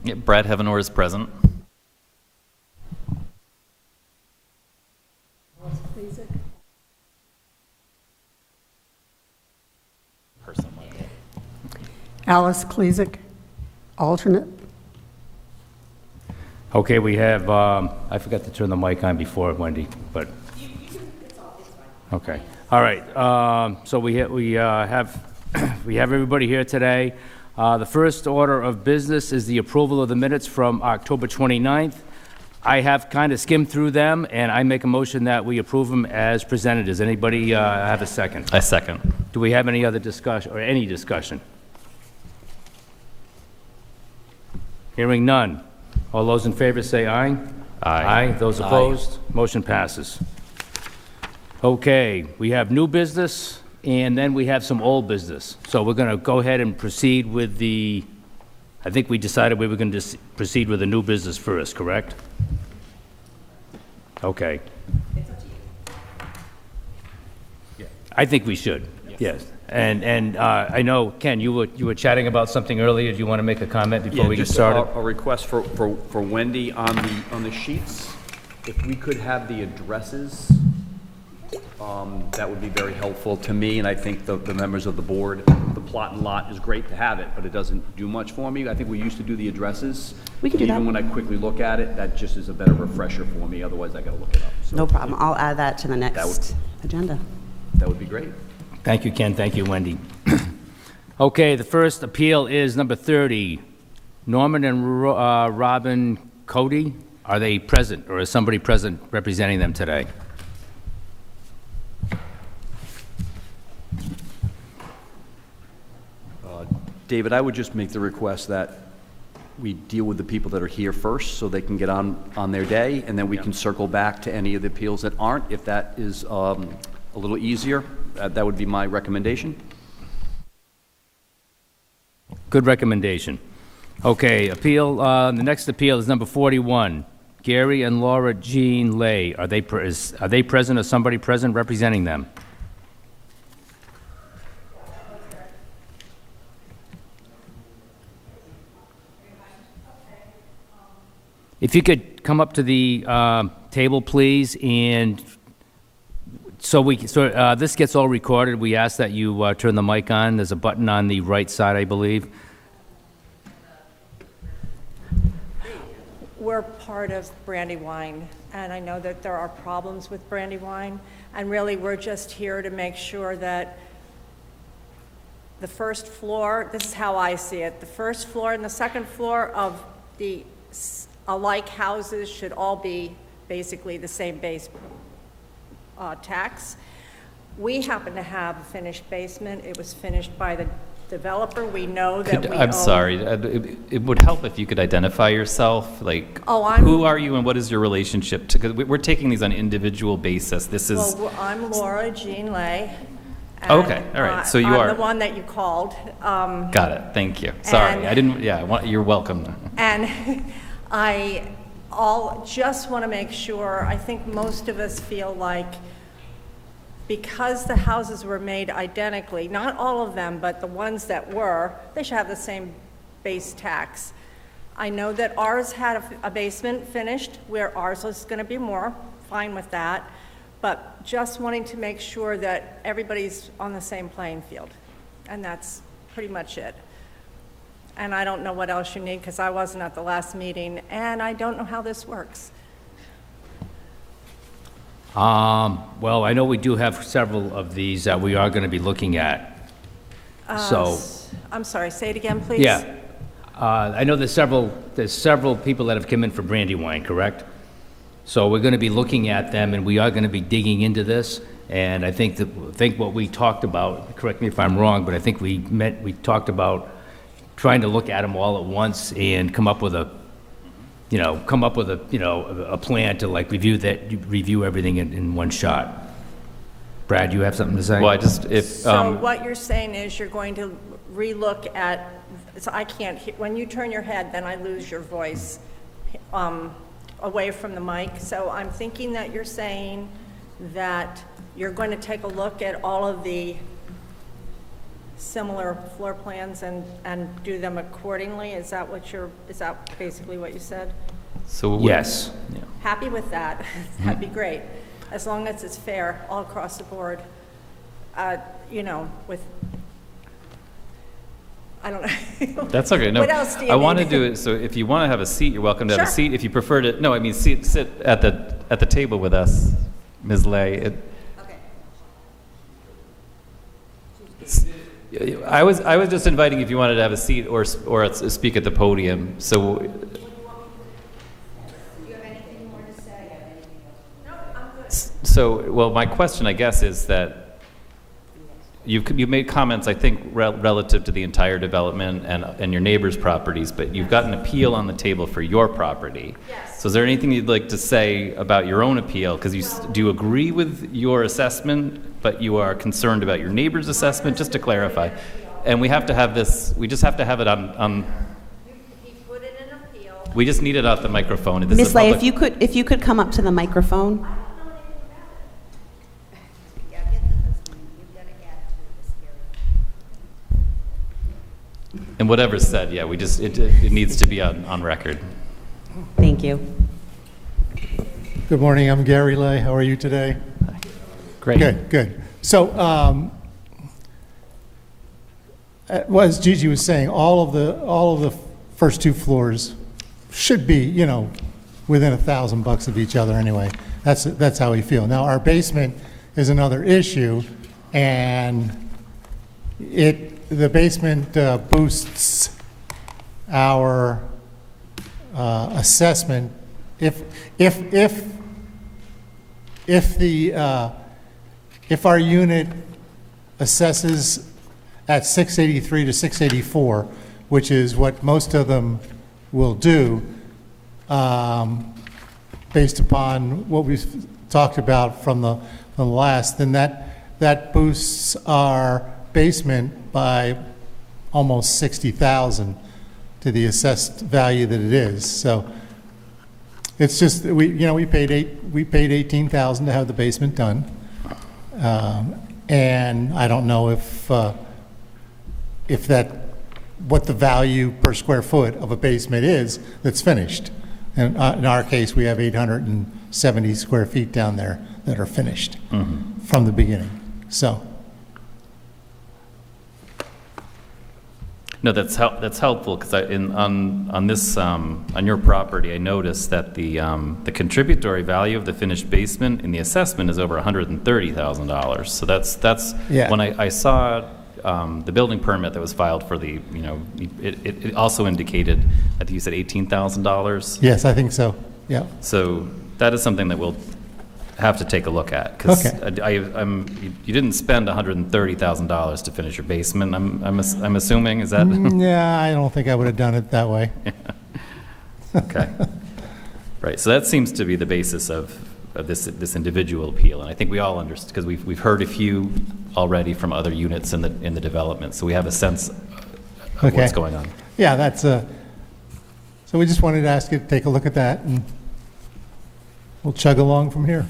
Yeah, Brad Heavenor is present. Person like that. Alice Klezik, alternate. Okay, we have, I forgot to turn the mic on before, Wendy, but. Okay, all right, so we have we have everybody here today. The first order of business is the approval of the minutes from October 29th. I have kind of skimmed through them, and I make a motion that we approve them as presented. Does anybody have a second? I second. Do we have any other discussion, or any discussion? Hearing none. All those in favor say aye. Aye. Those opposed? Motion passes. Okay, we have new business, and then we have some old business. So we're going to go ahead and proceed with the, I think we decided we were going to proceed with the new business first, correct? Okay. I think we should, yes. And I know, Ken, you were chatting about something earlier. Do you want to make a comment before we get just started? a request for Wendy on the sheets. If we could have the addresses, that would be very helpful to me, and I think the members of the board. The plot and lot is great to have it, but it doesn't do much for me. I think we used to do the addresses. We can do that. Even when I quickly look at it, that just is a better refresher for me. Otherwise, I got to look it up. So No problem. I'll add that to the next agenda. that would be great. Thank you, Ken. Thank you, Wendy. Okay, the first appeal is number 30. Norman and Robin Cody. Are they present, or is somebody present representing them today? David, I would just make the request that we deal with the people that are here first so they can get on their day, and then we can circle back to any of the appeals that aren't, if that is a little easier. That would be my recommendation. Good recommendation. Okay, appeal, the next appeal is number 41. Gary and Laura Jean Lay. Are they present, or somebody present representing them? If you could come up to the table, please, and so this gets all recorded. We ask that you turn the mic on. There's a button on the right side, I believe. We're part of Brandywine, and I know that there are problems with Brandywine, and really we're just here to make sure that the first floor, this is how I see it, the first floor and the second floor of the alike houses should all be basically the same base tax. We happen to have a finished basement. It was finished by the developer. We know that I'm sorry. It would help if you could identify yourself. Like, who are you and what is your relationship to? Because we're taking these on an individual basis. This is. Well, I'm Laura Jean Lay. Okay, all right. So you are the one that you called. Got it. Thank you. Sorry, I didn't. Yeah, you're welcome. And I just want to make sure. I think most of us feel like, because the houses were made identically, not all of them, but the ones that were, they should have the same base tax. I know that ours had a basement finished, where ours is going to be more, fine with that, but just wanting to make sure that everybody's on the same playing field, and that's pretty much it. And I don't know what else you need, because I wasn't at the last meeting, and I don't know how this works. Well, I know we do have several of these that we are going to be looking at. I'm sorry, say it again, please. Yeah. I know there's several people that have come in for Brandywine, correct? So we're going to be looking at them, and we are going to be digging into this. And I think what we talked about, correct me if I'm wrong, but I think we talked about trying to look at them all at once and come up with a plan to like review everything in one shot. Brad, you have something to say? Well, So what you're saying is you're going to relook at, so I can't hear, when you turn your head, then I lose your voice away from the mic. So I'm thinking that you're saying that you're going to take a look at all of the similar floor plans and do them accordingly? Is that basically what you said? So Yes. Yeah. Happy with that. That'd be great, as long as it's fair all across the board. With, I don't know. That's okay. No, What else do you I want to need? do it. So if you want to have a seat, you're welcome to have a Sure. seat. If you prefer to, no, I mean sit at the table with us, Ms. Lay. I was just inviting if you wanted to have a seat or speak at the podium. So. So, well, my question, I guess, is that you made comments, I think, relative to the entire development and your neighbor's properties, but you've got an appeal on the table for your property. Yes. So is there anything you'd like to say about your own appeal? Because do you agree with your assessment, but you are concerned about your neighbor's assessment, just to clarify? And we have to have this, we just have to have it on He put in an appeal. we just need it off the microphone. This is Ms. Lay, public- if you could come up to the microphone. And whatever's said, yeah, it needs to be on record. Thank you. Good morning, I'm Gary Lay. How are you today? Great. Good. So, as Gigi was saying, all of the first two floors should be, within $1,000 of each other anyway. That's how we feel. Now, our basement is another issue, and the basement boosts our assessment if our unit assesses at 683 to 684, which is what most of them will do, based upon what we've talked about from the last, then that boosts our basement by almost 60,000 to the assessed value that it is. So it's just we paid $18,000 to have the basement done, and I don't know if what the value per square foot of a basement is that's finished. And in our case, we have 870 square feet down there that are finished from the beginning. So. No, that's helpful because on your property, I noticed that the contributory value of the finished basement in the assessment is over $130,000. So that's Yeah. When I saw the building permit that was filed for the it also indicated, I think you said $18,000. Yes, I think so. Yeah. So that is something that we'll have to take a look at because Okay. you didn't spend $130,000 to finish your basement. I'm assuming, is that? Yeah, I don't think I would have done it that way. Okay. Right. So that seems to be the basis of this individual appeal, and I think we all understand because we've heard a few already from other units in the development, so we have a sense of Okay. what's going on. Yeah, that's so we just wanted to ask you to take a look at that, and we'll chug along from here.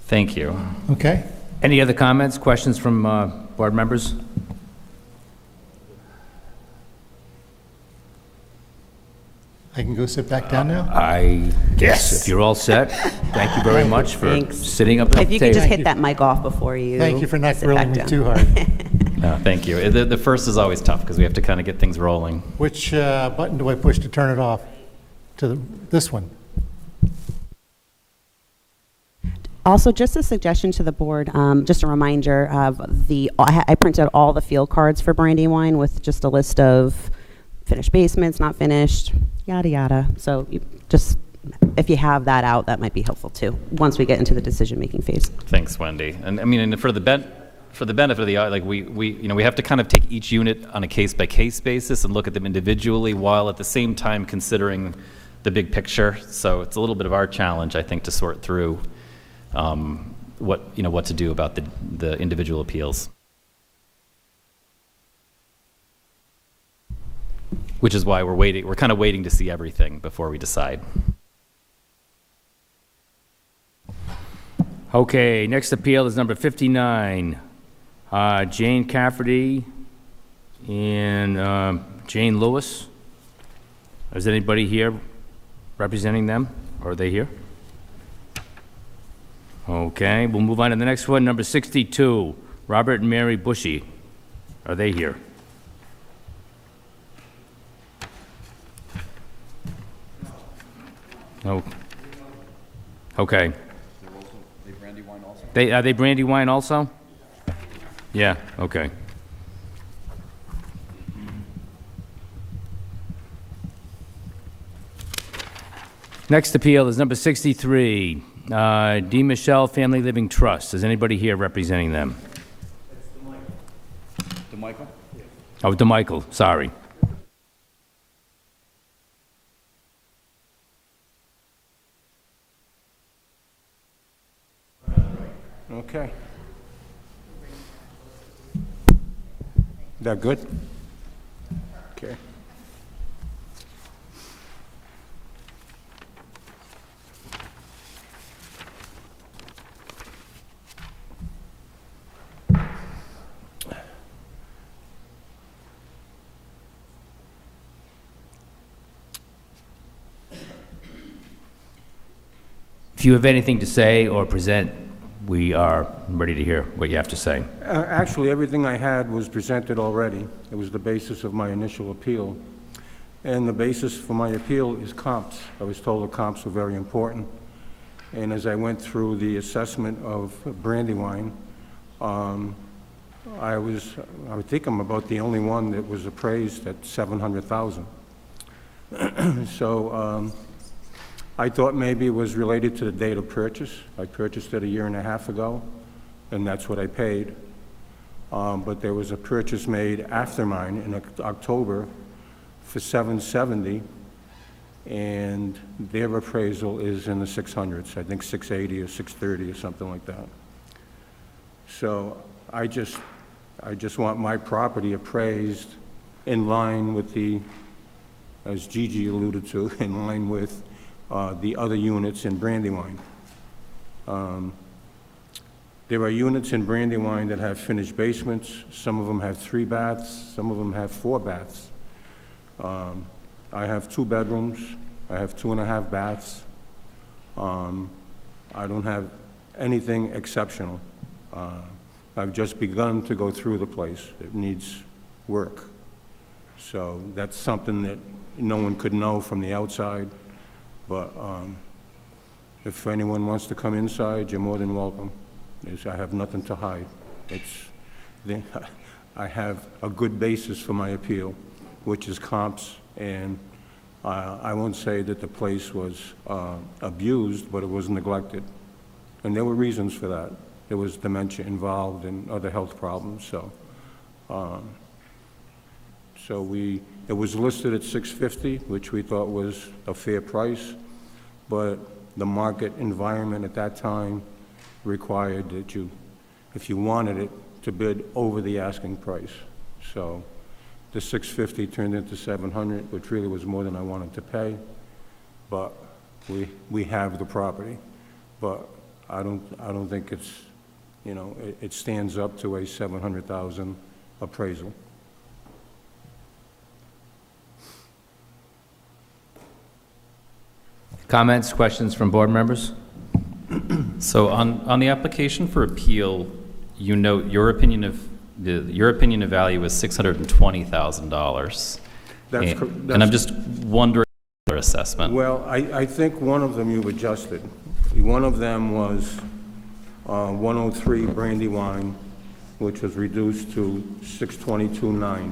Thank you. Okay? Any other comments, questions from board members? I can go sit back down now? I guess if you're all set, thank you very much for Thanks. sitting up at If the you could just table. hit that mic off before you Thank you for not sit grilling back me down. too hard. No, thank you. The first is always tough because we have to kind of get things rolling. Which button do I push to turn it off? This one? Also, just a suggestion to the board, just a reminder of I printed all the field cards for Brandywine with just a list of finished basements, not finished, yada, yada. So if you have that out, that might be helpful too, once we get into the decision-making phase. Thanks, Wendy. And I mean, and for the benefit of the we have to kind of take each unit on a case-by-case basis and look at them individually while at the same time considering the big picture. So it's a little bit of our challenge, I think, to sort through what to do about the individual appeals. Which is why we're kind of waiting to see everything before we decide. Okay, next appeal is number 59, Jane Cafferty and Jane Lewis. Is anybody here representing them? Or are they here? Okay, we'll move on to the next one, number 62, Robert and Mary Bushy. Are they here? No. Okay. Are they Brandywine also? Yeah, okay. Next appeal is number 63, D. Michelle Family Living Trust. Is anybody here representing them? DeMichael? Oh, DeMichael, sorry. Okay. That good? Okay. If you have anything to say or present, we are ready to hear what you have to say. Actually, everything I had was presented already. It was the basis of my initial appeal. And the basis for my appeal is comps. I was told the comps were very important. And as I went through the assessment of Brandywine, I think I'm about the only one that was appraised at $700,000. So I thought maybe it was related to the date of purchase. I purchased it a year and a half ago, and that's what I paid. But there was a purchase made after mine in October for $770, and their appraisal is in the 600s, I think 680 or 630 or something like that. So I just want my property appraised in line with the, as Gigi alluded to, in line with the other units in Brandywine. There are units in Brandywine that have finished basements. Some of them have 3 baths, some of them have 4 baths. I have 2 bedrooms, I have 2.5 baths. I don't have anything exceptional. I've just begun to go through the place. It needs work. So that's something that no one could know from the outside. But if anyone wants to come inside, you're more than welcome. I have nothing to hide. I have a good basis for my appeal, which is comps, and I won't say that the place was abused, but it was neglected. And there were reasons for that. There was dementia involved and other health problems, so. It was listed at $650, which we thought was a fair price, but the market environment at that time required that you, if you wanted it, to bid over the asking price. So the $650 turned into $700, which really was more than I wanted to pay, but we have the property. But I don't think it's, you know, it stands up to a $700,000 appraisal. Comments, questions from board members? So on the application for appeal, you note your opinion of value is $620,000. And I'm just wondering their assessment. Well, I think one of them you've adjusted. One of them was 103 Brandywine, which was reduced to 622.9.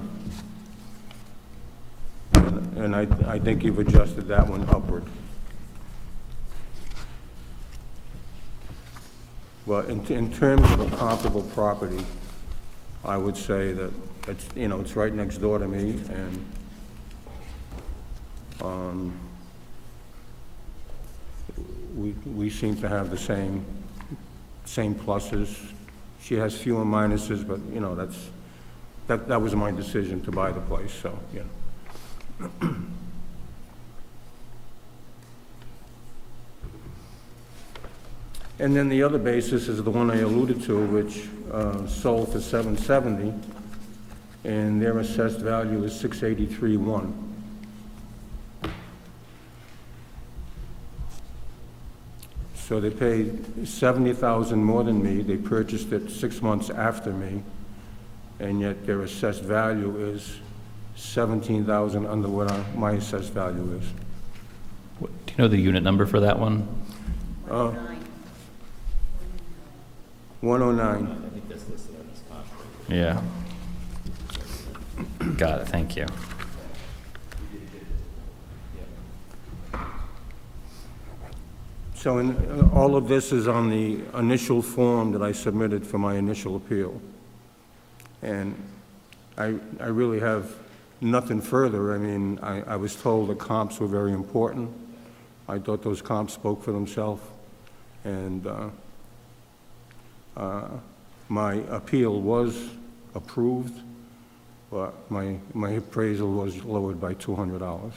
And I think you've adjusted that one upward. But in terms of a comparable property, I would say that it's, you know, it's right next door to me, and we seem to have the same pluses. She has fewer minuses, but, you know, that was my decision to buy the place, so, yeah. And then the other basis is the one I alluded to, which sold for $770, and their assessed value is $683,100. So they paid $70,000 more than me. They purchased it 6 months after me, and yet their assessed value is $17,000 under what my assessed value is. Do you know the unit number for that one? 109. Yeah. Got it, thank you. So all of this is on the initial form that I submitted for my initial appeal. And I really have nothing further. I mean, I was told the comps were very important. I thought those comps spoke for themselves. And my appeal was approved, but my appraisal was lowered by $200.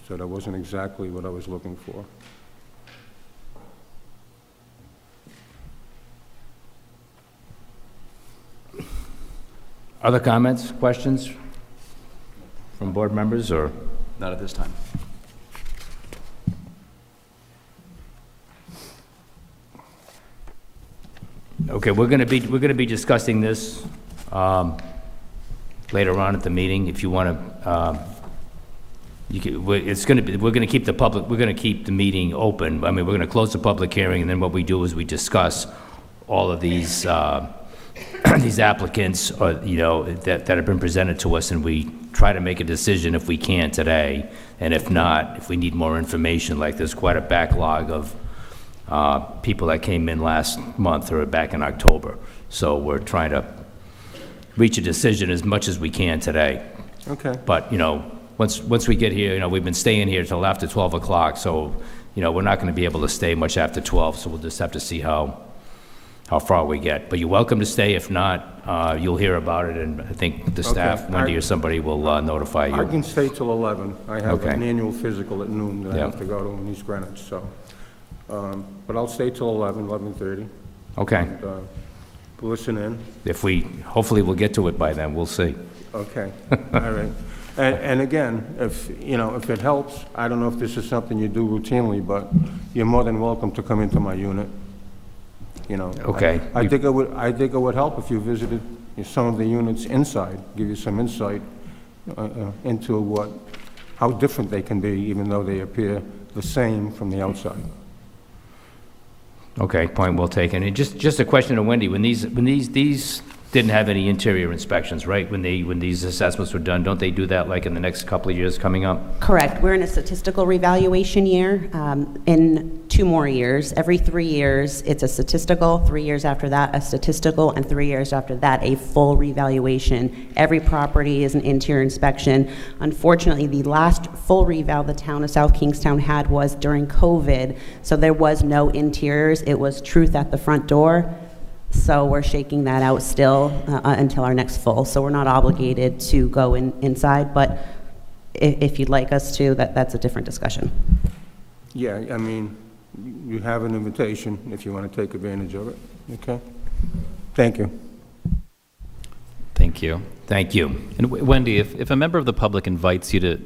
So that wasn't exactly what I was looking for. Other comments, questions from board members, or? Not at this time. Okay, we're gonna be discussing this later on at the meeting. If you want to, we're gonna keep the meeting open. I mean, we're gonna close the public hearing, and then what we do is we discuss all of these these applicants, that have been presented to us, and we try to make a decision if we can today, and if not, if we need more information. Like, there's quite a backlog of people that came in last month or back in October. So we're trying to reach a decision as much as we can today. Okay. But, once we get here, we've been staying here till after 12 o'clock, so, we're not going to be able to stay much after 12, so we'll just have to see how far we get. But you're welcome to stay. If not, you'll hear about it, and I think the staff, Okay. Wendy or somebody, will notify you. I can stay till 11. I have Okay. an annual physical at noon that I Yeah. have to go to in East Greenwich, so. But I'll stay till 11:30, Okay. and listen in. Hopefully we'll get to it by then. We'll see. Okay, all right. And again, if it helps, I don't know if this is something you do routinely, but you're more than welcome to come into my unit. Okay. I think it would help if you visited some of the units inside, give you some insight into how different they can be, even though they appear the same from the outside. Okay, point well taken. And just a question to Wendy, when these didn't have any interior inspections, right? When these assessments were done, don't they do that like in the next couple of years coming up? Correct. We're in a statistical revaluation year. In 2 more years, every 3 years, it's a statistical. 3 years after that, a statistical, and 3 years after that, a full revaluation. Every property is an interior inspection. Unfortunately, the last full reval the town of South Kingstown had was during COVID, so there was no interiors. It was truth at the front door. So we're shaking that out still until our next full. So we're not obligated to go inside, but if you'd like us to, that's a different discussion. Yeah, I mean, you have an invitation if you want to take advantage of it, okay? Thank you. Thank you. Thank you. And Wendy, if a member of the public invites you to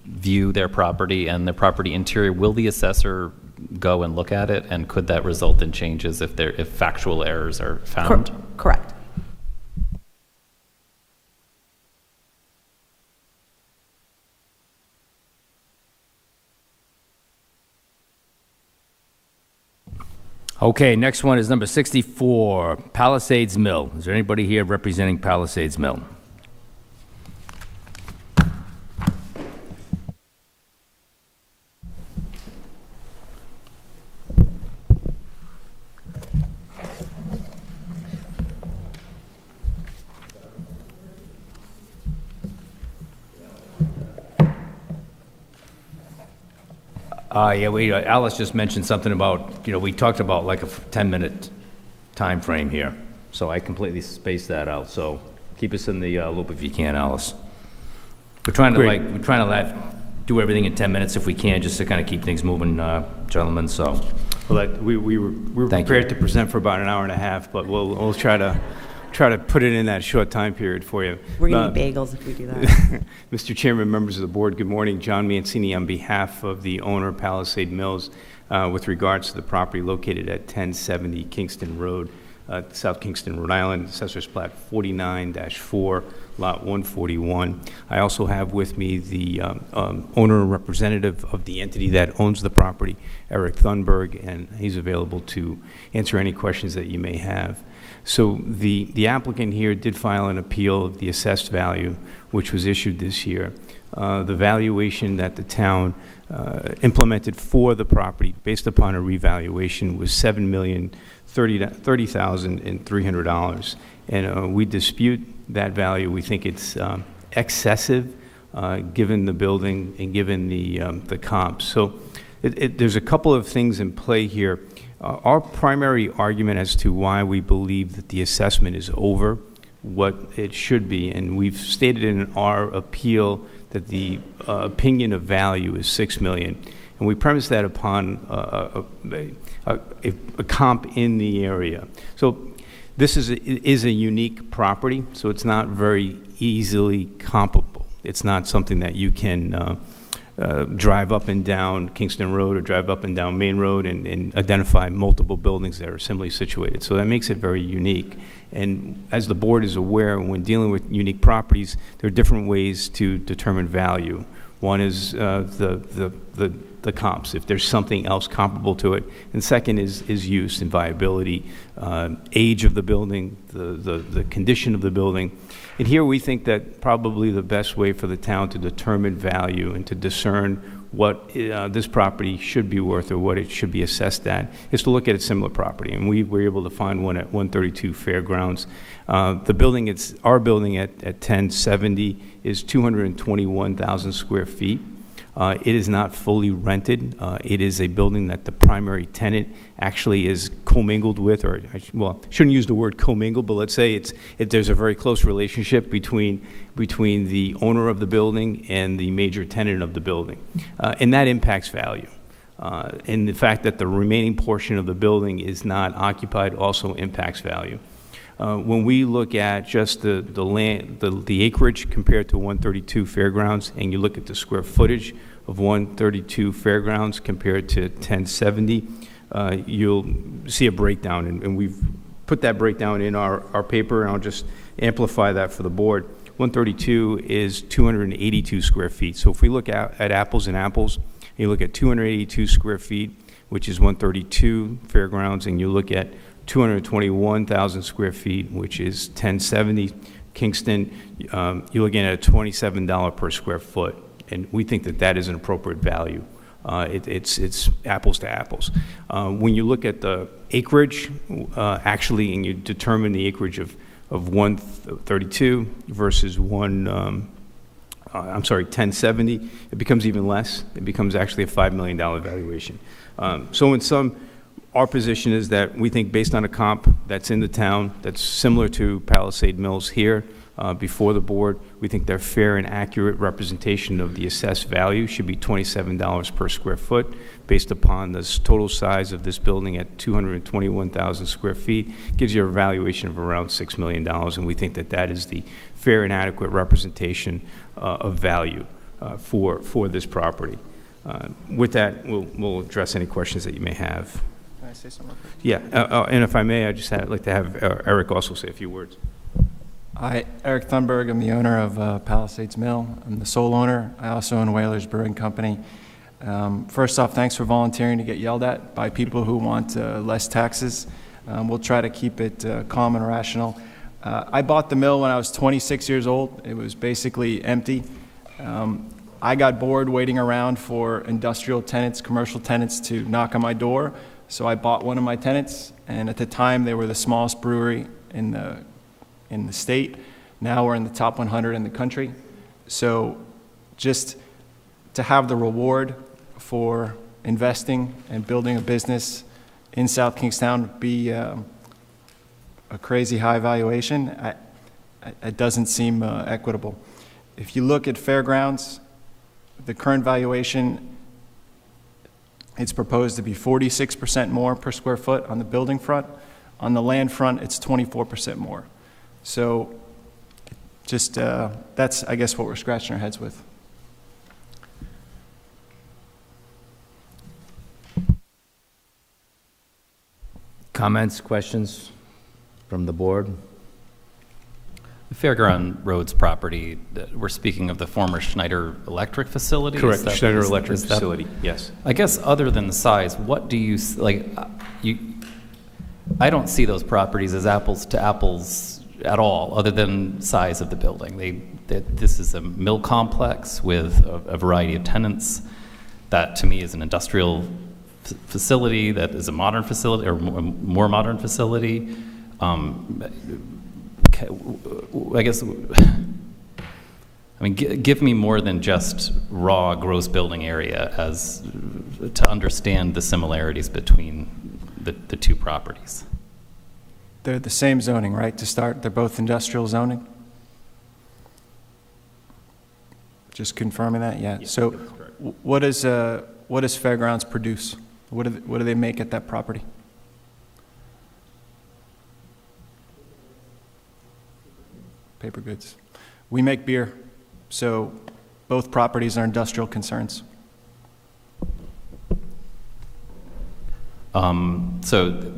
view their property and their property interior, will the assessor go and look at it? And could that result in changes if factual errors are found? Correct. Okay, next one is number 64, Palisades Mill. Is there anybody here representing Palisades Mill? Alice just mentioned something about, we talked about like a 10-minute time frame here, so I completely spaced that out, so keep us in the loop if you can, Alice. We're trying to do everything in 10 minutes if we can, just to kind of keep things moving, gentlemen, so. Well, we were Thank you. prepared to present for about an hour and a half, but we'll try to put it in that short time period for you. We're going to need bagels if we do that. Mr. Chairman, members of the board, good morning. John Mancini on behalf of the owner, Palisade Mills, with regards to the property located at 1070 Kingston Road, South Kingston, Rhode Island, Assessor's Plat 49-4, Lot 141. I also have with me the owner and representative of the entity that owns the property, Eric Thunberg, and he's available to answer any questions that you may have. So the applicant here did file an appeal of the assessed value, which was issued this year. The valuation that the town implemented for the property, based upon a revaluation, was $7,030,300. And we dispute that value. We think it's excessive, given the building and given the comps. So there's a couple of things in play here. Our primary argument as to why we believe that the assessment is over what it should be, and we've stated in our appeal that the opinion of value is $6 million, and we premise that upon a comp in the area. So this is a unique property, so it's not very easily comparable. It's not something that you can drive up and down Kingston Road or drive up and down Main Road and identify multiple buildings that are similarly situated. So that makes it very unique. And as the board is aware, when dealing with unique properties, there are different ways to determine value. One is the comps, if there's something else comparable to it. And second is use and viability, age of the building, the condition of the building. And here we think that probably the best way for the town to determine value and to discern what this property should be worth or what it should be assessed at is to look at a similar property. And we were able to find one at 132 Fairgrounds. The building, our building at 1070 is 221,000 square feet. It is not fully rented. It is a building that the primary tenant actually is commingled with, or well, shouldn't use the word commingled, but let's say there's a very close relationship between the owner of the building and the major tenant of the building, and that impacts value. And the fact that the remaining portion of the building is not occupied also impacts value. When we look at just the land, the acreage compared to 132 Fairgrounds, and you look at the square footage of 132 Fairgrounds compared to 1070, you'll see a breakdown, and we've put that breakdown in our paper, and I'll just amplify that for the board. 132 is 282 square feet. So if we look at apples and apples, you look at 282 square feet, which is 132 Fairgrounds, and you look at 221,000 square feet, which is 1070 Kingston, you're looking at a $27 per square foot, and we think that that is an appropriate value. It's apples to apples. When you look at the acreage, actually, and you determine the acreage of 132 versus 1070, it becomes even less. It becomes actually a $5 million valuation. So in sum, our position is that we think based on a comp that's in the town, that's similar to Palisade Mills here, before the board, we think their fair and accurate representation of the assessed value should be $27 per square foot based upon the total size of this building at 221,000 square feet, gives you a valuation of around $6 million, and we think that that is the fair and adequate representation of value for this property. With that, we'll address any questions that you may have. Can I say something? Yeah, and if I may, I'd just like to have Eric also say a few words. Hi, Eric Thunberg. I'm the owner of Palisades Mill. I'm the sole owner. I also own Whalers Brewing Company. First off, thanks for volunteering to get yelled at by people who want less taxes. We'll try to keep it calm and rational. I bought the mill when I was 26 years old. It was basically empty. I got bored waiting around for industrial tenants, commercial tenants to knock on my door. So I bought one of my tenants, and at the time they were the smallest brewery in the state. Now we're in the top 100 in the country. So just to have the reward for investing and building a business in South Kingstown be a crazy high valuation, it doesn't seem equitable. If you look at Fairgrounds, the current valuation It's proposed to be 46% more per square foot on the building front. On the land front, it's 24% more. So just, that's, I guess, what we're scratching our heads with. Comments, questions from the board? The Fairground Roads property, we're speaking of the former Schneider Electric facility? Is Correct, that- Schneider is- Electric is that- facility, yes. I guess other than the size, what do you, I don't see those properties as apples to apples at all, other than size of the building. This is a mill complex with a variety of tenants. That, to me, is an industrial facility that is a modern facility, or a more modern facility. I guess, I mean, give me more than just raw gross building area as to understand the similarities between the two properties. They're the same zoning, right, to start? They're both industrial zoning? Just confirming that, yeah. So what does Fairgrounds produce? What do they make at that property? Paper goods. We make beer, so both properties are industrial concerns. So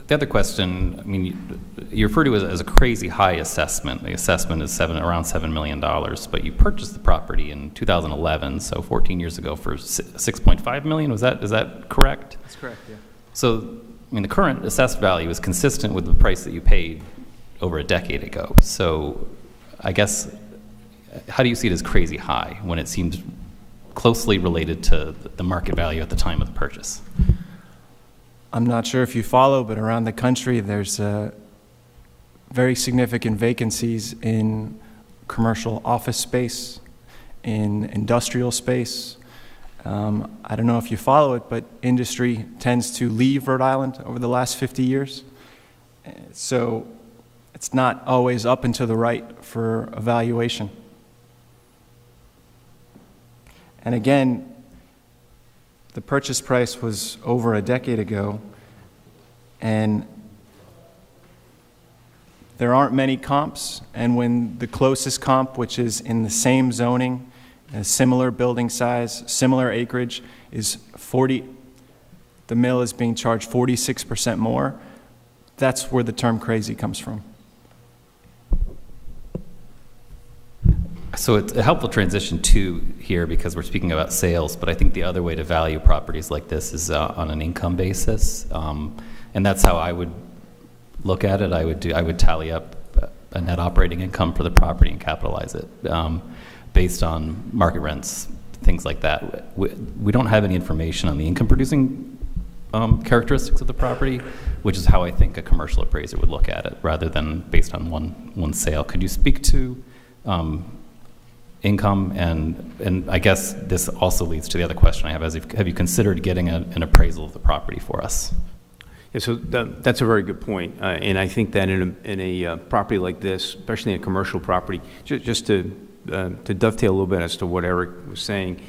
the other question, I mean, you refer to it as a crazy high assessment. The assessment is around $7 million, but you purchased the property in 2011, so 14 years ago, for $6.5 million. Is that correct? That's correct, yeah. So, I mean, the current assessed value is consistent with the price that you paid over a decade ago. So, I guess, how do you see it as crazy high when it seems closely related to the market value at the time of the purchase? I'm not sure if you follow, but around the country, there's very significant vacancies in commercial office space, in industrial space. I don't know if you follow it, but industry tends to leave Rhode Island over the last 50 years. So it's not always up and to the right for evaluation. And again, the purchase price was over a decade ago, and there aren't many comps, and when the closest comp, which is in the same zoning, a similar building size, similar acreage, is 40, the mill is being charged 46% more, that's where the term crazy comes from. So it's a helpful transition to here because we're speaking about sales, but I think the other way to value properties like this is on an income basis, and that's how I would look at it. I would tally up a net operating income for the property and capitalize it based on market rents, things like that. We don't have any information on the income producing characteristics of the property, which is how I think a commercial appraiser would look at it, rather than based on one sale. Could you speak to income, and I guess this also leads to the other question I have, have you considered getting an appraisal of the property for us? Yeah, so that's a very good point. And I think that in a property like this, especially in a commercial property, just to dovetail a little bit as to what Eric was saying,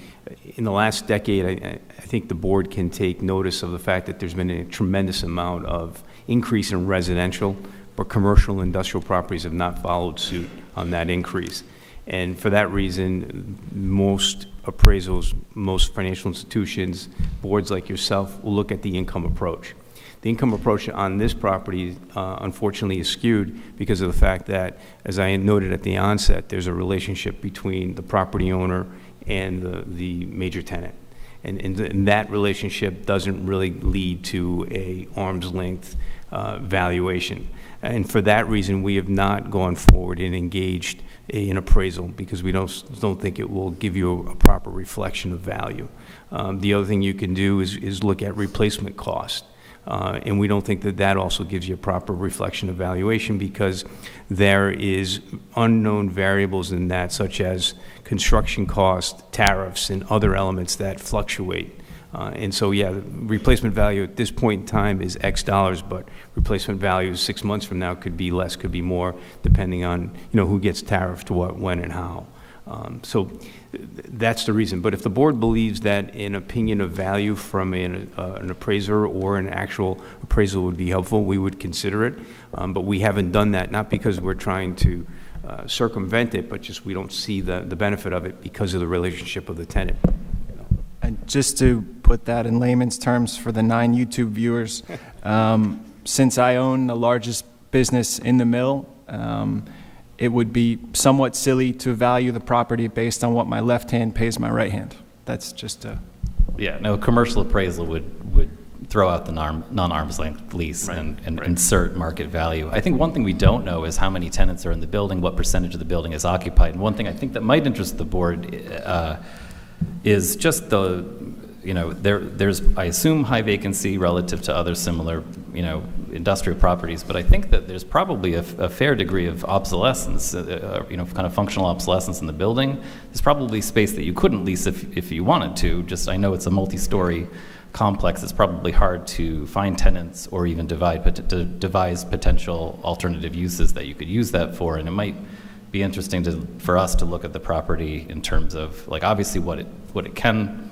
in the last decade, I think the board can take notice of the fact that there's been a tremendous amount of increase in residential, but commercial and industrial properties have not followed suit on that increase. And for that reason, most appraisals, most financial institutions, boards like yourself, will look at the income approach. The income approach on this property, unfortunately, is skewed because of the fact that, as I noted at the onset, there's a relationship between the property owner and the major tenant. And that relationship doesn't really lead to a arm's length valuation. And for that reason, we have not gone forward and engaged an appraisal because we don't think it will give you a proper reflection of value. The other thing you can do is look at replacement cost. And we don't think that also gives you a proper reflection of valuation because there is unknown variables in that, such as construction cost, tariffs, and other elements that fluctuate. And so, yeah, the replacement value at this point in time is X dollars, but replacement value 6 months from now could be less, could be more, depending on who gets tariffed what, when, and how. So that's the reason. But if the board believes that an opinion of value from an appraiser or an actual appraisal would be helpful, we would consider it. But we haven't done that, not because we're trying to circumvent it, but just we don't see the benefit of it because of the relationship of the tenant. And just to put that in layman's terms for the 9 YouTube viewers, since I own the largest business in the mill, it would be somewhat silly to value the property based on what my left hand pays my right hand. That's just a... Yeah, no, a commercial appraisal would throw out the non-arm's length lease and insert market value. I think one thing we don't know is how many tenants are in the building, what percentage of the building is occupied. And one thing I think that might interest the board is just the, there's, I assume, high vacancy relative to other similar, industrial properties, but I think that there's probably a fair degree of obsolescence, kind of functional obsolescence in the building. There's probably space that you couldn't lease if you wanted to. Just, I know it's a multi-story complex. It's probably hard to find tenants or even devise potential alternative uses that you could use that for, and it might be interesting for us to look at the property in terms of, like, obviously what it can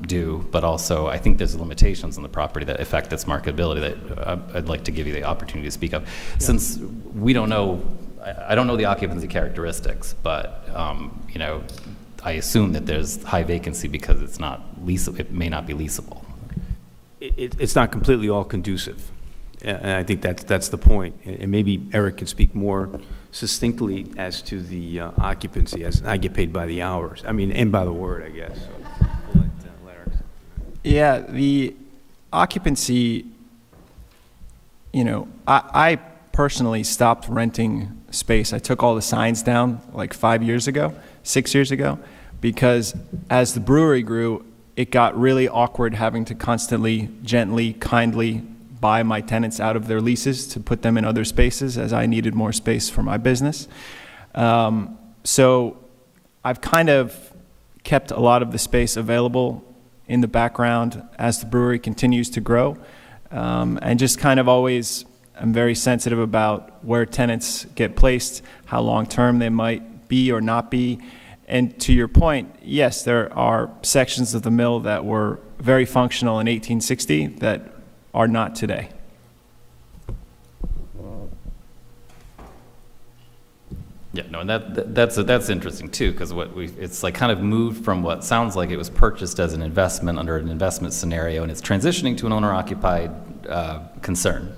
do, but also I think there's limitations on the property that affect its marketability that I'd like to give you the opportunity to speak of. Yeah. Since we don't know, I don't know the occupancy characteristics, but I assume that there's high vacancy because it's not leasable. It may not be leasable. It's not completely all conducive, and I think that's the point. And maybe Eric can speak more succinctly as to the occupancy, as I get paid by the hours. I mean, and by the word, I guess. So let Eric. Yeah, the occupancy, I personally stopped renting space. I took all the signs down like 6 years ago, because as the brewery grew, it got really awkward having to constantly, gently, kindly buy my tenants out of their leases to put them in other spaces as I needed more space for my business. So I've kind of kept a lot of the space available in the background as the brewery continues to grow. And just kind of always, I'm very sensitive about where tenants get placed, how long-term they might be or not be. And to your point, yes, there are sections of the mill that were very functional in 1860 that are not today. Yeah, no, and that's interesting too, because it's like kind of moved from what sounds like it was purchased as an investment under an investment scenario, and it's transitioning to an owner-occupied concern.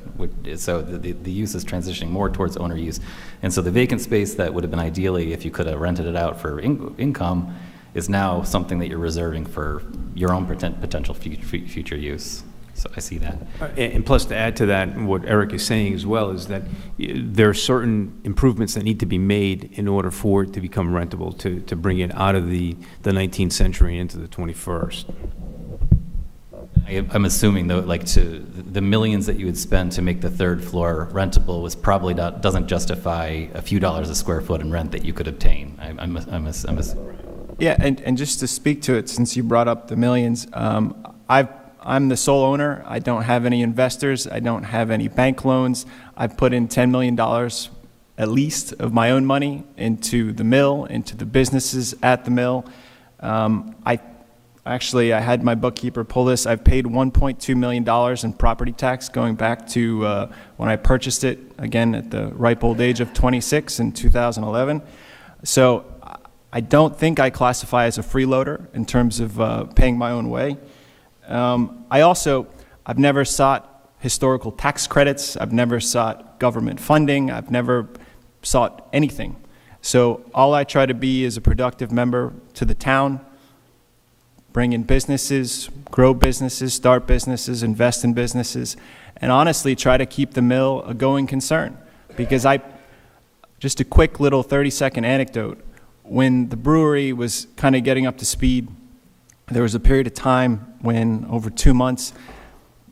So the use is transitioning more towards owner use, and so the vacant space that would have been ideally if you could have rented it out for income is now something that you're reserving for your own potential future use. So I see that. And plus, to add to that, what Eric is saying as well is that there are certain improvements that need to be made in order for it to become rentable, to bring it out of the 19th century into the 21st. I'm assuming, though, like the millions that you would spend to make the third floor rentable was probably doesn't justify a few dollars a square foot in rent that you could obtain. Yeah, and just to speak to it, since you brought up the millions, I'm the sole owner. I don't have any investors. I don't have any bank loans. I've put in $10 million at least of my own money into the mill, into the businesses at the mill. I had my bookkeeper pull this. I've paid $1.2 million in property tax going back to when I purchased it, again, at the ripe old age of 26 in 2011. So I don't think I classify as a freeloader in terms of paying my own way. I've never sought historical tax credits. I've never sought government funding. I've never sought anything. So all I try to be is a productive member to the town, bring in businesses, grow businesses, start businesses, invest in businesses, and honestly try to keep the mill a going concern. Because just a quick little 30-second anecdote, when the brewery was kind of getting up to speed, there was a period of time when, over 2 months,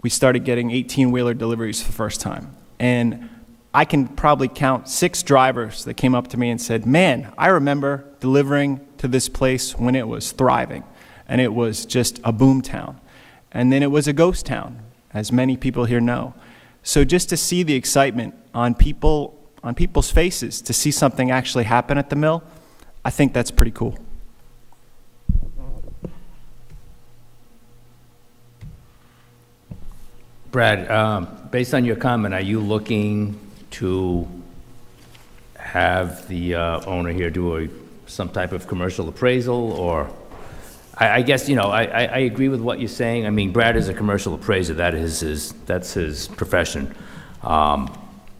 we started getting 18-wheeler deliveries for the first time. And I can probably count 6 drivers that came up to me and said, "Man, I remember delivering to this place when it was thriving, and it was just a boom town. And then it was a ghost town, as many people here know." So just to see the excitement on people's faces, to see something actually happen at the mill, I think that's pretty cool. Brad, based on your comment, are you looking to have the owner here do some type of commercial appraisal, or? I guess, I agree with what you're saying. I mean, Brad is a commercial appraiser. That's his profession.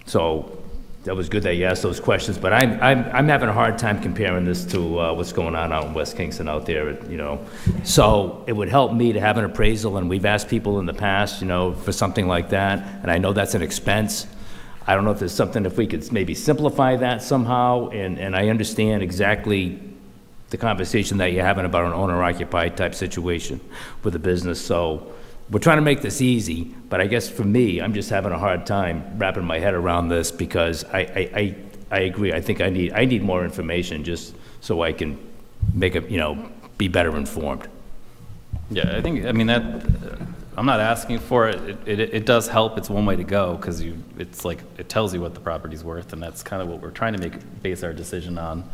So that was good that you asked those questions, but I'm having a hard time comparing this to what's going on out in West Kingston out there, So it would help me to have an appraisal, and we've asked people in the past, for something like that, and I know that's an expense. I don't know if there's something, if we could maybe simplify that somehow, and I understand exactly the conversation that you're having about an owner-occupied type situation with a business. So we're trying to make this easy, but I guess for me, I'm just having a hard time wrapping my head around this because I agree. I think I need more information just so I can make be better informed. Yeah, I'm not asking for it. It does help. It's one way to go because it tells you what the property's worth, and that's kind of what we're trying to base our decision on.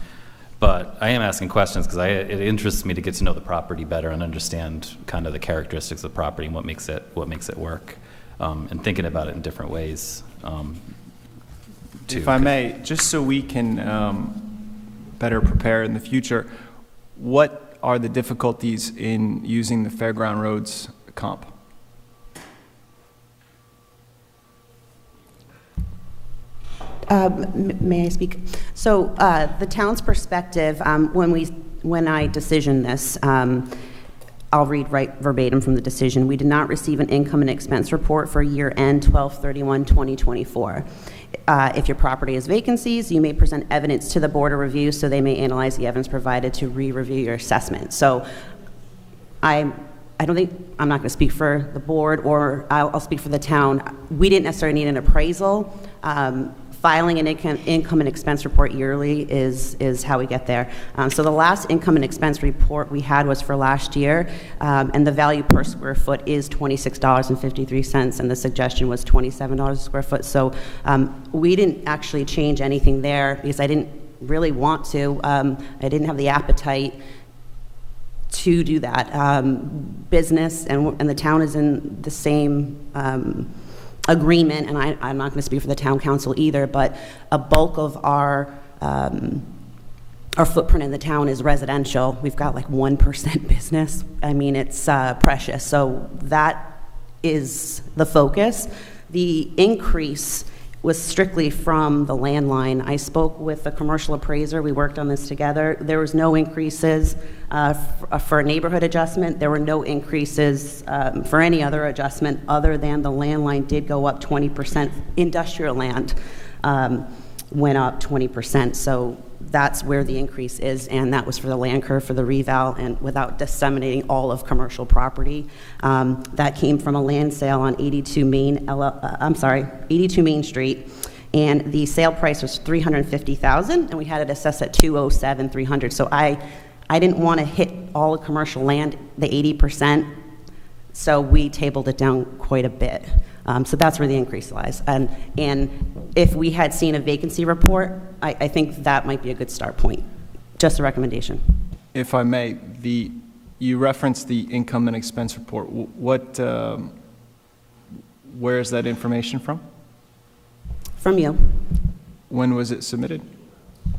But I am asking questions because it interests me to get to know the property better and understand kind of the characteristics of the property and what makes it work, and thinking about it in different ways. If I may, just so we can better prepare in the future, what are the difficulties in using the Fairground Roads comp? May I speak? So the town's perspective, when I decisioned this, I'll read right verbatim from the decision. We did not receive an income and expense report for year end 12/31/2024. If your property has vacancies, you may present evidence to the board of review so they may analyze the evidence provided to re-review your assessment. So I don't think, I'm not going to speak for the board, or I'll speak for the town. We didn't necessarily need an appraisal. Filing an income and expense report yearly is how we get there. So the last income and expense report we had was for last year, and the value per square foot is $26.53, and the suggestion was $27 a square foot. So we didn't actually change anything there because I didn't really want to. I didn't have the appetite to do that. Business and the town is in the same agreement, and I'm not going to speak for the town council either, but a bulk of our footprint in the town is residential. We've got like 1% business. I mean, it's precious. So that is the focus. The increase was strictly from the landline. I spoke with a commercial appraiser. We worked on this together. There was no increases for a neighborhood adjustment. There were no increases for any other adjustment other than the landline did go up 20%. Industrial land went up 20%. So that's where the increase is, and that was for the land curve for the reval, and without disseminating all of commercial property. That came from a land sale on 82 Main Street, and the sale price was $350,000, and we had it assessed at $207,300. So I didn't want to hit all the commercial land, the 80%, so we tabled it down quite a bit. So that's where the increase lies. And if we had seen a vacancy report, I think that might be a good start point. Just a recommendation. If I may, you referenced the income and expense report. Where is that information from? From you. When was it submitted?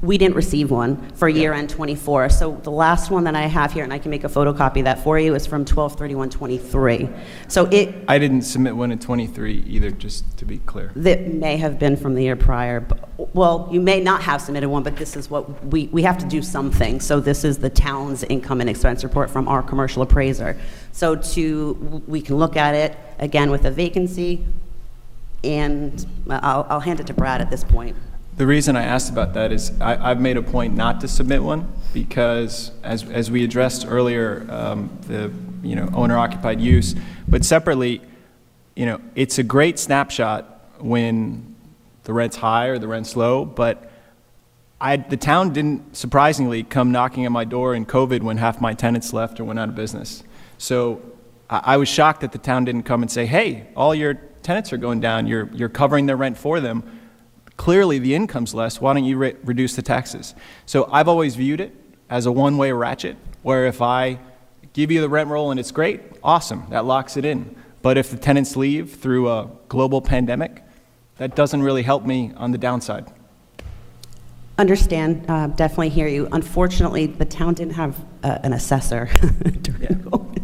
We didn't receive one for year-end 24. So the last one that I have here, and I can make a photocopy of that for you, is from 12/31/23. So I didn't submit one in 23 either, just to be clear. That may have been from the year prior. Well, you may not have submitted one, but this is what we have to do something. So this is the town's income and expense report from our commercial appraiser. So we can look at it again with a vacancy, and I'll hand it to Brad at this point. The reason I asked about that is I've made a point not to submit one because, as we addressed earlier, the owner-occupied use, but separately, it's a great snapshot when the rent's high or the rent's low, but the town didn't surprisingly come knocking on my door in COVID when half my tenants left or went out of business. So I was shocked that the town didn't come and say, hey, all your tenants are going down, you're covering their rent for them. Clearly the income's less, why don't you reduce the taxes? So I've always viewed it as a one-way ratchet, where if I give you the rent roll and it's great, awesome, that locks it in. But if the tenants leave through a global pandemic, that doesn't really help me on the downside. Understand, definitely hear you. Unfortunately, the town didn't have an assessor during COVID.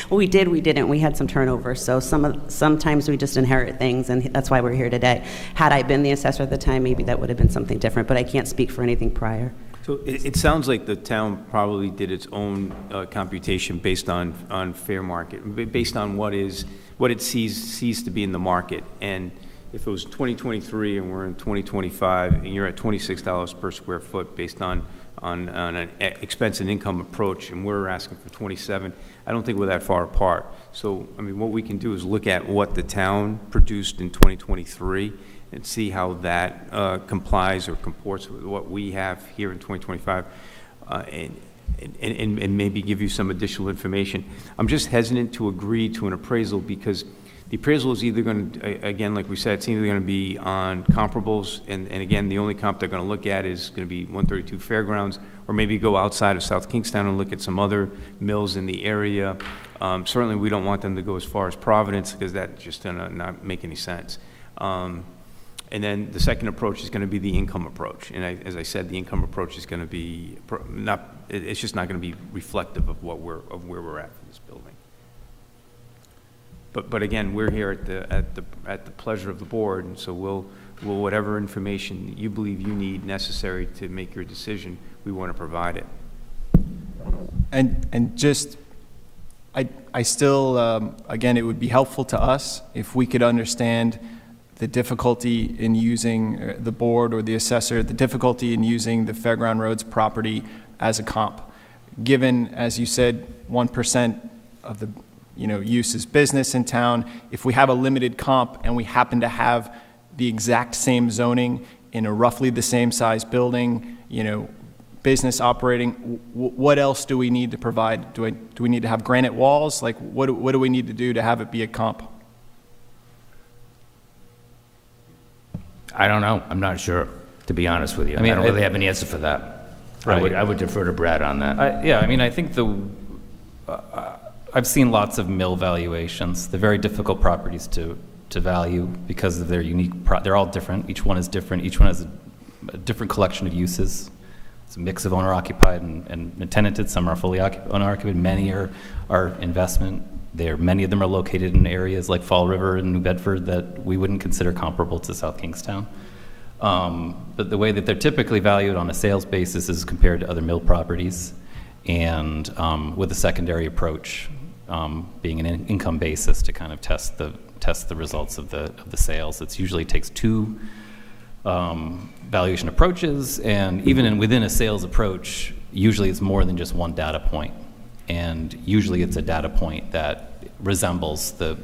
Well, we did, we didn't. We had some turnover, so sometimes we just inherit things, and that's why we're here today. Had I been the assessor at the time, maybe that would have been something different, but I can't speak for anything prior. So it sounds like the town probably did its own computation based on fair market, based on what it sees to be in the market. And if it was 2023 and we're in 2025 and you're at $26 per square foot based on an expense and income approach, and we're asking for 27, I don't think we're that far apart. So, I mean, what we can do is look at what the town produced in 2023 and see how that complies or comports with what we have here in 2025, and maybe give you some additional information. I'm just hesitant to agree to an appraisal because the appraisal is either going to, again, like we said, it's either going to be on comparables, and again, the only comp they're going to look at is going to be 132 Fairgrounds, or maybe go outside of South Kingstown and look at some other mills in the area. Certainly, we don't want them to go as far as Providence because that's just going to not make any sense. And then the second approach is going to be the income approach. And as I said, the income approach is going to be it's just not going to be reflective of where we're at for this building. But again, we're here at the pleasure of the board, and so we'll whatever information you believe you need necessary to make your decision, we want to provide it. And just, I still, again, it would be helpful to us if we could understand the difficulty in using the board or the assessor, the difficulty in using the Fairground Roads property as a comp. Given, as you said, 1% of the use is business in town, if we have a limited comp and we happen to have the exact same zoning in a roughly the same size building, business operating, what else do we need to provide? Do we need to have granite walls? Like, what do we need to do to have it be a comp? I don't know. I'm not sure, to be honest with you. I mean, don't really have an answer for that. Right. I would defer to Brad on that. I think I've seen lots of mill valuations. They're very difficult properties to value because of their unique, they're all different. Each one is different. Each one has a different collection of uses. It's a mix of owner-occupied and tenanted. Some are fully owner-occupied. Many are investment. Many of them are located in areas like Fall River and New Bedford that we wouldn't consider comparable to South Kingstown. But the way that they're typically valued on a sales basis is compared to other mill properties, and with a secondary approach being an income basis to kind of test the results of the sales. It usually takes two valuation approaches, and even within a sales approach, usually it's more than just one data point. And usually it's a data point that resembles the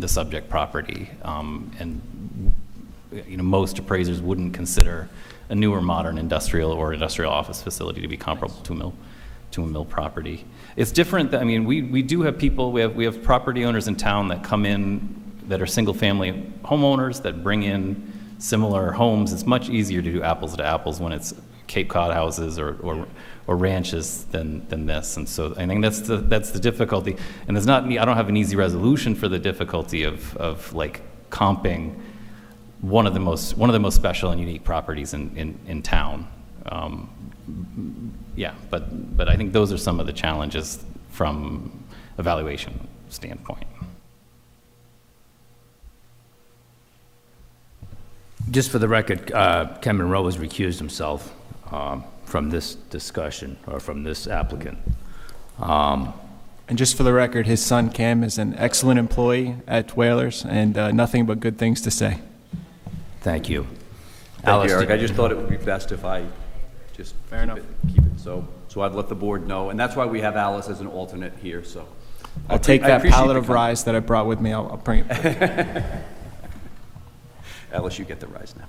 subject property. And most appraisers wouldn't consider a newer modern industrial or industrial office facility to be comparable to a mill property. It's different. We do have people. We have property owners in town that come in that are single family homeowners that bring in similar homes. It's much easier to do apples to apples when it's Cape Cod houses or ranches than this, and so I think that's the difficulty. And there's not. I don't have an easy resolution for the difficulty of like comping one of the most special and unique properties in town. But I think those are some of the challenges from a valuation standpoint. Just for the record, Ken Monroe has recused himself from this discussion, or from this applicant. And just for the record, his son Cam is an excellent employee at Whalers, and nothing but good things to say. Thank you. Thank Alice, you, Eric. I just thought it would be best if I just keep it. So I'd let the board know, and that's why we have Alice as an alternate here, so. I'll take I that appreciate pallet the of rice that I brought with me. I'll bring it. Alice, you get the rise now.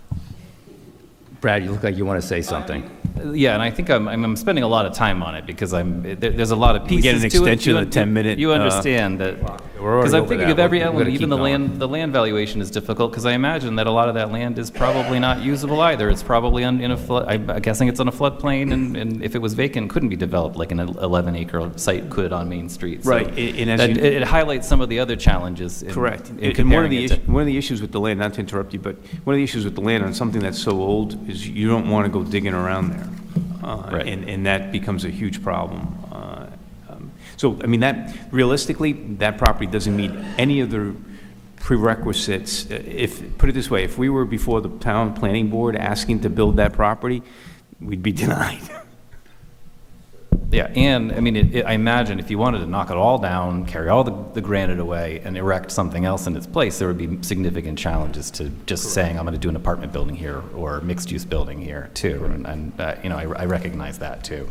Brad, you look like you want to say something. Yeah, and I think I'm spending a lot of time on it because there's a lot of pieces get an to it. extension You- of 10-minute, You understand that, We're already because I'm over thinking that. of every We're element, gonna even keep the land valuation is difficult because I imagine that a lot of that land is probably not usable either. It's probably in a flood, I'm guessing it's on a floodplain, and if it was vacant, couldn't be developed like an 11-acre site could on Main Street. So Right, and as that- you- it highlights some of the other challenges. Correct. In And one of comparing the, it to- one of the issues with the land, not to interrupt you, but one of the issues with the land on something that's so old is you don't want to go digging around there. Right. And that becomes a huge problem. So, I mean, that, realistically, that property doesn't meet any of the prerequisites. If, put it this way, if we were before the town planning board asking to build that property, we'd be denied. Yeah, and, I mean, I imagine if you wanted to knock it all down, carry all the granite away, and erect something else in its place, there would be significant challenges to just saying, I'm going to do an apartment building here, or mixed-use building here, too, and you know, I recognize that, too.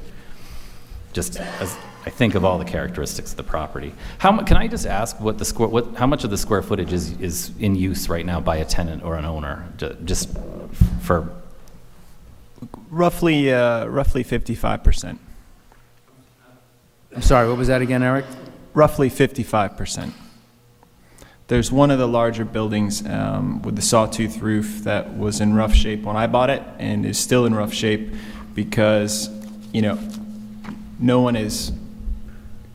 Just as I think of all the characteristics of the property. Can I just ask how much of the square footage is in use right now by a tenant or an owner, just for, Roughly 55%. I'm sorry, what was that again, Eric? Roughly 55%. There's one of the larger buildings with the sawtooth roof that was in rough shape when I bought it and is still in rough shape because, you know, no one has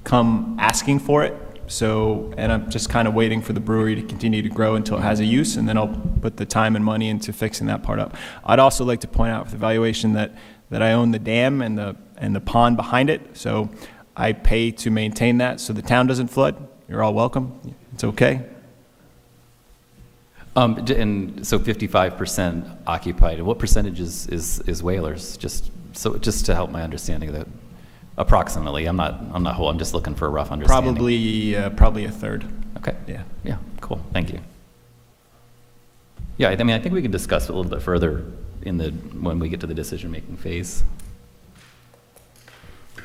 come asking for it. So, and I'm just kind of waiting for the brewery to continue to grow until it has a use, and then I'll put the time and money into fixing that part up. I'd also like to point out with the valuation that I own the dam and the pond behind it, so I pay to maintain that so the town doesn't flood. You're all welcome. It's okay. and so 55% occupied, and what percentage is Whalers? Just to help my understanding of that, approximately. I'm just looking for a rough understanding. Probably a third. Okay. Yeah. Yeah, cool, thank you. Yeah, I mean, I think we can discuss it a little bit further when we get to the decision-making phase.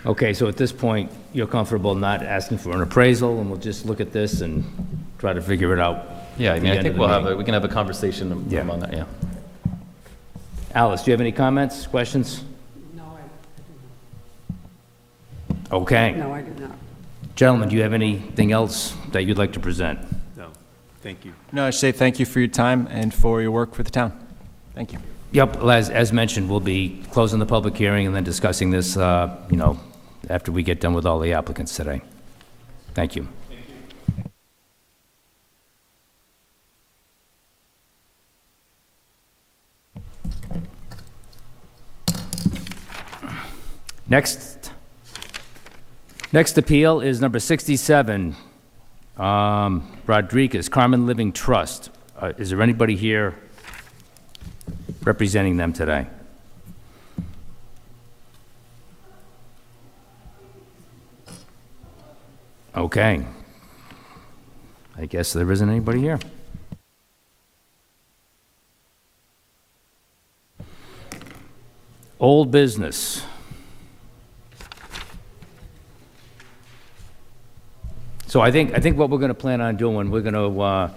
Okay, so at this point, you're comfortable not asking for an appraisal, and we'll just look at this and try to figure it out? Yeah, I at mean, the I end think of the meeting? we can have a conversation Yeah. among that, yeah. Alice, do you have any comments, questions? No, Okay. I do not. Gentlemen, do you have anything else that you'd like to present? No, thank you. No, I say thank you for your time and for your work for the town. Thank you. Yep, as mentioned, we'll be closing the public hearing and then discussing this, you know, after we get done with all the applicants today. Thank you. Next appeal is number 67, Rodriguez, Carmen Living Trust. Is there anybody here representing them today? Okay. I guess there isn't anybody here. Old business. So I think what we're going to plan on doing, we're going to,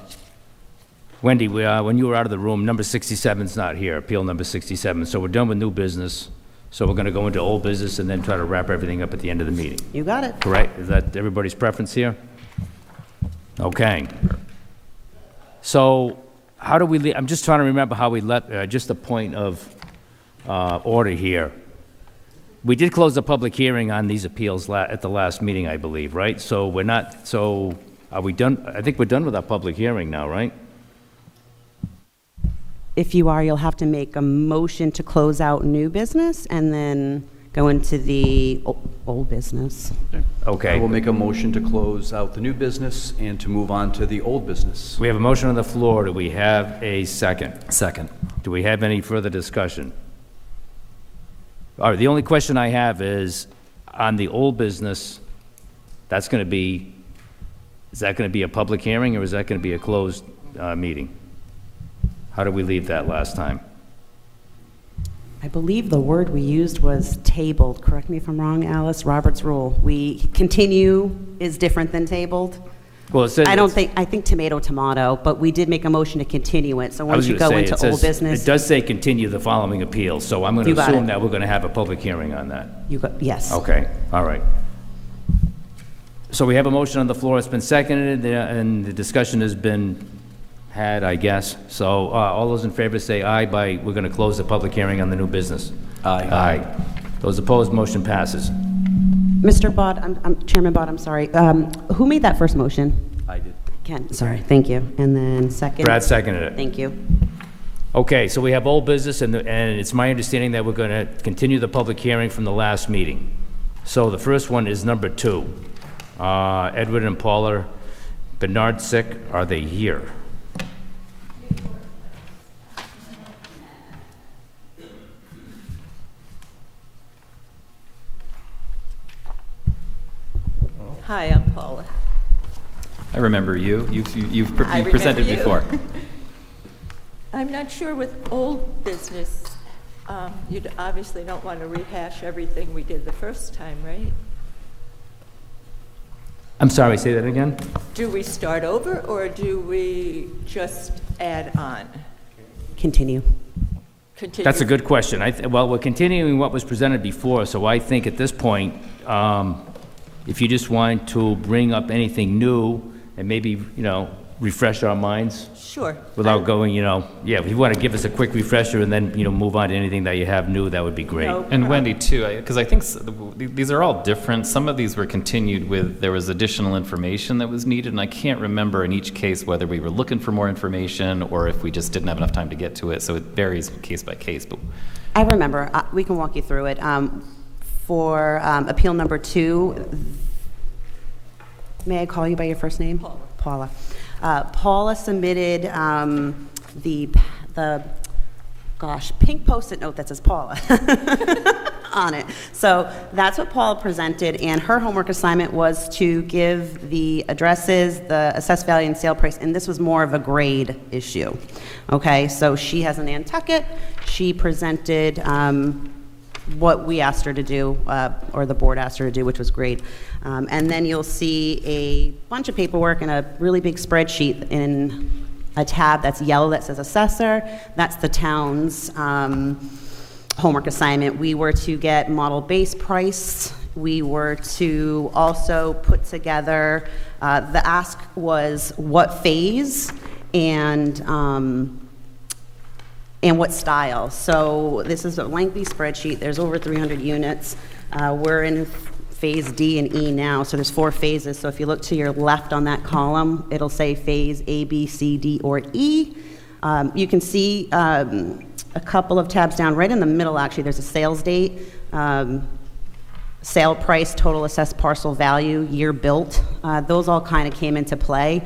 Wendy, when you were out of the room, number 67's not here, appeal number 67. So we're done with new business. So we're going to go into old business and then try to wrap everything up at the end of the meeting. You got it. Correct? Is that everybody's preference here? Okay. So how do we, I'm just trying to remember how we let, just a point of order here. We did close the public hearing on these appeals at the last meeting, I believe, right? So we're not, so are we done? I think we're done with our public hearing now, right? If you are, you'll have to make a motion to close out new business and then go into the old business. I Okay. will make a motion to close out the new business and to move on to the old business. We have a motion on the floor. Do we have a second? Second. Do we have any further discussion? All right, the only question I have is, on the old business, that's going to be, is that going to be a public hearing, or is that going to be a closed meeting? How did we leave that last time? I believe the word we used was tabled. Correct me if I'm wrong, Alice. Robert's rule. We continue is different than tabled. Well, it says I don't it's- think, I think tomato, tomato, but we did make a motion to continue it, so I once was you gonna go say, into it says- old business. It does say continue the following appeal, so I'm going You to got assume it. that we're going to have a public hearing on that. You go, yes. Okay, all right. So we have a motion on the floor, it's been seconded, and the discussion has been had, I guess. So all those in favor say aye we're going to close the public hearing on the new business. Aye. Aye. Those opposed, motion passes. Mr. Bod, Chairman Bod, I'm sorry. Who made that first motion? I did. Ken, sorry, thank you. And then second? Brad seconded it. Thank you. Okay, so we have old business, and it's my understanding that we're going to continue the public hearing from the last meeting. So the first one is number 2. Edward and Paula Bernardczyk, are they here? Hi, I'm Paula. I remember you. You've I remember presented you. before. I'm not sure with old business, you obviously don't want to rehash everything we did the first time, right? I'm sorry, say that again? Do we start over, or do we just add on? Continue. Continue? That's a good question. Well, we're continuing what was presented before, so I think at this point, if you just want to bring up anything new and maybe, refresh our minds Sure. without going, if you want to give us a quick refresher and then, move on to anything that you have new, that would be great. No. And Wendy, too, because I think these are all different. Some of these were continued with, there was additional information that was needed, and I can't remember in each case whether we were looking for more information or if we just didn't have enough time to get to it, so it varies case by case. But I remember. We can walk you through it. For appeal number 2, may I call you by your first name? Paula. Paula submitted the pink Post-it note that says Paula on it. So that's what Paula presented, and her homework assignment was to give the addresses, the assessed value and sale price, and this was more of a grade issue. Okay, so she has a Nantucket. She presented what we asked her to do, or the board asked her to do, which was great. And then you'll see a bunch of paperwork and a really big spreadsheet in a tab that's yellow that says assessor. That's the town's homework assignment. We were to get model base price. We were to also put together, the ask was what phase and what style. So this is a lengthy spreadsheet. There's over 300 units. We're in phase D and E now, so there's 4 phases. So if you look to your left on that column, it'll say phase A, B, C, D, or E. You can see a couple of tabs down, right in the middle actually, there's a sales date, sale price, total assessed parcel value, year built. Those all kind of came into play.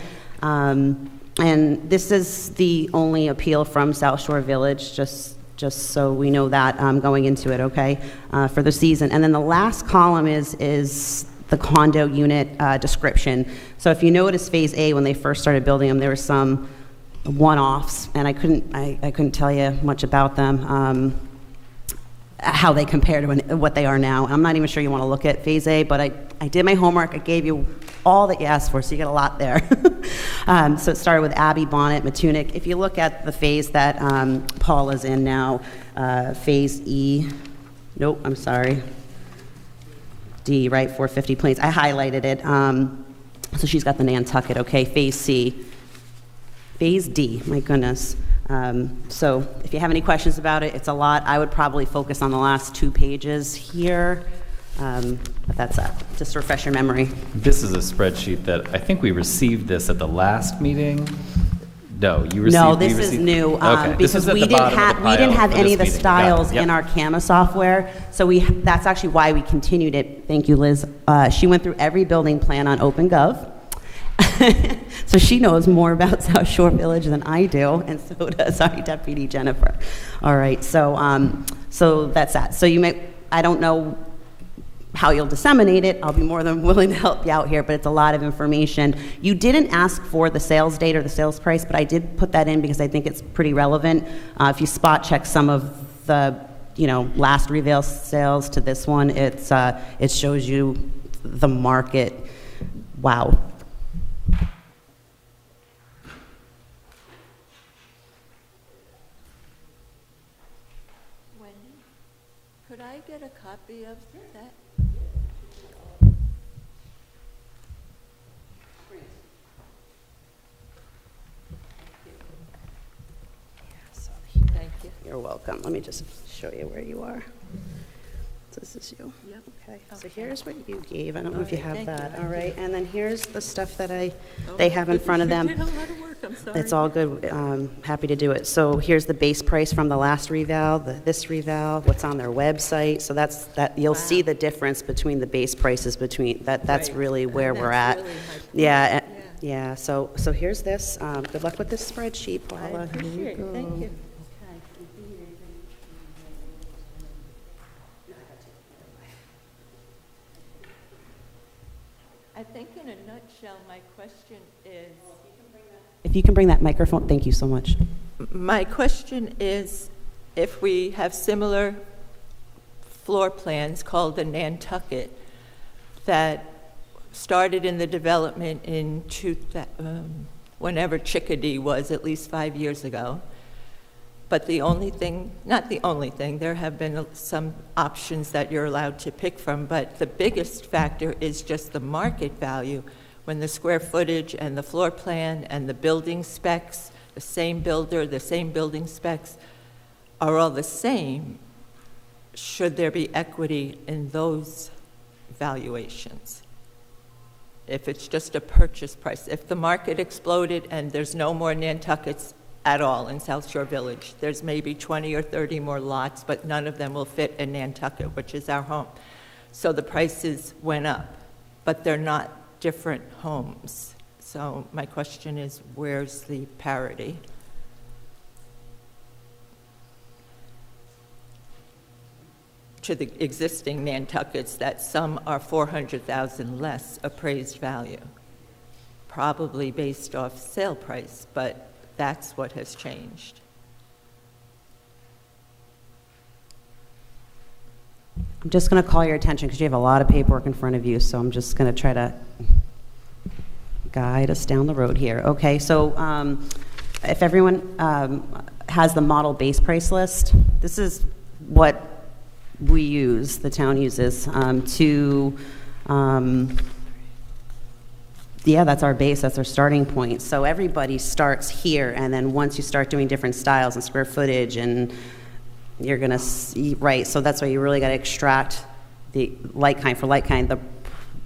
And this is the only appeal from South Shore Village, just so we know that going into it, okay, for the season. And then the last column is the condo unit description. So if you notice Phase A, when they first started building them, there were some one-offs, and I couldn't tell you much about them, how they compare to what they are now. I'm not even sure you want to look at Phase A, but I did my homework. I gave you all that you asked for, so you get a lot there. So it started with Abbey, Bonnet, Matunic. If you look at the phase that Paul is in now, Phase E, nope, I'm sorry, D, right, 450 Plains. I highlighted it. So she's got the Nantucket, okay, Phase C. Phase D, my goodness. So if you have any questions about it, it's a lot. I would probably focus on the last 2 pages here. But that's just to refresh your memory. This is a spreadsheet that, I think we received this at the last meeting. No, you received. No, we this is received- new, Okay, this because is at we the didn't bottom of the have, we pile didn't have for any this of the meeting. Got it. styles Yep. in our CAMA software, so that's actually why we continued it. Thank you, Liz. She went through every building plan on OpenGov. So she knows more about South Shore Village than I do, and so does our deputy Jennifer. All right, so that's that. So I don't know how you'll disseminate it. I'll be more than willing to help you out here, but it's a lot of information. You didn't ask for the sales date or the sales price, but I did put that in because I think it's pretty relevant. If you spot check some of the, last retail sales to this one, it shows you the market. Wow. I get a copy of that? Thank you. You're welcome. Let me just show you where you are. This is you. Yep. Okay, so Okay. here's what you gave. I don't know if you All have right, thank that. you. All right, and then here's the stuff that they have in front of them. You did a lot of work, I'm sorry. It's all good. Happy to do it. So here's the base price from the last reval, this reval, what's on their website. So you'll see the difference between the base prices between, that's Right. really where And we're that's at. really my point. Yeah, Yeah. yeah. So here's this. Good luck with this spreadsheet, I Paula. Here you appreciate it, thank go. you. I think in a nutshell, my question is, If you can bring that microphone, thank you so much. my question is, if we have similar floor plans called the Nantucket that started in the development in whenever Chickadee was, at least 5 years ago, but the only thing, not the only thing, there have been some options that you're allowed to pick from, but the biggest factor is just the market value. When the square footage and the floor plan and the building specs, the same builder, the same building specs are all the same, should there be equity in those valuations? If it's just a purchase price, if the market exploded and there's no more Nantuckets at all in South Shore Village, there's maybe 20 or 30 more lots, but none of them will fit in Nantucket, which is our home. So the prices went up, but they're not different homes. So my question is, where's the parity? To the existing Nantuckets, that some are 400,000 less appraised value, probably based off sale price, but that's what has changed. I'm just going to call your attention because you have a lot of paperwork in front of you, so I'm just going to try to guide us down the road here. Okay, so if everyone has the model base price list, this is what we use, the town uses, yeah, that's our base, that's our starting point. So everybody starts here, and then once you start doing different styles and square footage, and you're gonna see, right, so that's why you really gotta extract the like kind for like kind. The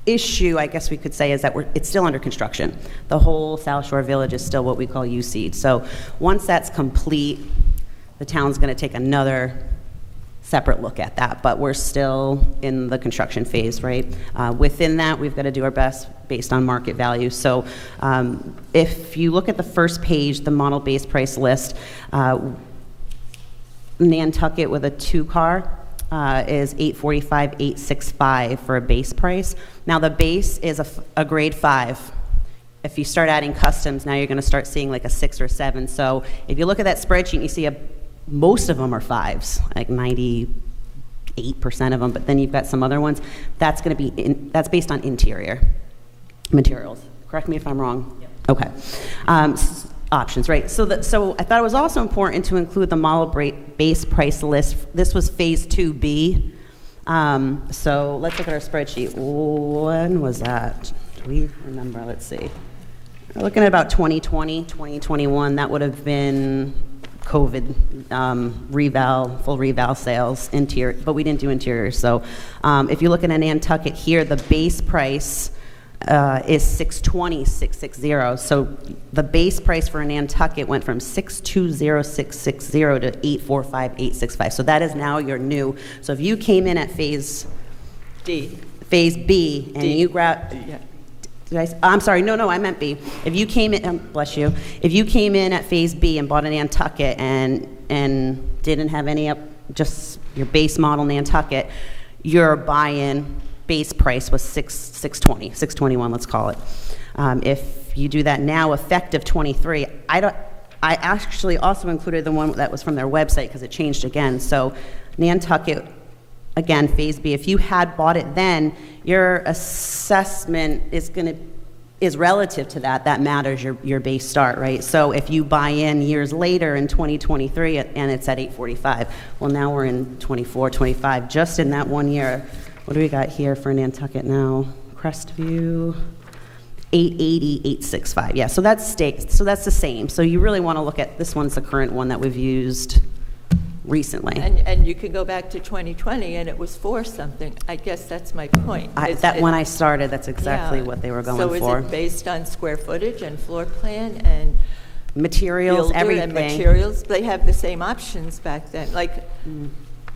issue, I guess we could say, is that it's still under construction. The whole South Shore Village is still what we call USEED. So once that's complete, the town's gonna take another separate look at that, but we're still in the construction phase, right? Within that, we've got to do our best based on market value. So if you look at the first page, the model base price list, Nantucket with a 2-car is $845, $865 for a base price. Now the base is a grade 5. If you start adding customs, now you're going to start seeing like a 6 or 7. So if you look at that spreadsheet, you see most of them are 5s, like 98% of them, but then you've got some other ones. That's going to be, that's based on interior materials. Correct me if I'm wrong. Yep. Okay. Options, right? So I thought it was also important to include the model base price list. This was phase 2B. So let's look at our spreadsheet. When was that? Do we remember? Let's see. We're looking at about 2020, 2021. That would have been COVID, full reval sales, interior, but we didn't do interior. So if you look at a Nantucket here, the base price is $620,660. So the base price for a Nantucket went from $620,660 to $845,865. So that is now your new. So if you came in at phase B, and you grabbed. Yeah. I'm sorry, no, I meant B. If you came in, bless you, if you came in at phase B and bought a Nantucket and didn't have any just your base model Nantucket, your buy-in base price was $621, let's call it. If you do that now, effective 23, I actually also included the one that was from their website because it changed again. So Nantucket, again, phase B, if you had bought it then, your assessment is going to is relative to that, that matters your base start, right? So if you buy in years later in 2023 and it's at 845, well, now we're in 24, 25, just in that 1 year. What do we got here for Nantucket now? Crestview, 880, 865. Yeah, so that's the same. So you really want to look at, this one's the current one that we've used recently. And you could go back to 2020, and it was 4 something. I guess that's my point. When I started, that's exactly Yeah. what they were going So for. is it based on square footage and floor plan and Materials, builder everything. and materials? They have the same options back then, like,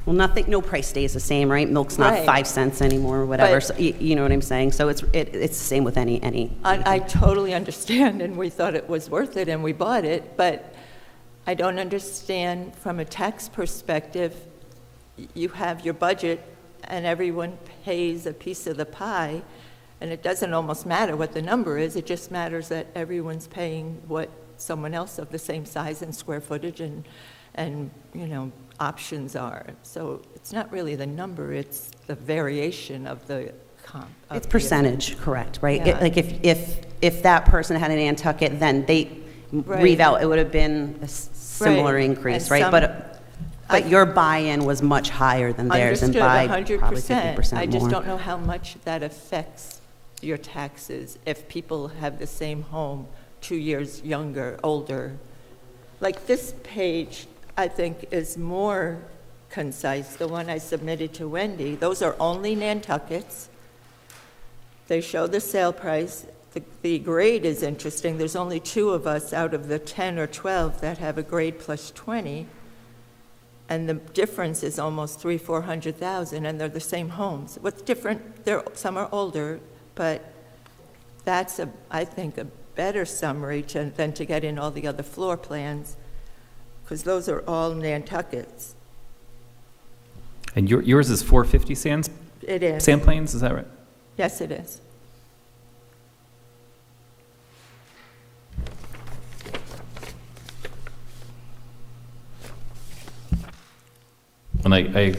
Well, no price stays the same, right? Milk's not Right. 5 cents anymore, or whatever. But- So, you know what I'm saying? So it's the same with any. I totally understand, and we thought it was worth it, and we bought it, but I don't understand from a tax perspective, you have your budget, and everyone pays a piece of the pie, and it doesn't almost matter what the number is, it just matters that everyone's paying what someone else of the same size and square footage and options are. So it's not really the number, it's the variation of the comp. of It's the- percentage, correct, right? Yeah. Like if that person had an Nantucket, then they Right. reval, it would have been a similar Right. increase, And right? some- But your buy-in was much higher than theirs, and by probably 50% more. I just don't know how much that affects your taxes if people have the same home 2 years younger, older. Like this page, I think, is more concise, the one I submitted to Wendy. Those are only Nantuckets. They show the sale price. The grade is interesting. There's only 2 of us out of the 10 or 12 that have a grade plus 20. And the difference is almost 400,000, and they're the same homes. What's different, some are older, but that's, I think, a better summary than to get in all the other floor plans, because those are all Nantuckets. And yours is 450 It is. sand planes, is that right? Yes, it is. And I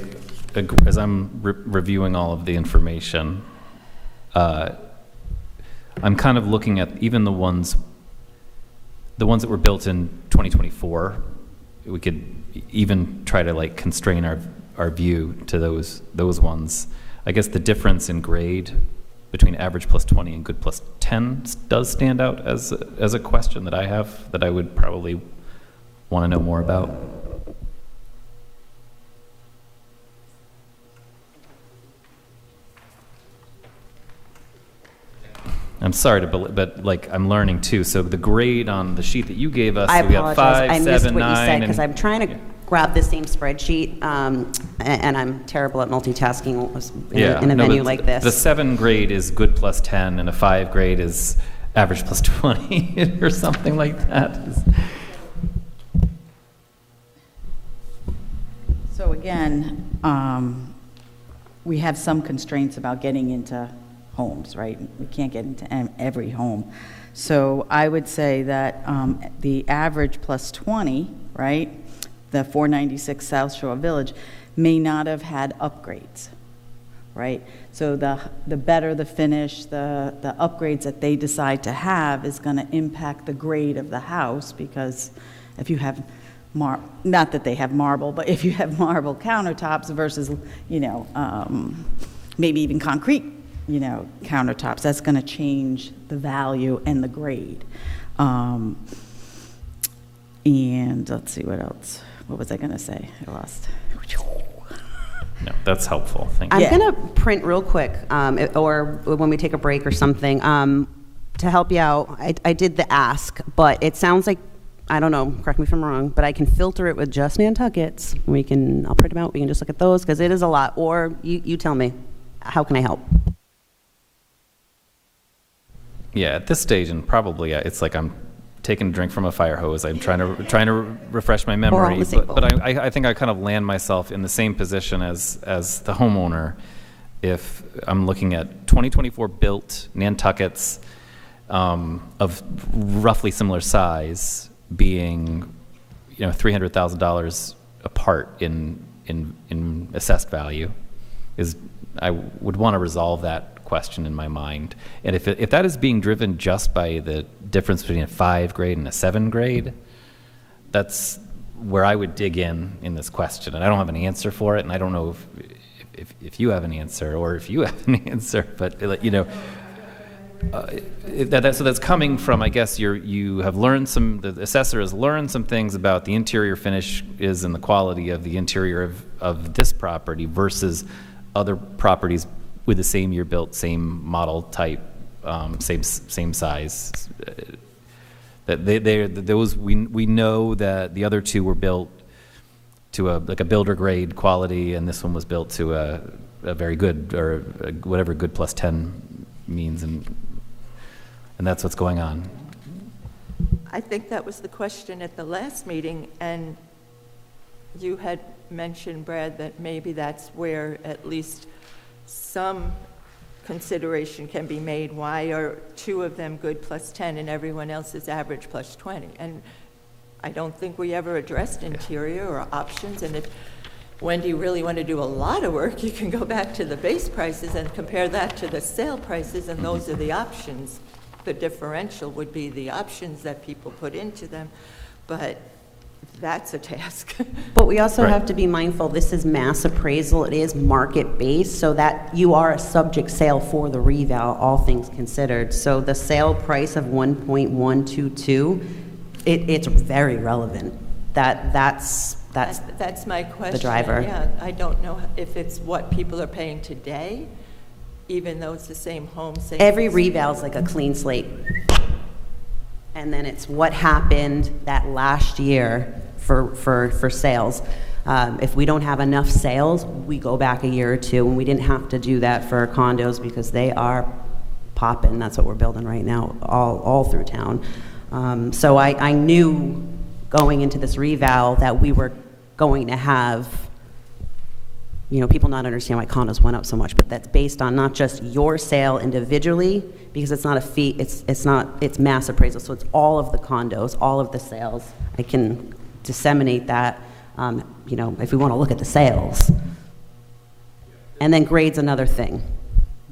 as I'm reviewing all of the information, I'm kind of looking at even the ones that were built in 2024. We could even try to like constrain our view to those ones. I guess the difference in grade between average plus 20 and good plus 10 does stand out as a question that I have that I would probably want to know more about. I'm sorry but like I'm learning too. So the grade on the sheet that you gave us, I so we have apologize, 5, I missed 7, what you 9, said, because and- I'm trying to grab the same spreadsheet, and I'm terrible at multitasking in a no, venue the- like this. The 7 grade is good plus 10, and a 5 grade is average plus 20, or something like that. So again, we have some constraints about getting into homes, right? We can't get into every home. So I would say that the average plus 20, right, the 496 South Shore Village, may not have had upgrades, right? So the better the finish, the upgrades that they decide to have is going to impact the grade of the house, because if you have not that they have marble, but if you have marble countertops versus, maybe even concrete, countertops, that's going to change the value and the grade. And let's see, what else? What was I going to say? I lost. No, that's helpful. Thank you. I'm going to print real quick, or when we take a break or something, to help you out. I did the ask, but it sounds like, I don't know, correct me if I'm wrong, but I can filter it with just Nantuckets. I'll print them out, we can just look at those, because it is a lot. Or you tell me, how can I help? Yeah, at this stage, and probably it's like I'm taking a drink from a fire hose. I'm trying to refresh my We're all in memory, the same but I think I kind of land myself in the same position as the homeowner. If I'm looking at 2024 built Nantuckets of roughly similar size, being $300,000 apart in assessed value, I would want to resolve that question in my mind. And if that is being driven just by the difference between a 5 grade and a 7 grade, that's where I would dig in this question. And I don't have an answer for it, and I don't know if you have an answer or if you have an answer, but so that's coming from, I guess, you have learned the assessor has learned some things about the interior finishes and the quality of the interior of this property versus other properties with the same year built, same model type, same size. Those we know that the other two were built to a builder grade quality, and this one was built to a very good, or whatever good plus 10 means, and that's what's going on. I think that was the question at the last meeting, and you had mentioned, Brad, that maybe that's where at least some consideration can be made. Why are 2 of them good plus 10 and everyone else is average plus 20? And I don't think we ever addressed interior or options, and if Wendy really want to do a lot of work, you can go back to the base prices and compare that to the sale prices, and those are the options. The differential would be the options that people put into them, but that's a task. But we also Right. have to be mindful, this is mass appraisal, it is market-based, so that you are a subject sale for the reval, all things considered. So the sale price of 1.122, it's very relevant. That's That's my question. driver. Yeah, I don't know if it's what people are paying today, even though it's the same home, same. every reval is like a clean slate. And then it's what happened that last year for sales. If we don't have enough sales, we go back a year or two, and we didn't have to do that for condos because they are popping. That's what we're building right now, all through town. So I knew going into this reval that we were going to have, people not understand why condos went up so much, but that's based on not just your sale individually, because it's not a fee, it's mass appraisal, so it's all of the condos, all of the sales. I can disseminate that, if we want to look at the sales. And then grade's another thing,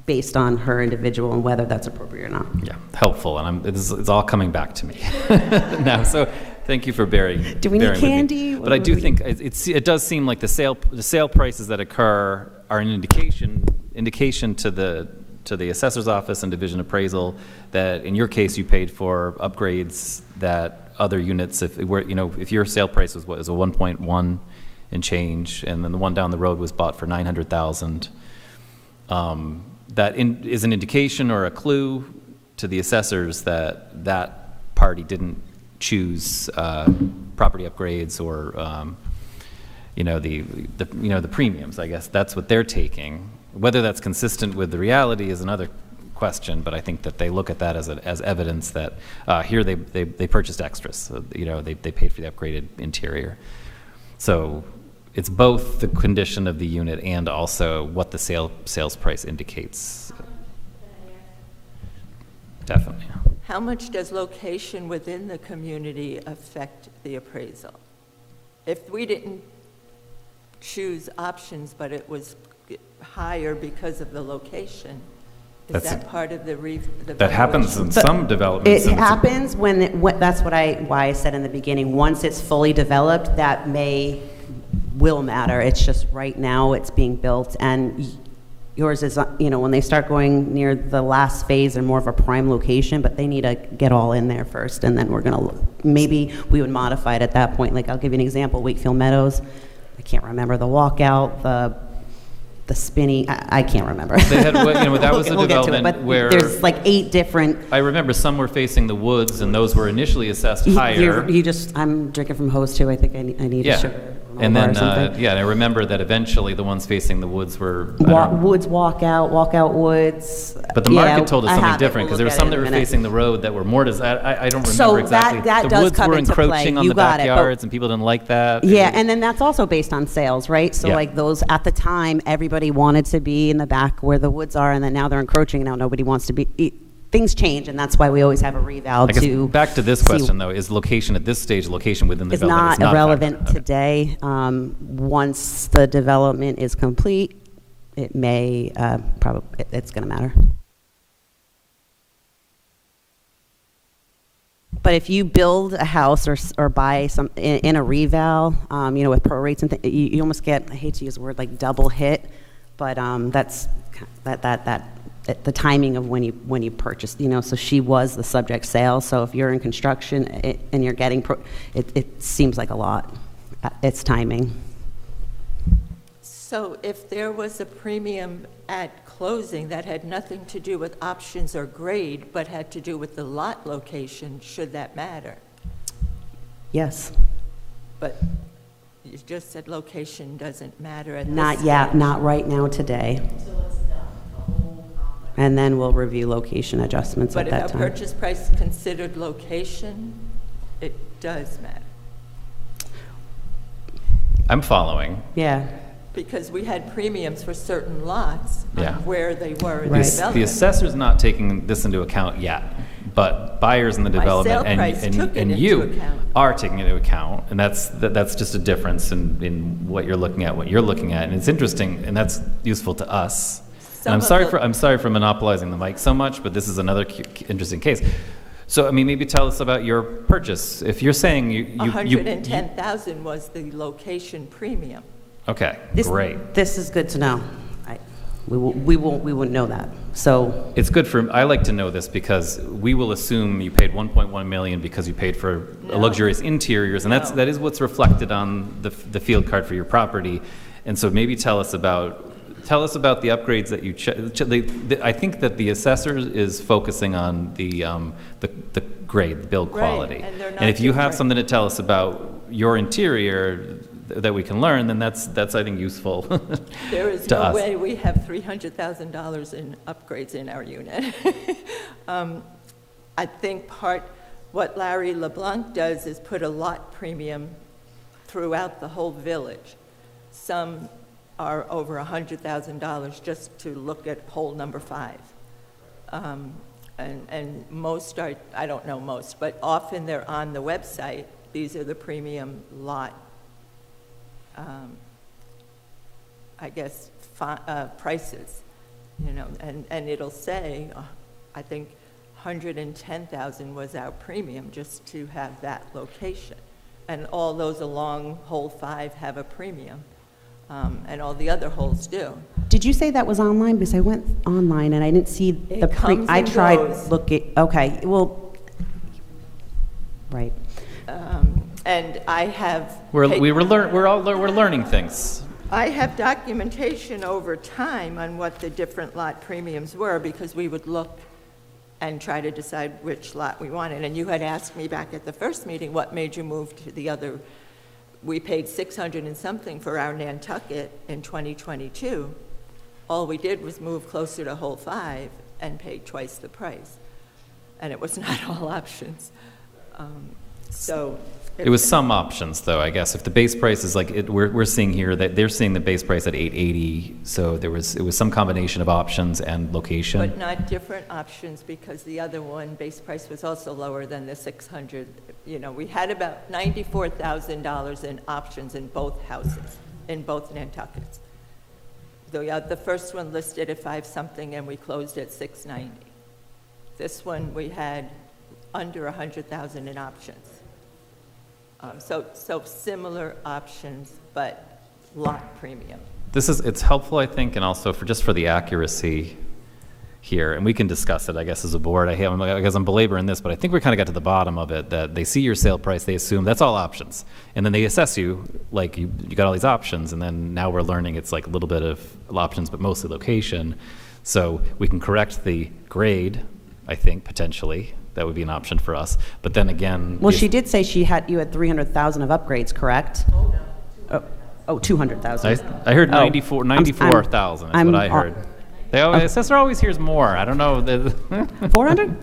based on her individual and whether that's appropriate or not. Yeah, helpful, and it's all coming back to me now. So thank you for bearing. Do we need bearing with me. candy? But I do think it does seem like the sale prices that occur are an indication to the assessor's office and division appraisal that in your case you paid for upgrades that other units, if your sale price was a 1.1 and change, and then the one down the road was bought for $900,000. That is an indication or a clue to the assessors that party didn't choose property upgrades or the premiums. I guess that's what they're taking. Whether that's consistent with the reality is another question, but I think that they look at that as evidence that here they purchased extras. So, they paid for the upgraded interior. So it's both the condition of the unit and also what the sales price indicates. Definitely. How much does location within the community affect the appraisal? If we didn't choose options, but it was higher because of the location, is that part of the That happens in some developments. It happens that's why I said in the beginning, once it's fully developed, that will matter. It's just right now it's being built, and yours is, when they start going near the last phase, they're more of a prime location, but they need to get all in there first, and then maybe we would modify it at that point. Like, I'll give you an example, Wakefield Meadows, I can't remember the walkout, the spinny, I can't remember. They had, that was a We'll get to it, development but where there's like 8 different. I remember some were facing the woods, and those were initially assessed higher. I'm drinking from hose too. I think I need a sugar. And then, or something. and I remember that eventually the ones facing the woods were Woods walkout woods. But the market told us I something have it. different, because We'll there were look some at that it were in a minute. facing the road that were more. I don't remember So exactly. that the does woods come were into play. encroaching on You the got it, but- backyards, and people didn't like that. Yeah, and then that's also based on sales, right? So Yeah. like those, at the time, everybody wanted to be in the back where the woods are, and then now they're encroaching, now nobody wants to be. Things change, and that's why we always have a reval I guess to. back to this see- question though: is location at this stage, location within the It's development not is not a irrelevant factor. Okay. today. Once the development is complete, it may, probably, it's going to matter. But if you build a house or buy some in a reval, with prorates and you almost get, I hate to use the word like double hit, but that's the timing of when you purchase. So she was the subject sale. So if you're in construction and you're getting, it seems like a lot. It's timing. So if there was a premium at closing that had nothing to do with options or grade, but had to do with the lot location, should that matter? Yes. But you just said location doesn't matter at this Not yet, stage. not right now today. And then we'll review location adjustments at But that if time. our purchase price considered location, it does matter. I'm following. Yeah. Because we had premiums for certain lots on Yeah. where they were in Right. the The development. assessor's not taking this into account yet, but buyers in the My development sale price took it and into you account. are taking it into account, and that's just a difference in what you're looking at, and it's interesting, and that's useful to us. And I'm sorry for monopolizing the mic so much, but this is another interesting case. So, I mean, maybe tell us about your purchase. If you're saying you 110,000 was the location premium. okay, This- great. This is good to know. We wouldn't know that. So, It's good I like to know this because we will assume you paid 1.1 million because you paid for No. luxurious interiors, and No. that is what's reflected on the field card for your property. And so maybe tell us about the upgrades that you, I think that the assessor is focusing on the grade, the build Right, quality. and they're not if you have different. something to tell us about your interior that we can learn, then that's I think, useful There is to no us. way we have $300,000 in upgrades in our unit. I think what Larry LeBlanc does is put a lot premium throughout the whole village. Some are over $100,000 just to look at hole number 5. And most are, I don't know most, but often they're on the website. These are the premium lot, I guess, prices, and it'll say, I think 110,000 was our premium just to have that location. And all those along hole 5 have a premium, and all the other holes do. did you say that was online? Because I went online and I didn't see the comes I and tried goes. looking, okay, well, right. And I have. We're learning things. I have documentation over time on what the different lot premiums were, because we would look and try to decide which lot we wanted. And you had asked me back at the first meeting, what made you move to the other? We paid 600 and something for our Nantucket in 2022. All we did was move closer to hole 5 and paid twice the price. And it was not all options. So. It was some options, though, I guess. If the base price is we're seeing here that they're seeing the base price at 880, so it was some combination of options and location. But not different options, because the other one, base price was also lower than the 600. We had about $94,000 in options in both houses, in both Nantuckets. The first one listed at 5-something, and we closed at 690. This one, we had under 100,000 in options. So similar options, but lot premium. It's helpful, I think, and also just for the accuracy here, and we can discuss it, I guess, as a board. I guess I'm belaboring this, but I think we kind of got to the bottom of it, that they see your sale price, they assume that's all options, and then they assess you like you got all these options, and then now we're learning it's like a little bit of options, but mostly location. So we can correct the grade, I think, potentially. That would be an option for us. But then again... Well, she did say you had 300,000 of upgrades, correct? Oh, 200,000. I heard Oh. 94,000 is what I heard. Assessor always hears more. I don't know. 400?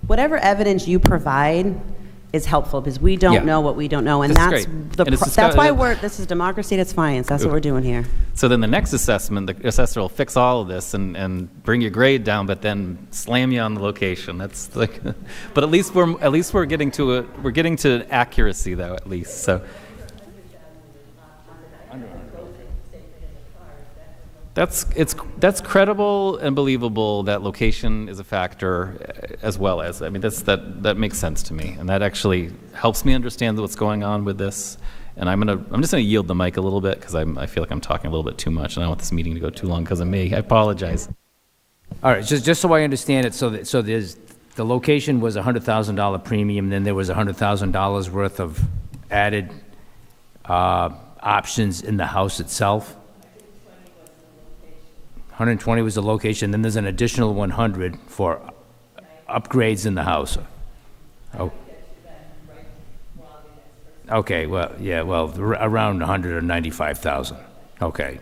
Whatever evidence you provide is helpful, because we don't Yeah. know what we don't know, and This is that's great. the And it's that's why discuss- this is democracy at its finest. That's what we're doing here. So then the next assessment, the assessor will fix all of this and bring your grade down, but then slam you on the location. That's like, but at least we're getting to accuracy, though, at least. So That's credible and believable that location is a factor as well as, I mean, that makes sense to me. And that actually helps me understand what's going on with this. And I'm just gonna yield the mic a little bit because I feel like I'm talking a little bit too much and I don't want this meeting to go too long because of me. I apologize. All right, just so I understand it, so there's, the location was a $100,000 premium, then there was $100,000 worth of added options in the house itself? 120 was the location, then there's an additional 100 for upgrades in the house. Oh. Okay, well, yeah, well, around 195,000. Okay.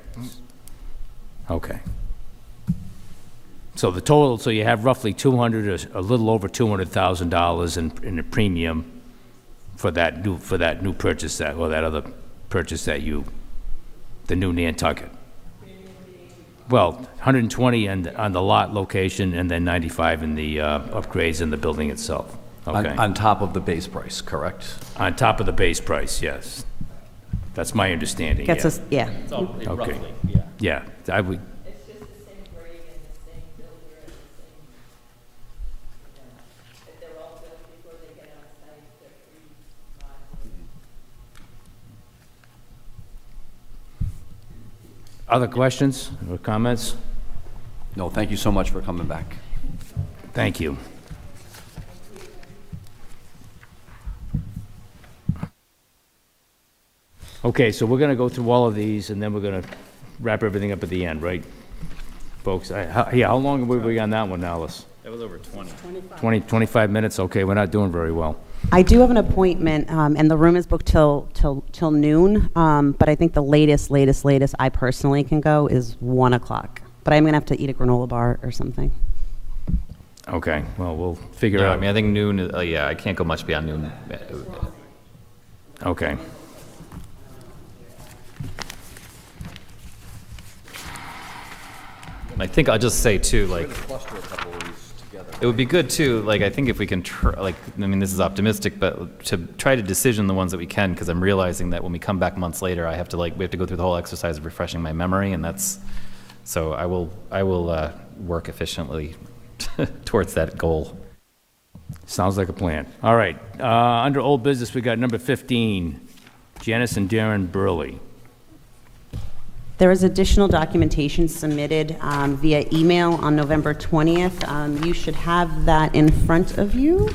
Okay. So the total, so you have roughly 200, or a little over $200,000 in a premium for that new purchase, that, or that other purchase that the new Nantucket. Well, 120 on the lot location, and then 95 in the upgrades in the building itself. Okay. On top of the base price, correct? On top of the base price, yes. That's my understanding. Gets yeah. us, yeah. Okay. Okay. Roughly, yeah. Yeah, I would. It's just the same grade and the same builder and the same, if they're all built before they get on site, they're pre-modular. Other questions or comments? No, thank you so much for coming back. Thank you. Okay, so we're going to go through all of these, and then we're going to wrap everything up at the end, right, folks? How long were we on that one, Alice? That was over 20. 25 minutes? Okay, we're not doing very well. I do have an appointment, and the room is booked till noon, but I think the latest I personally can go is 1 o'clock. But I'm going to have to eat a granola bar or something. Okay, well, we'll figure Yeah, I out. mean, I think noon, yeah, I can't go much beyond noon. Okay. I think I'll just say too, like, Cluster a couple of these together. it would be good too, like, I think if we can, I mean, this is optimistic, but to try to decision the ones that we can, because I'm realizing that when we come back months later, we have to go through the whole exercise of refreshing my memory, and so I will work efficiently towards that goal. Sounds like a plan. All right, under old business, we got number 15, Janice and Darren Burley. There is additional documentation submitted via email on November 20th. You should have that in front of you.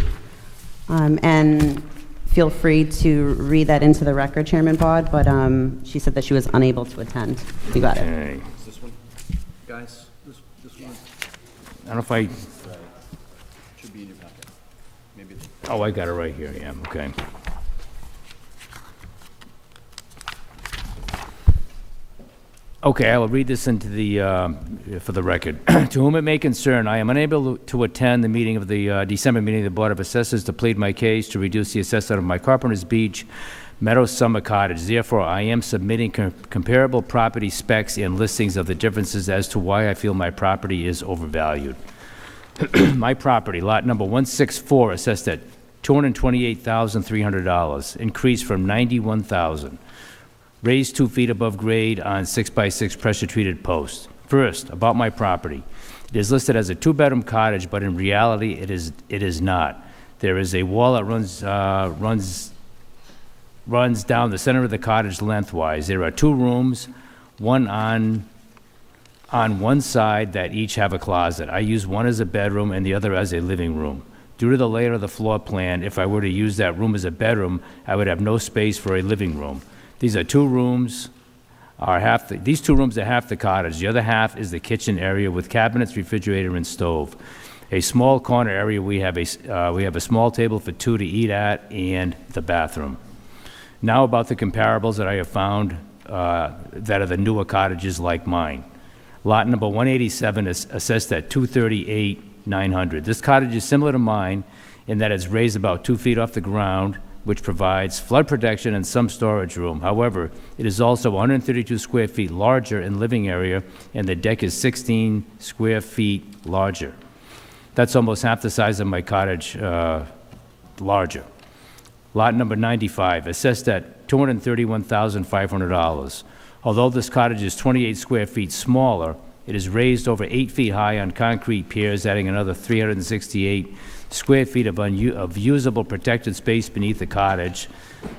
And feel free to read that into the record, Chairman Bod, but she said that she was unable to attend. You got it. Okay. Is this one, guys? This one? I don't know if I, Should be in your packet. Maybe it's... oh, I got it right here, yeah, okay. Okay, I will read this into for the record. To whom it may concern, I am unable to attend the meeting of the December meeting of the Board of Assessors to plead my case to reduce the assessment of my Carpenter's Beach Meadow Summer Cottage. Therefore, I am submitting comparable property specs and listings of the differences as to why I feel my property is overvalued. My property, lot number 164, assessed at $228,300, increased from $91,000. Raised 2 feet above grade on 6x6 pressure-treated posts. First, about my property. It is listed as a 2-bedroom cottage, but in reality, it is not. There is a wall that runs down the center of the cottage lengthwise. There are 2 rooms, one on one side that each have a closet. I use one as a bedroom and the other as a living room. Due to the layout of the floor plan, if I were to use that room as a bedroom, I would have no space for a living room. These are 2 rooms, these 2 rooms are half the cottage. The other half is the kitchen area with cabinets, refrigerator, and stove. A small corner area, we have a small table for 2 to eat at, and the bathroom. Now about the comparables that I have found that are the newer cottages like mine. Lot number 187 is assessed at $238,900. This cottage is similar to mine in that it's raised about 2 feet off the ground, which provides flood protection and some storage room. However, it is also 132 square feet larger in living area, and the deck is 16 square feet larger. That's almost half the size of my cottage larger. Lot number 95, assessed at $231,500. Although this cottage is 28 square feet smaller, it is raised over 8 feet high on concrete piers, adding another 368 square feet of usable protected space beneath the cottage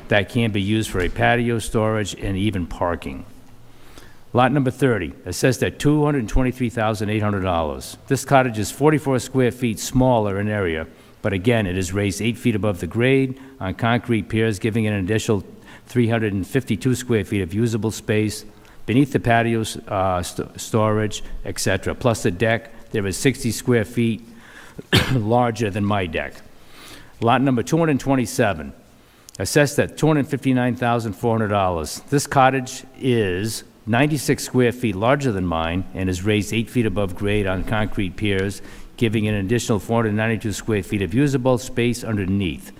that can be used for a patio, storage, and even parking. Lot number 30, assessed at $223,800. This cottage is 44 square feet smaller in area, but again, it is raised 8 feet above the grade on concrete piers, giving it an additional 352 square feet of usable space beneath the patios, storage, etc. Plus the deck, there is 60 square feet larger than my deck. Lot number 227, assessed at $259,400. This cottage is 96 square feet larger than mine and is raised 8 feet above grade on concrete piers, giving it an additional 492 square feet of usable space underneath.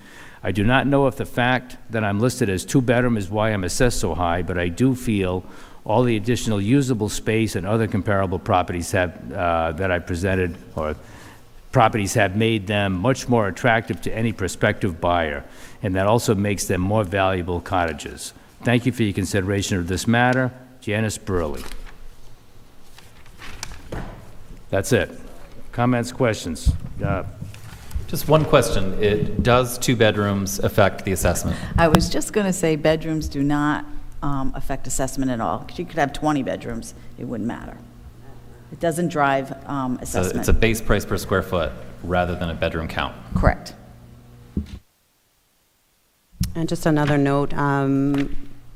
I do not know if the fact that I'm listed as two-bedroom is why I'm assessed so high, but I do feel all the additional usable space and other comparable properties have, that I presented, or properties have made them much more attractive to any prospective buyer, and that also makes them more valuable cottages. Thank you for your consideration of this matter. Janice Burley. That's it. Comments, questions? Just one question. Does 2 bedrooms affect the assessment? I was just going to say bedrooms do not affect assessment at all. 'Cause you could have 20 bedrooms, it wouldn't matter. It doesn't drive So assessment. it's a base price per square foot rather than a bedroom count. Correct. And just another note,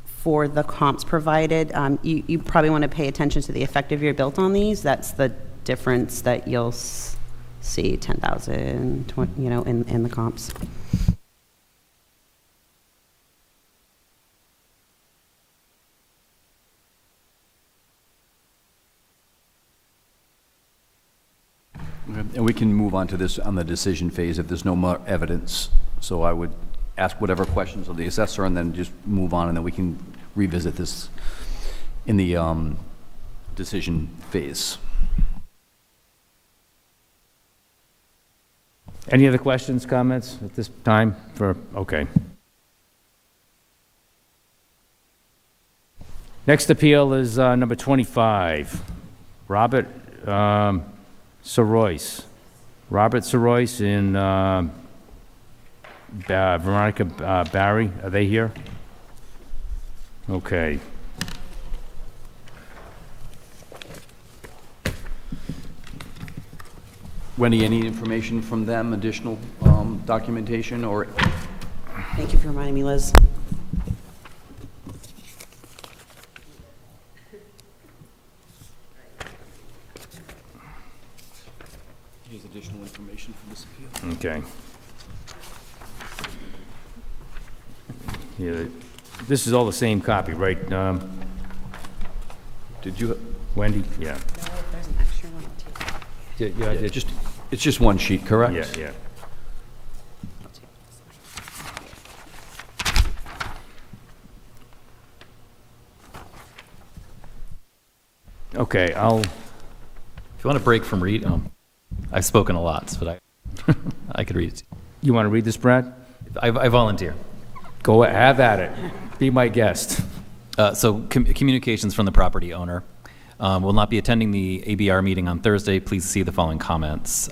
for the comps provided, you probably want to pay attention to the effective year built on these. That's the difference that you'll see, 10,000, in the comps. And we can move on to this on the decision phase if there's no more evidence. So I would ask whatever questions of the assessor and then just move on, and then we can revisit this in the decision phase. Any other questions, comments at this time? Okay. Next appeal is number 25, Robert Sorois. Robert Sorois and Veronica Barry, are they here? Okay. Wendy, any information from them, additional documentation, or? Thank you for reminding me, Liz. Here's additional information from this appeal. Okay. Yeah, this is all the same copy, right? Did you? Wendy? Yeah. There's an extra one, too. Yeah, It's just one sheet, correct? yeah, yeah. Okay, If you want to break from I've spoken a lot, but I could read it. you want to read this, Brad? I volunteer. Go, have at it. Be my guest. Communications from the property owner. Will not be attending the ABR meeting on Thursday. Please see the following comments.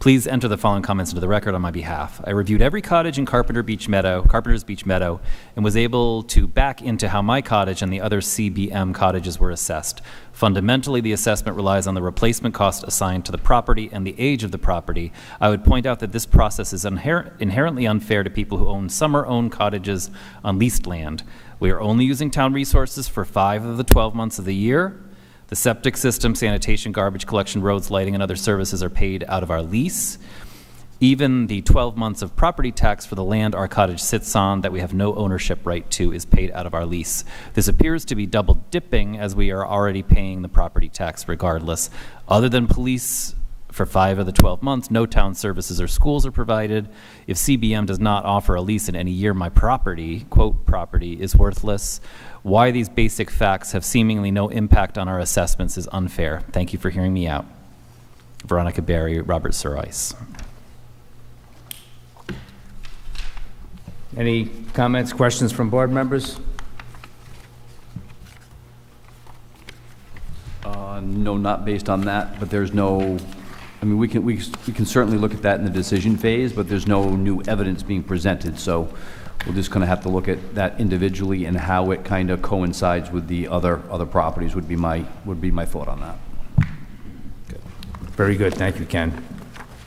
Please enter the following comments into the record on my behalf. I reviewed every cottage in Carpenter's Beach Meadow, and was able to back into how my cottage and the other CBM cottages were assessed. Fundamentally, the assessment relies on the replacement cost assigned to the property and the age of the property. I would point out that this process is inherently unfair to people who own summer-owned cottages on leased land. We are only using town resources for 5 of the 12 months of the year. The septic system, sanitation, garbage collection, roads, lighting, and other services are paid out of our lease. Even the 12 months of property tax for the land our cottage sits on that we have no ownership right to is paid out of our lease. This appears to be double dipping, as we are already paying the property tax regardless. Other than police for 5 of the 12 months, no town services or schools are provided. If CBM does not offer a lease in any year, my property, quote, property, is worthless. Why these basic facts have seemingly no impact on our assessments is unfair. Thank you for hearing me out. Veronica Barry, Robert Sorois. Any comments, questions from board members? no, not based on that, but there's no, I mean, we can certainly look at that in the decision phase, but there's no new evidence being presented, so we'll just kind of have to look at that individually and how it kind of coincides with the other properties would be my thought on that. Very good, thank you, Ken.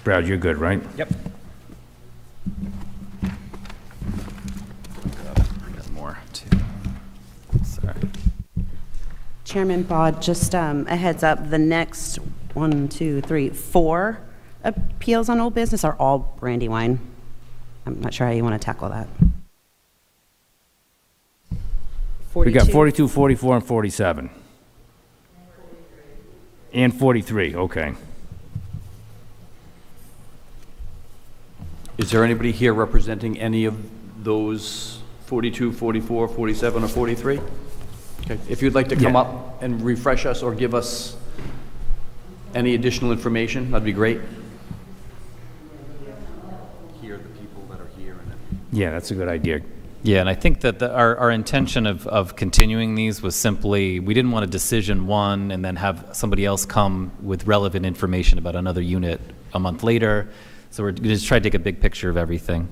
Brad, you're good, right? Yep. Got more, too. Sorry. Chairman Bod, just a heads up, the next 1, 2, 3, 4 appeals on old business are all Brandywine. I'm not sure how you want to tackle that. We got 42, 44, and 47. And 43, okay. Is there anybody here representing any of those 42, 44, 47, or 43? Okay, if you'd like to come Yeah. up and refresh us or give us any additional information, that'd be great. Hear the people that are here and then. Yeah, that's a good idea. Yeah, and I think that our intention of continuing these was simply, we didn't want a decision one and then have somebody else come with relevant information about another unit a month later. So we're just trying to take a big picture of everything.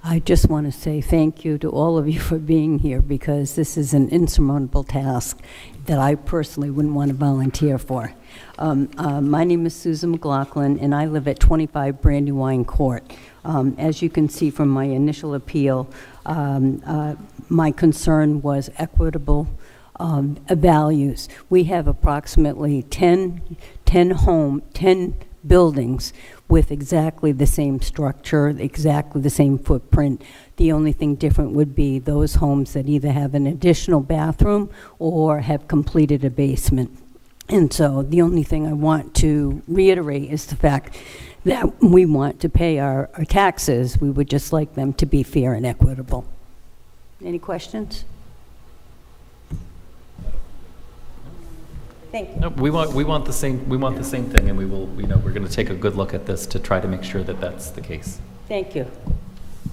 I just want to say thank you to all of you for being here, because this is an insurmountable task that I personally wouldn't want to volunteer for. My name is Susan McLaughlin, and I live at 25 Brandywine Court. As you can see from my initial appeal, my concern was equitable values. We have approximately 10 buildings with exactly the same structure, exactly the same footprint. The only thing different would be those homes that either have an additional bathroom or have completed a basement. And so the only thing I want to reiterate is the fact that we want to pay our taxes. We would just like them to be fair and equitable. Any questions? Thank you. No, we want the same thing, and we will, we're going to take a good look at this to try to make sure that that's the case. Thank you.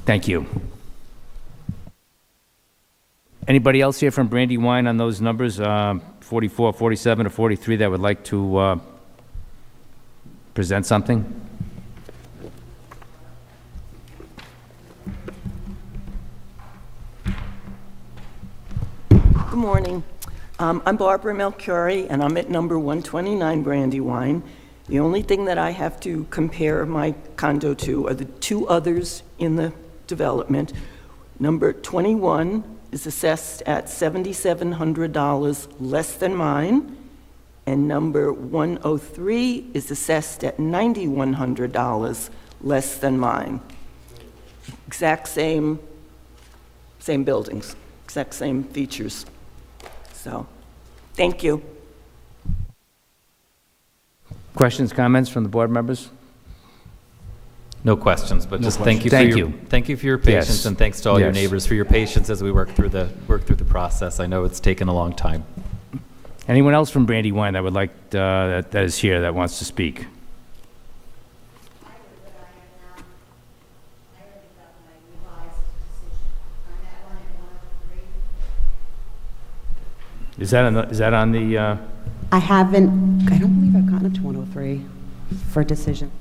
Thank you. Anybody else here from Brandywine on those numbers, 44, 47, or 43, that would like to present something? Good morning. I'm Barbara Melchiori, and I'm at number 129 Brandywine. The only thing that I have to compare my condo to are the two others in the development. Number 21 is assessed at $7,700 less than mine, and number 103 is assessed at $9,100 less than mine. Exact same buildings, exact same features. So, thank you. Questions, comments from the board members? No questions, but just thank you for your Yes. patience, and thanks to all your Yes. neighbors for your patience as we work through the process. I know it's taken a long time. Anyone else from Brandywine that would like, that is here, that wants to speak? Is that on the, I don't believe I've gotten up to 103 for decision.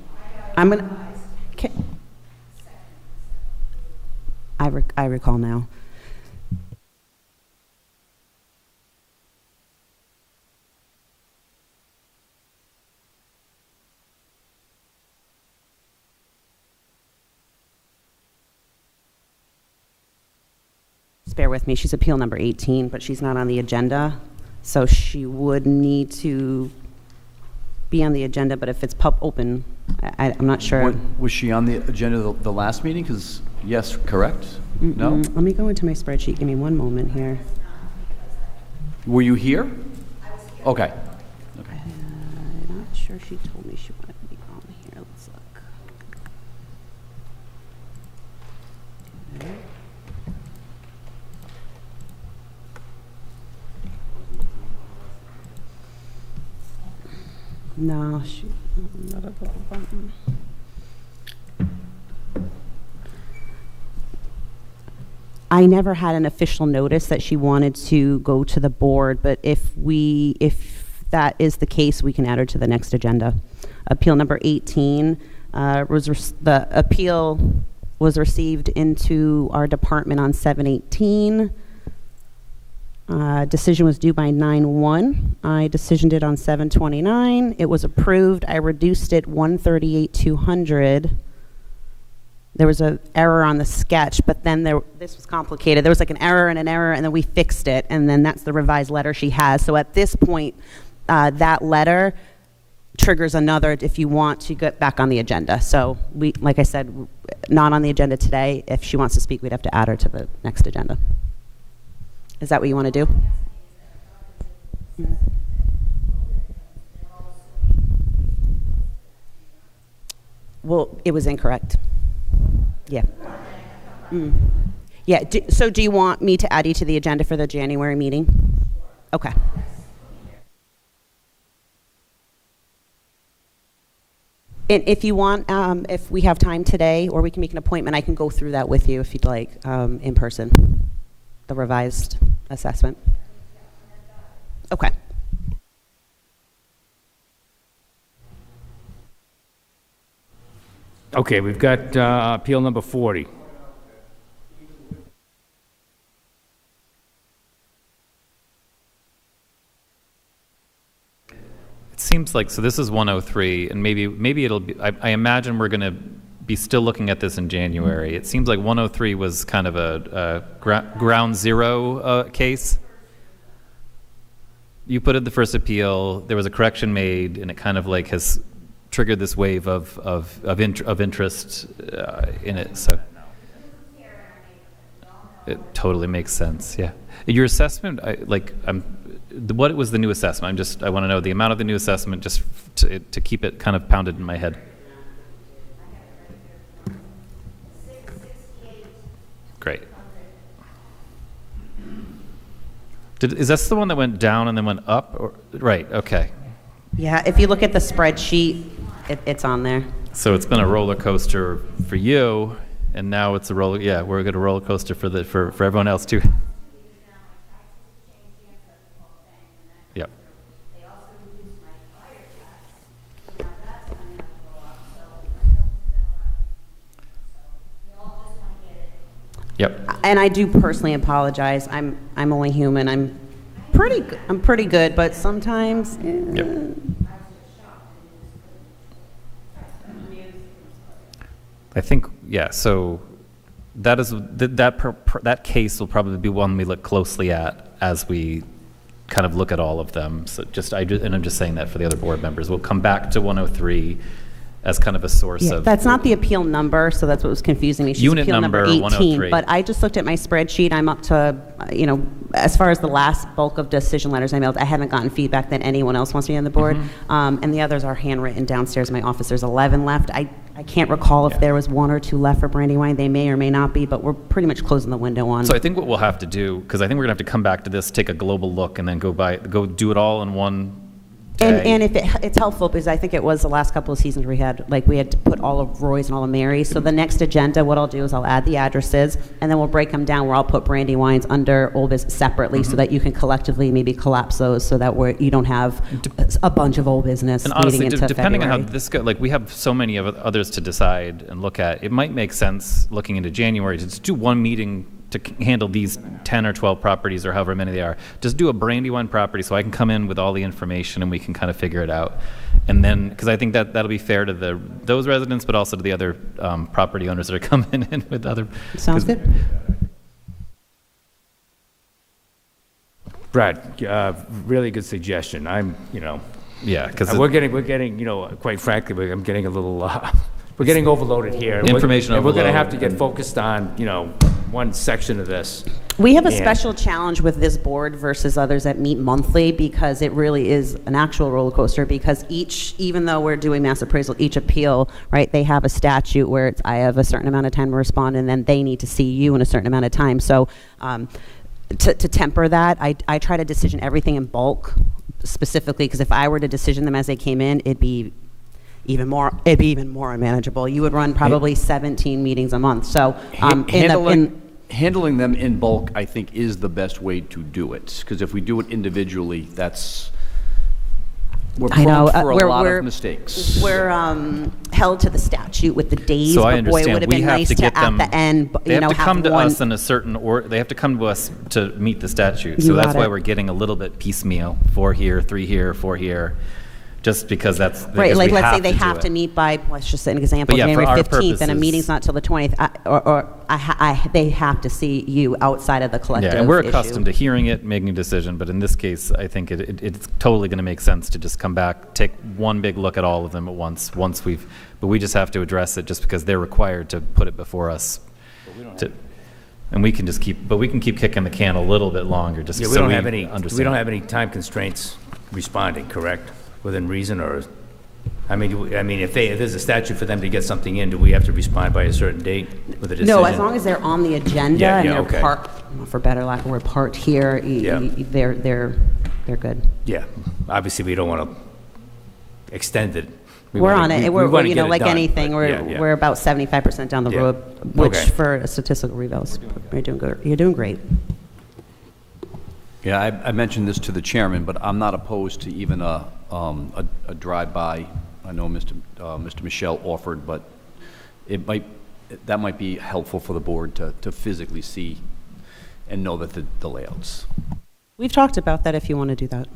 I'm going to, I recall now. Bear with me, she's appeal number 18, but she's not on the agenda, so she would need to be on the agenda, but if it's open, I'm not sure. Was she on the agenda the last meeting? Because, yes, correct? No? Let me go into my spreadsheet, give me one moment here. Were you here? Okay. I'm not sure she told me she wanted me on here, let's look. Okay. No, I never had an official notice that she wanted to go to the board, but if that is the case, we can add her to the next agenda. Appeal number 18, the appeal was received into our department on 7/18. Decision was due by 9/1. I decisioned it on 7/29. It was approved. I reduced it 138,200. There was an error on the sketch, but then this was complicated. There was like an error, and then we fixed it, and then that's the revised letter she has. So at this point, that letter triggers another if you want to get back on the agenda. So we, like I said, not on the agenda today. If she wants to speak, we'd have to add her to the next agenda. Is that what you want to do? Well, it was incorrect. Yeah. Yeah, so do you want me to add you to the agenda for the January meeting? Okay. And if you want, if we have time today, or we can make an appointment, I can go through that with you if you'd like, in person, the revised assessment. Okay. Okay, we've got appeal number 40. It seems like, so this is 103, and maybe it'll be, I imagine we're going to be still looking at this in January. It seems like 103 was kind of a ground zero case. You put in the first appeal, there was a correction made, and it kind of like has triggered this wave of interest in it. So it totally makes sense. Yeah, your assessment, what was the new assessment? I want to know the amount of the new assessment, just to keep it kind of pounded in my head. Great. Is this the one that went down and then went up? Or, right. Okay. Yeah, if you look at the spreadsheet, it's on there. So it's been a roller coaster for you, and now it's a roller. Yeah, we're going to roller coaster for everyone else too. Yep. Yep. And I do personally apologize. I'm only human. I'm pretty good, but sometimes. Yep. I think, yeah, so that is that case will probably be one we look closely at as we kind of look at all of them. So and I'm just saying that for the other board members. We'll come back to 103 as kind of a source of. That's not the appeal number, so that's what was confusing me. She's Unit appeal number 18, 103. But I just looked at my spreadsheet. I'm up to, as far as the last bulk of decision letters I mailed, I haven't gotten feedback that anyone else wants to be on the board. And the others are handwritten downstairs in my office. There's 11 left. I can't recall if there was 1 or 2 left for Brandywine. They may or may not be, but we're pretty much closing the window on. So I think what we'll have to do, because I think we're going to have to come back to this, take a global look, and then go do it all in one day. And if it's helpful, because I think it was the last couple of seasons we had to put all of Roy's and all of Mary's. So the next agenda, what I'll do is I'll add the addresses, and then we'll break them down where I'll put Brandywine's under Old Business separately, so that you can collectively maybe collapse those, so that you don't have a bunch of Old Business And leading honestly, into depending on February. how this goes, we have so many of others to decide and look at. It might make sense looking into January to just do one meeting to handle these 10 or 12 properties or however many they are. Just do a Brandywine property so I can come in with all the information and we can kind of figure it out. And then, because I think that'll be fair to those residents, but also to the other property owners that are coming in with other. Sounds good. Brad, really good suggestion. Yeah, because we're getting, quite frankly, I'm getting a little, we're getting overloaded here. Information and we're going to have overload. to get focused on, one section of this. We have a And- special challenge with this board versus others that meet monthly, because it really is an actual roller coaster, because even though we're doing mass appraisal, each appeal, right, they have a statute where I have a certain amount of time to respond, and then they need to see you in a certain amount of time. So to temper that, I try to decision everything in bulk, specifically, because if I were to decision them as they came in, it'd be even more unmanageable. You would run probably 17 meetings a month. So handling them in bulk, I think, is the best way to do it. Because if we do it individually, we're I know, prone for a we're- lot we're- of mistakes. We're held to the statute with the days, So I but boy, it understand. would have We been have nice to to, get them. at the end, They have to have come to one. us in a certain, or they have to come to us to meet the statute. So You that's got why it. we're getting a little bit piecemeal, 4 here, 3 here, 4 here, just because that's. Right, because like, we let's say they do have it. to meet by, let's just say an example, But yeah, for January our 15th, and a purposes- meeting's not till the 20th, they have to see you outside of the collective Yeah, and we're issue. accustomed to hearing it, making a decision, but in this case, I think it's totally going to make sense to just come back, take one big look at all of them at once, but we just have to address it just because they're required to put it before us. And we can just keep kicking the can a little bit longer, just Yeah, so we don't understand. have any time constraints responding, correct? Within reason, or, I mean, if there's a statute for them to get something in, do we have to respond by a certain date with a decision? No, as long as they're on the agenda Yeah, and yeah, they're okay. parked, for better lack of a word, parked here, Yeah. they're good. Yeah, obviously, we don't want to extend it. We We're wanna- on it, we we're, wanna you get know, it like done, anything, but yeah, yeah. we're about 75% down the Yeah. road, which Okay. for a statistical revals, you're doing good, you're doing great. Yeah, I mentioned this to the chairman, but I'm not opposed to even a drive-by. I know Mr. Michelle offered, but that might be helpful for the board to physically see and know that the layouts. We've talked about that if you want to do that.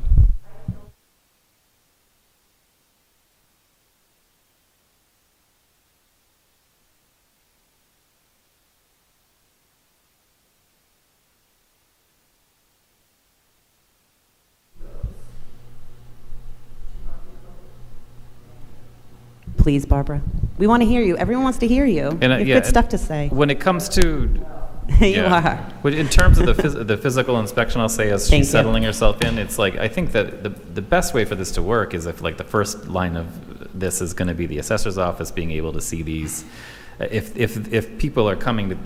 Please, Barbara. We want to hear you. Everyone wants to hear you. You have Yeah, good stuff to say. When it comes to. You Yeah. are. But in terms of the physical inspection, I'll say as Thank you. she's settling herself in, it's like, I think that the best way for this to work is if like the first line of this is going to be the assessor's office being able to see these. If people are coming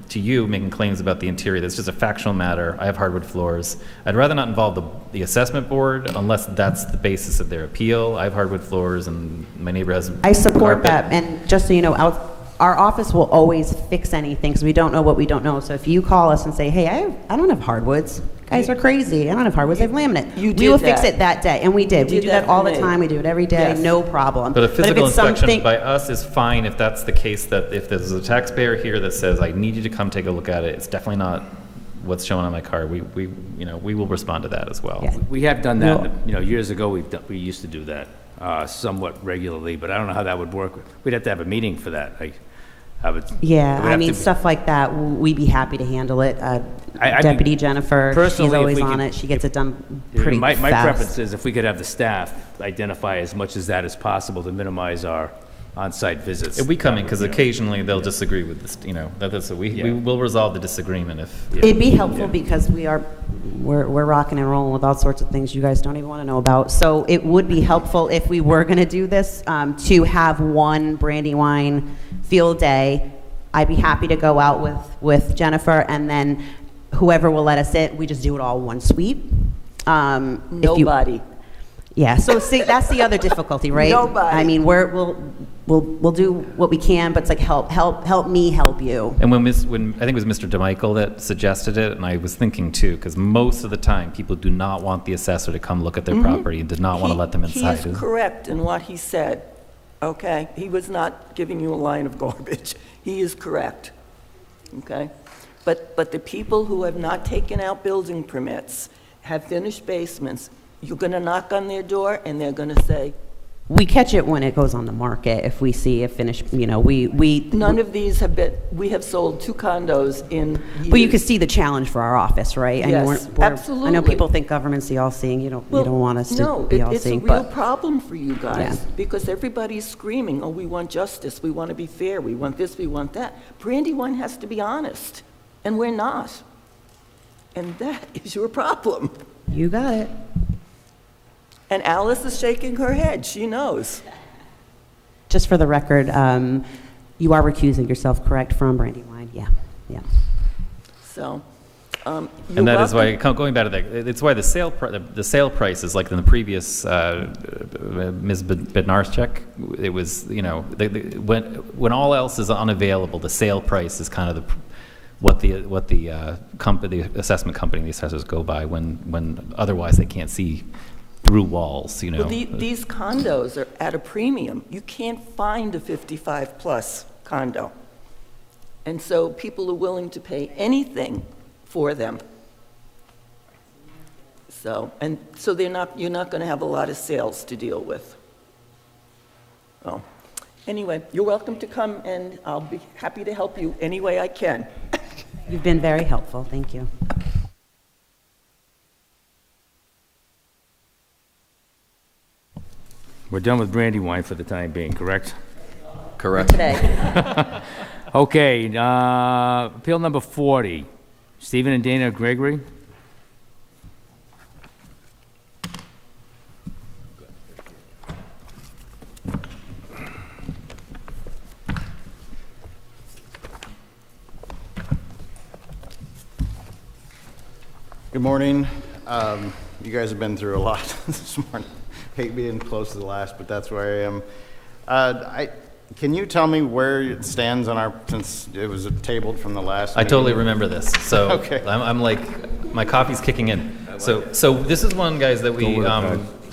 to you making claims about the interior, that's just a factual matter. I have hardwood floors. I'd rather not involve the assessment board unless that's the basis of their appeal. I have hardwood floors and my neighbor has. I support carpet. that, and just so you know, our office will always fix anything, because we don't know what we don't know. So if you call us and say, hey, I don't have hardwoods, guys are crazy, I don't have hardwoods, I have laminate. You We did will fix that. it that day, and we did. You We did do that that all for the me. time, we do it every day, Yes. no problem. But a if physical it's inspection something- by us is fine if that's the case, that if there's a taxpayer here that says, I need you to come take a look at it, it's definitely not what's shown on my card, we will respond to that as well. Yeah. We have done that, years ago, we used to do that somewhat regularly, but I don't know how that would work. We'd have to have a meeting for that. Yeah, I mean, stuff like that, we'd be happy to handle it. I mean, Deputy Jennifer, she's personally, if always we on could- it, she gets it done pretty My fast. preference is if we could have the staff identify as much as that as possible to minimize our on-site visits. If we come in, because occasionally they'll disagree with this, we Yeah. will resolve the disagreement if. It'd be helpful because we're rocking and rolling with all sorts of things you guys don't even want to know about. So it would be helpful if we were going to do this, to have one Brandywine field day. I'd be happy to go out with Jennifer, and then whoever will let us in, we just do it all one sweep. Nobody. Yeah, so see, that's the other difficulty, right? Nobody. I mean, we'll do what we can, but it's like help me help you. And when I think it was Mr. DeMichael that suggested it, and I was thinking too, because most of the time, people do not want the assessor to come look at their property and did not want to let them inside. He is correct in what he said, okay? He was not giving you a line of garbage. He is correct, okay? But the people who have not taken out building permits, have finished basements, you're going to knock on their door and they're going to say, We catch it when it goes on the market, if we see a finished, none of these have been, we have sold 2 condos in years. But you can see the challenge for our office, right? I mean, Yes, I know absolutely. people think government's the all-seeing, you don't want us to be No, it's a all-seeing, real but problem for you guys, Yeah. because everybody's screaming, oh, we want justice, we want to be fair, we want this, we want that. Brandywine has to be honest, and we're not. And that is your problem. you got it. And Alice is shaking her head, she knows. Just for the record, you are recusing yourself, correct, from Brandywine? Yeah. So, And that is why, going back to that, it's why the sale price is like in the previous Ms. Bednarczyk, it was, when all else is unavailable, the sale price is kind of what the company, the assessment company, the assessors go by when otherwise they can't see through walls, you know. Well, these condos are at a premium. You can't find a 55-plus condo. And so people are willing to pay anything for them. So you're not going to have a lot of sales to deal with. Oh, anyway, you're welcome to come, and I'll be happy to help you any way I can. You've been very helpful. Thank you. We're done with Brandywine for the time being, correct? Correct. Today. Okay, appeal number 40, Stephen and Dana Gregory. Good morning. You guys have been through a lot this morning. Hate being close to the last, but that's where I am. Can you tell me where it stands on our, since it was tabled from the last I meeting? totally remember this. So Okay. I'm like, my coffee's kicking in. So this is one, guys, that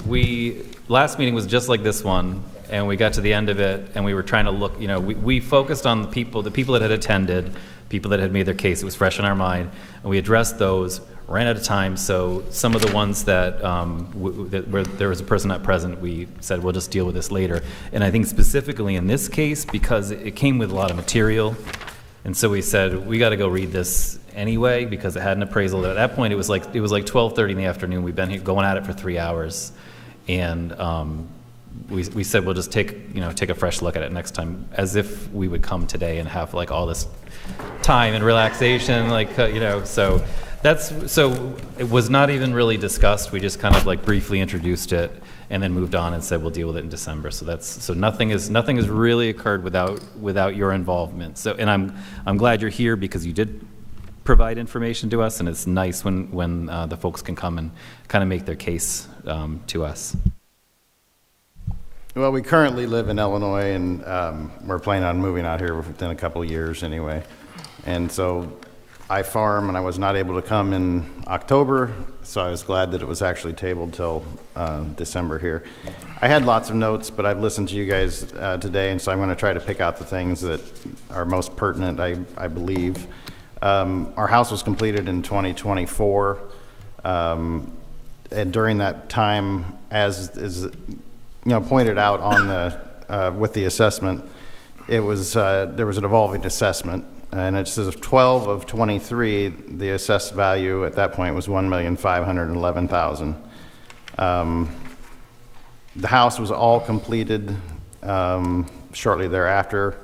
we last meeting was just like this one, and we got to the end of it, and we were trying to look, you know, we focused on the people that had attended, people that had made their case. It was fresh in our mind, and we addressed those. Ran out of time, so some of the ones that, where there was a person not present, we said we'll just deal with this later. And I think specifically in this case, because it came with a lot of material, and so we said we got to go read this anyway because it had an appraisal. At that point, it was like 12:30 in the afternoon. We've been here going at it for 3 hours, and we said we'll just take a fresh look at it next time, as if we would come today and have like all this time and relaxation, so. So it was not even really discussed. We just kind of like briefly introduced it and then moved on and said we'll deal with it in December. So nothing has really occurred without your involvement. So, and I'm glad you're here because you did provide information to us, and it's nice when the folks can come and kind of make their case to us. Well, we currently live in Illinois, and we're planning on moving out here within a couple of years anyway. And so I farm, and I was not able to come in October, so I was glad that it was actually tabled till December here. I had lots of notes, but I've listened to you guys today, and so I'm going to try to pick out the things that are most pertinent, I believe. Our house was completed in 2024, and during that time, as is pointed out on the with the assessment, it was there was an evolving assessment. And it says 12 of 23, the assessed value at that point was $1,511,000. The house was all completed shortly thereafter.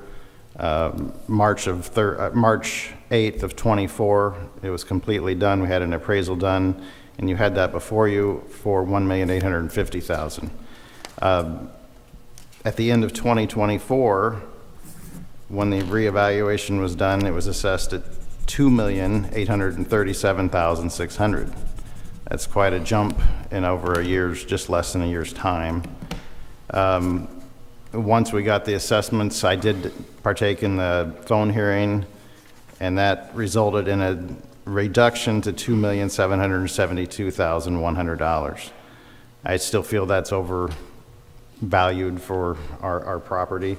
March 8th of 24, it was completely done. We had an appraisal done, and you had that before you for $1,850,000. At the end of 2024, when the reevaluation was done, it was assessed at $2,837,600. That's quite a jump in over just less than a year's time. Once we got the assessments, I did partake in the phone hearing, and that resulted in a reduction to $2,772,100. I still feel that's overvalued for our property.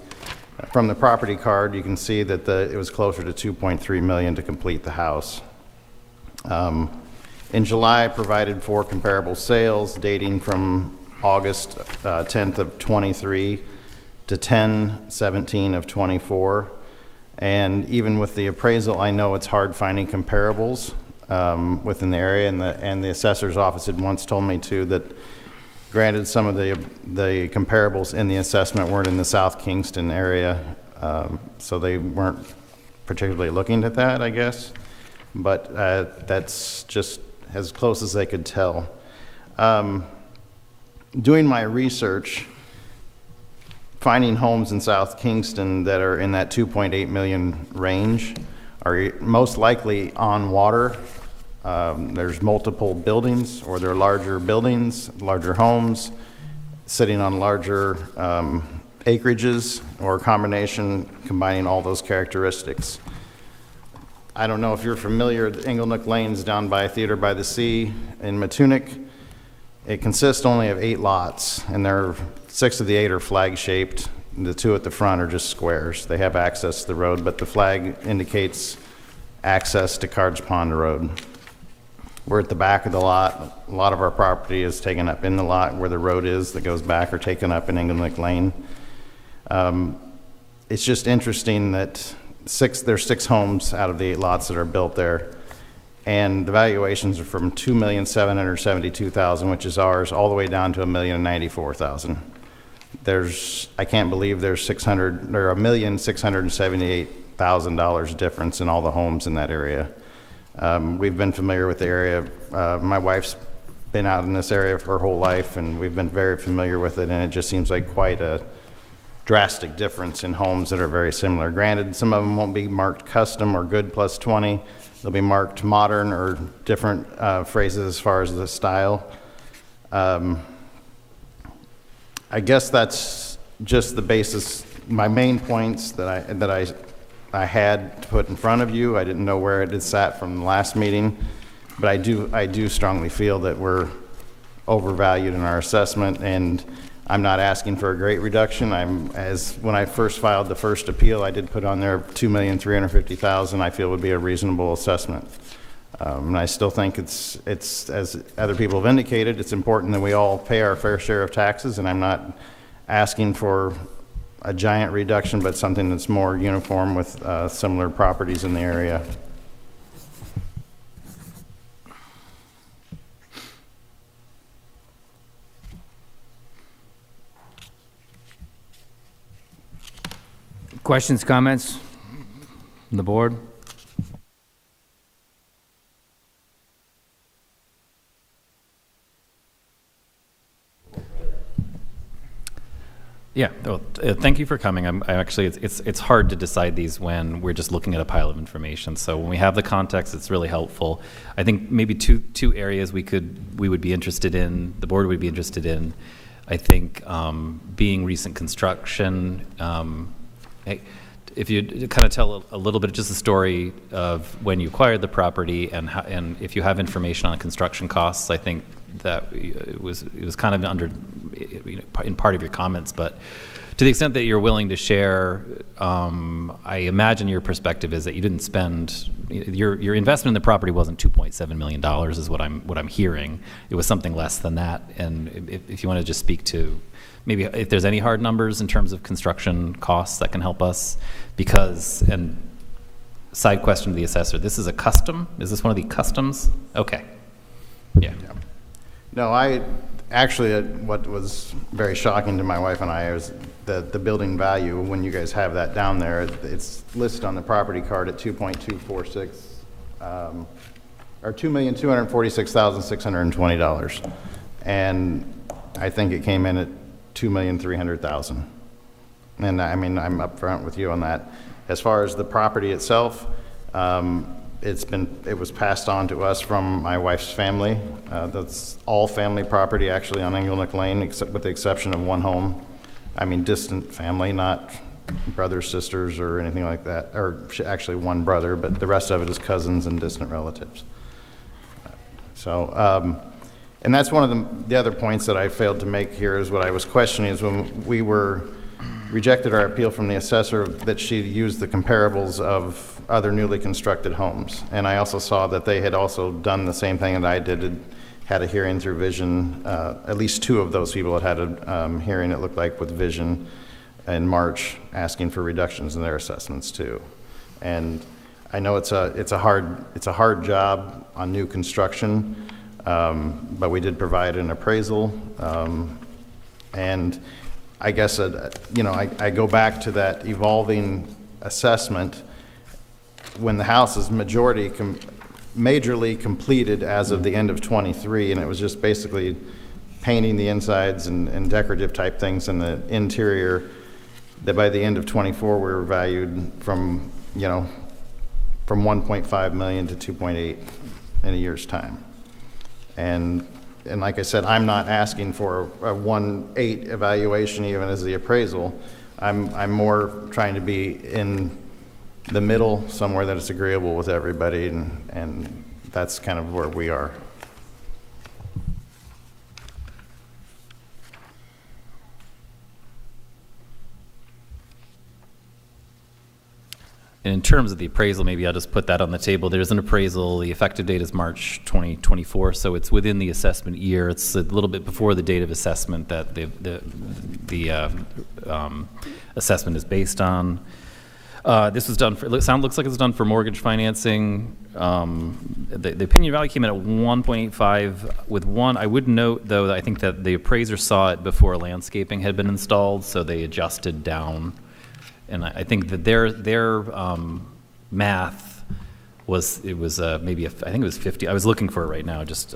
From the property card, you can see that it was closer to $2.3 million to complete the house. In July, I provided 4 comparable sales dating from August 10th of 23 to 10/17 of 24. And even with the appraisal, I know it's hard finding comparables within the area, and the assessor's office had once told me too that granted, some of the comparables in the assessment weren't in the South Kingston area, so they weren't particularly looking at that, I guess. But that's just as close as they could tell. Doing my research, finding homes in South Kingston that are in that 2.8 million range are most likely on water. There's multiple buildings, or they're larger buildings, larger homes, sitting on larger acreages, or a combination combining all those characteristics. I don't know if you're familiar, the Inglenook Lane's down by Theater by the Sea in Matunic. It consists only of 8 lots, and 6 of the 8 are flag-shaped. The 2 at the front are just squares. They have access to the road, but the flag indicates access to Cards Pond Road. We're at the back of the lot. A lot of our property is taken up in the lot where the road is that goes back, or taken up in Inglenook Lane. It's just interesting that there's 6 homes out of the 8 lots that are built there, and the valuations are from $2,772,000, which is ours, all the way down to $1,094,000. I can't believe there's $1,678,000 difference in all the homes in that area. We've been familiar with the area. My wife's been out in this area for her whole life, and we've been very familiar with it, and it just seems like quite a drastic difference in homes that are very similar. Granted, some of them won't be marked custom or good plus 20. They'll be marked modern or different phrases as far as the style. I guess that's just the basis, my main points that I had to put in front of you. I didn't know where it had sat from the last meeting, but I do strongly feel that we're overvalued in our assessment, and I'm not asking for a great reduction. When I first filed the first appeal, I did put on there $2,350,000 I feel would be a reasonable assessment. And I still think it's, as other people have indicated, it's important that we all pay our fair share of taxes, and I'm not asking for a giant reduction, but something that's more uniform with similar properties in the area. Questions, comments from the board? Yeah, thank you for coming. It's hard to decide these when we're just looking at a pile of information. So when we have the context, it's really helpful. I think maybe two areas we would be interested in, the board would be interested in. I think being recent construction. If you kind of tell a little bit, just the story of when you acquired the property, and if you have information on construction costs, I think that it was kind of under, in part of your comments, but to the extent that you're willing to share, I imagine your perspective is that you didn't spend, your investment in the property wasn't $2.7 million is what I'm hearing. It was something less than that. And if you want to just speak to maybe if there's any hard numbers in terms of construction costs that can help us, because, and side question to the assessor, this is a custom? Is this one of the customs? Okay. Yeah. No, what was very shocking to my wife and I is the building value, when you guys have that down there, it's listed on the property card at 2.246, or $2,246,620. And I think it came in at $2,300,000. And I mean, I'm upfront with you on that. As far as the property itself, it was passed on to us from my wife's family. That's all family property actually on Inglenook Lane, except with the exception of one home. I mean, distant family, not brothers, sisters, or anything like that, or actually one brother, but the rest of it is cousins and distant relatives. So, and that's one of the other points that I failed to make here, is what I was questioning is when we rejected our appeal from the assessor, that she used the comparables of other newly constructed homes. And I also saw that they had also done the same thing that I did, had a hearing through Vision. At least 2 of those people had a hearing, it looked like, with Vision in March, asking for reductions in their assessments too. And I know it's a hard job on new construction, but we did provide an appraisal, and I guess I go back to that evolving assessment. When the house is majorly completed as of the end of '23, and it was just basically painting the insides and decorative type things in the interior, that by the end of '24 we were valued from 1.5 million to 2.8 in a year's time. And like I said, I'm not asking for a 1.8 evaluation even as the appraisal. I'm more trying to be in the middle, somewhere that it's agreeable with everybody, and that's kind of where we are. And in terms of the appraisal, maybe I'll just put that on the table. There's an appraisal, the effective date is March 2024, so it's within the assessment year. It's a little bit before the date of assessment that the assessment is based on. This was done for, looks like it's done for mortgage financing. The opinion value came in at 1.85 with one. I would note, though, that I think that the appraiser saw it before landscaping had been installed, so they adjusted down. And I think that their math was, it was maybe, I think it was 50, I was looking for it right now, just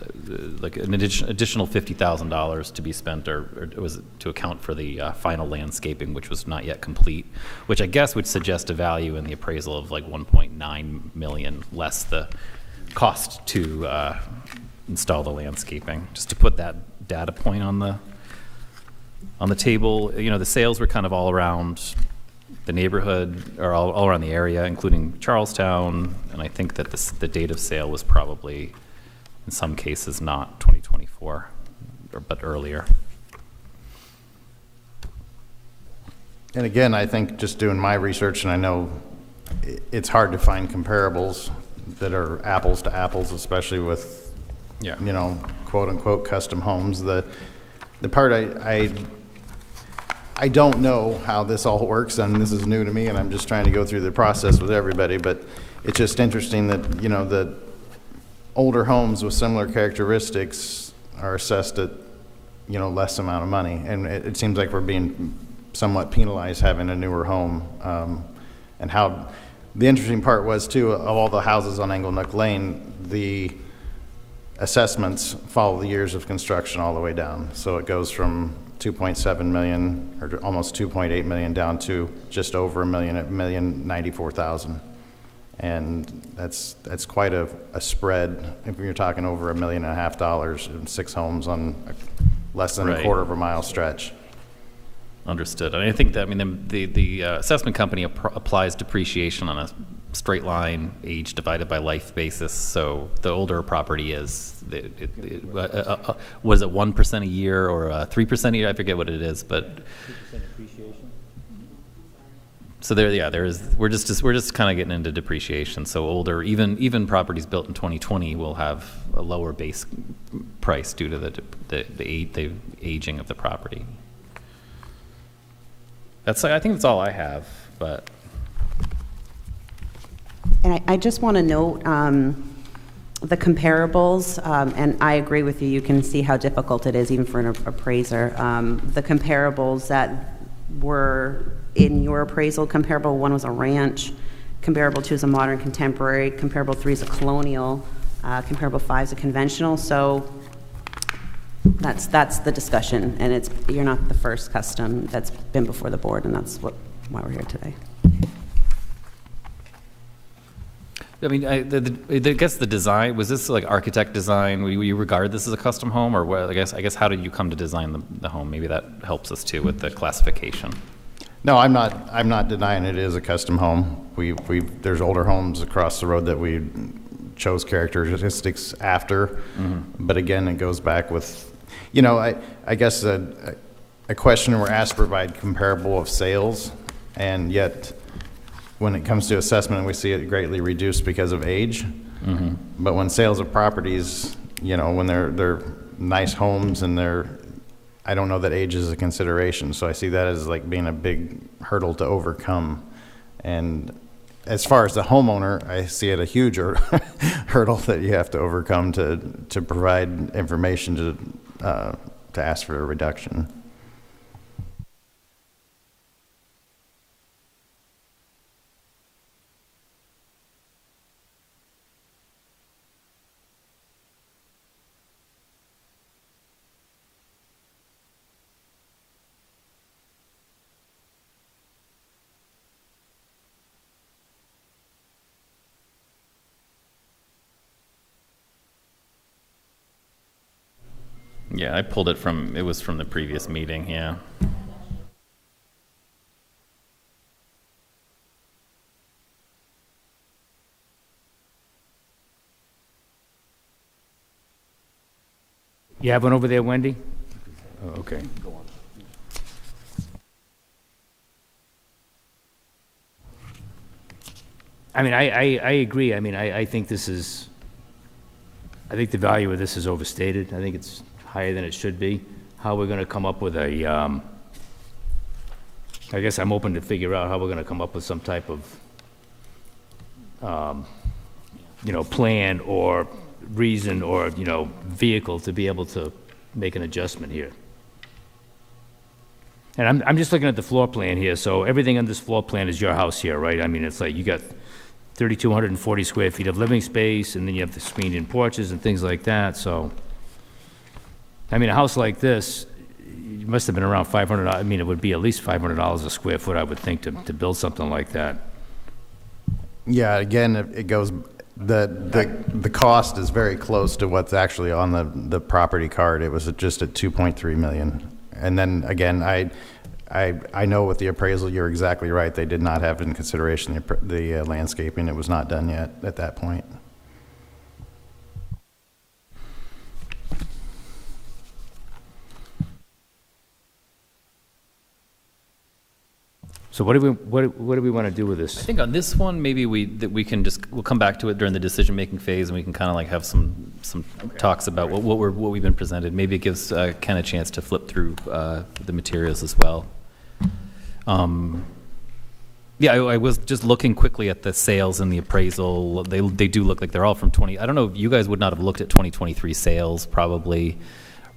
like an additional $50,000 to be spent, or it was to account for the final landscaping, which was not yet complete, which I guess would suggest a value in the appraisal of like 1.9 million less the cost to install the landscaping. Just to put that data point on the table. You know, the sales were kind of all around the neighborhood, or all around the area, including Charlestown, and I think that the date of sale was probably, in some cases, not 2024, but earlier. And again, I think just doing my research, and I know it's hard to find comparables that are apples to apples, especially with, you know, quote unquote custom homes. The part I don't know how this all works, and this is new to me, and I'm just trying to go through the process with everybody, but it's just interesting that, you know, the older homes with similar characteristics are assessed at, you know, less amount of money, and it seems like we're being somewhat penalized having a newer home. And how the interesting part was, too, of all the houses on Angle Nook Lane, the assessments follow the years of construction all the way down. So it goes from 2.7 million, or almost 2.8 million, down to just over $1 million at $1,094,000. And that's quite a spread if you're talking over $1.5 million and 6 homes on less than a quarter of a mile stretch. Understood. And I think that, I mean, the assessment company applies depreciation on a straight line, age divided by life basis. So the older a property is, was it 1% a year or 3% a year? I forget what it is, but 2% depreciation. So we're just kind of getting into depreciation. So older, even properties built in 2020 will have a lower base price due to the aging of the property. I think that's all I have, but. And I just want to note the comparables, and I agree with you. You can see how difficult it is even for an appraiser. The comparables that were in your appraisal, comparable 1 was a ranch, comparable 2 is a modern contemporary, comparable 3 is a colonial, comparable 5 is a conventional. So that's the discussion, and you're not the first custom that's been before the board, and that's why we're here today. I mean, I guess the design, was this like architect design? Would you regard this as a custom home, or what, I guess how did you come to design the home? Maybe that helps us too with the classification. No, I'm not denying it is a custom home. There's older homes across the road that we chose characteristics after, but again, it goes back with, you know, I guess a question we're asked to provide comparable of sales, and yet when it comes to assessment, we see it greatly reduced because of age. But when sales of properties, you know, when they're nice homes and I don't know that age is a consideration. So I see that as like being a big hurdle to overcome. And as far as the homeowner, I see it a huge hurdle that you have to overcome to provide information to ask for a reduction. Yeah, I pulled it was from the previous meeting, yeah. You have one over there, Wendy? Oh, okay. I mean, I agree. I mean, I think this is, I think the value of this is overstated. I think it's higher than it should be. How we're gonna come up with a, I guess I'm open to figure out how we're gonna come up with some type of, you know, plan or reason or, you know, vehicle to be able to make an adjustment here. And I'm just looking at the floor plan here, so everything on this floor plan is your house here, right? I mean, it's like you got 3,240 square feet of living space, and then you have the screened-in porches and things like that, so. I mean, a house like this, you must have been around $500, I mean, it would be at least $500 a square foot, I would think, to build something like that. Yeah, again, it goes, the cost is very close to what's actually on the property card. It was just at 2.3 million. And then, again, I know with the appraisal, you're exactly right. They did not have in consideration the landscaping. It was not done yet at that point. So what do we want to do with I this? think on this one, maybe we'll come back to it during the decision-making phase, and we can kind of like have some talks about what we've been presented. Maybe it gives Ken a chance to flip through the materials as well. Yeah, I was just looking quickly at the sales and the appraisal. They do look like they're all from 20. I don't know if you guys would not have looked at 2023 sales, probably.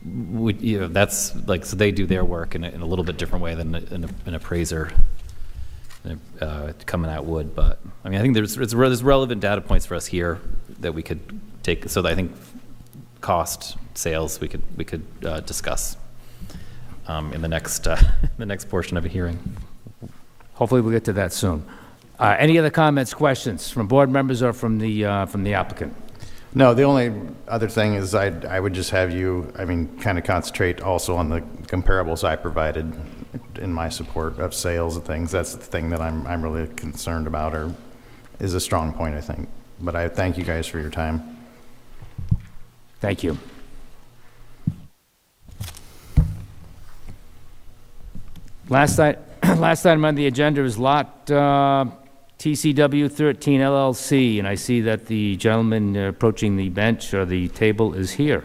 You know, that's like, so they do their work in a little bit different way than an appraiser coming out would. But I mean, I think there's relevant data points for us here that we could take. So that I think cost, sales, we could discuss in the next portion of a hearing. Hopefully we'll get to that soon. Any other comments, questions from board members or from the applicant? No, the only other thing is I would just have you, I mean, kind of concentrate also on the comparables I provided in my support of sales and things. That's the thing that I'm really concerned about, or is a strong point, I think. But I thank you guys for your time. Thank you. Last item on the agenda is Lot TCW 13 LLC, and I see that the gentleman approaching the bench or the table is here.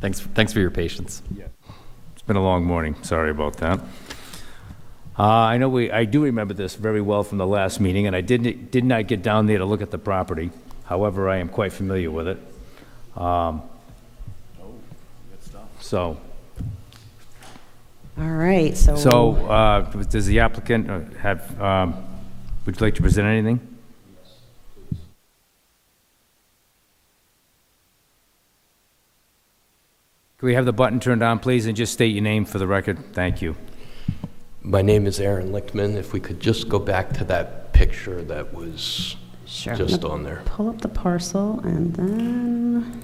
Thanks for your patience. It's been a long morning. Sorry about that. I do remember this very well from the last meeting, and I did not get down there to look at the property. However, I am quite familiar with it. So. All right, so. So, does the applicant have, would you like to present anything? Yes, please. Can we have the button turned on, please, and just state your name for the record? Thank you. My name is Aaron Lichtman. If we could just go back to that picture that was just on there. Pull up the parcel and then.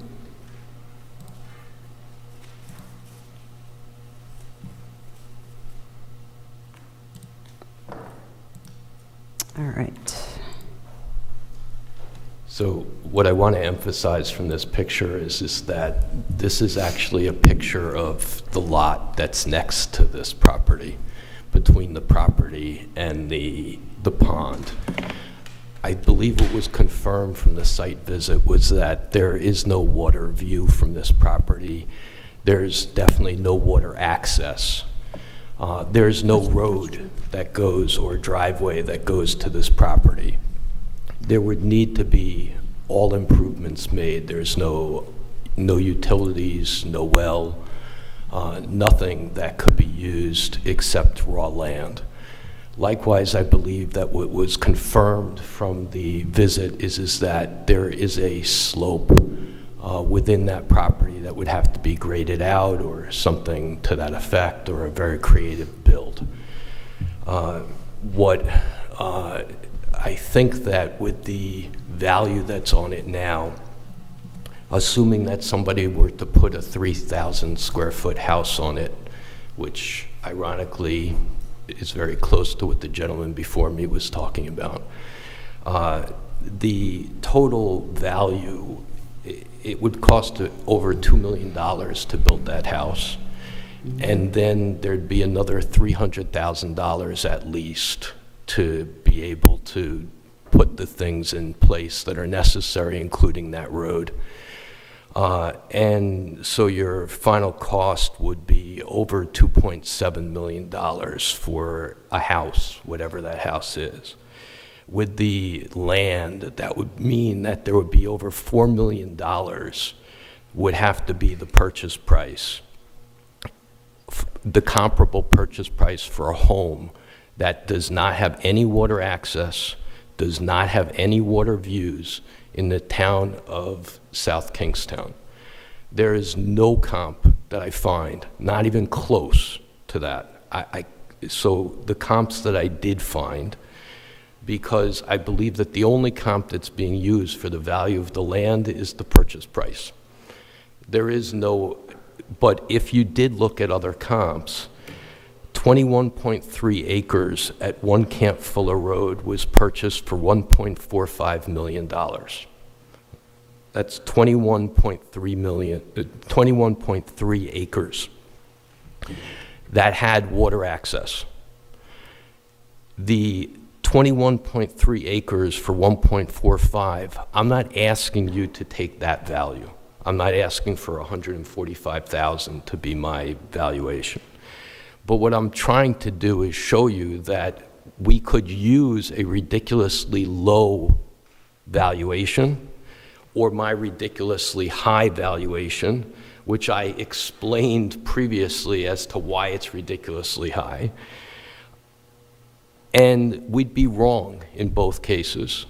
All right. So what I want to emphasize from this picture is that this is actually a picture of the lot that's next to this property, between the property and the pond. I believe what was confirmed from the site visit was that there is no water view from this property. There's definitely no water access. There's no road that goes or driveway that goes to this property. There would need to be all improvements made. There's no utilities, no well, nothing that could be used except raw land. Likewise, I believe that what was confirmed from the visit is that there is a slope within that property that would have to be graded out or something to that effect, or a very creative build. I think that with the value that's on it now, assuming that somebody were to put a 3,000 square foot house on it, which ironically is very close to what the gentleman before me was talking about, The total value, it would cost over $2 million to build that house. And then there'd be another $300,000 at least to be able to put the things in place that are necessary, including that road. And so your final cost would be over $2.7 million for a house, whatever that house is. With the land, that would mean that there would be over $4 million would have to be the purchase price, the comparable purchase price for a home that does not have any water access, does not have any water views in the town of South Kingstown. There is no comp that I find, not even close to that. So the comps that I did find, because I believe that the only comp that's being used for the value of the land is the purchase price. There is no, but if you did look at other comps, 21.3 acres at 1 Camp Fuller Road was purchased for $1.45 million. That's 21.3 acres that had water access. The 21.3 acres for 1.45, I'm not asking you to take that value. I'm not asking for $145,000 to be my valuation. But what I'm trying to do is show you that we could use a ridiculously low valuation or my ridiculously high valuation, which I explained previously as to why it's ridiculously high. And we'd be wrong in both cases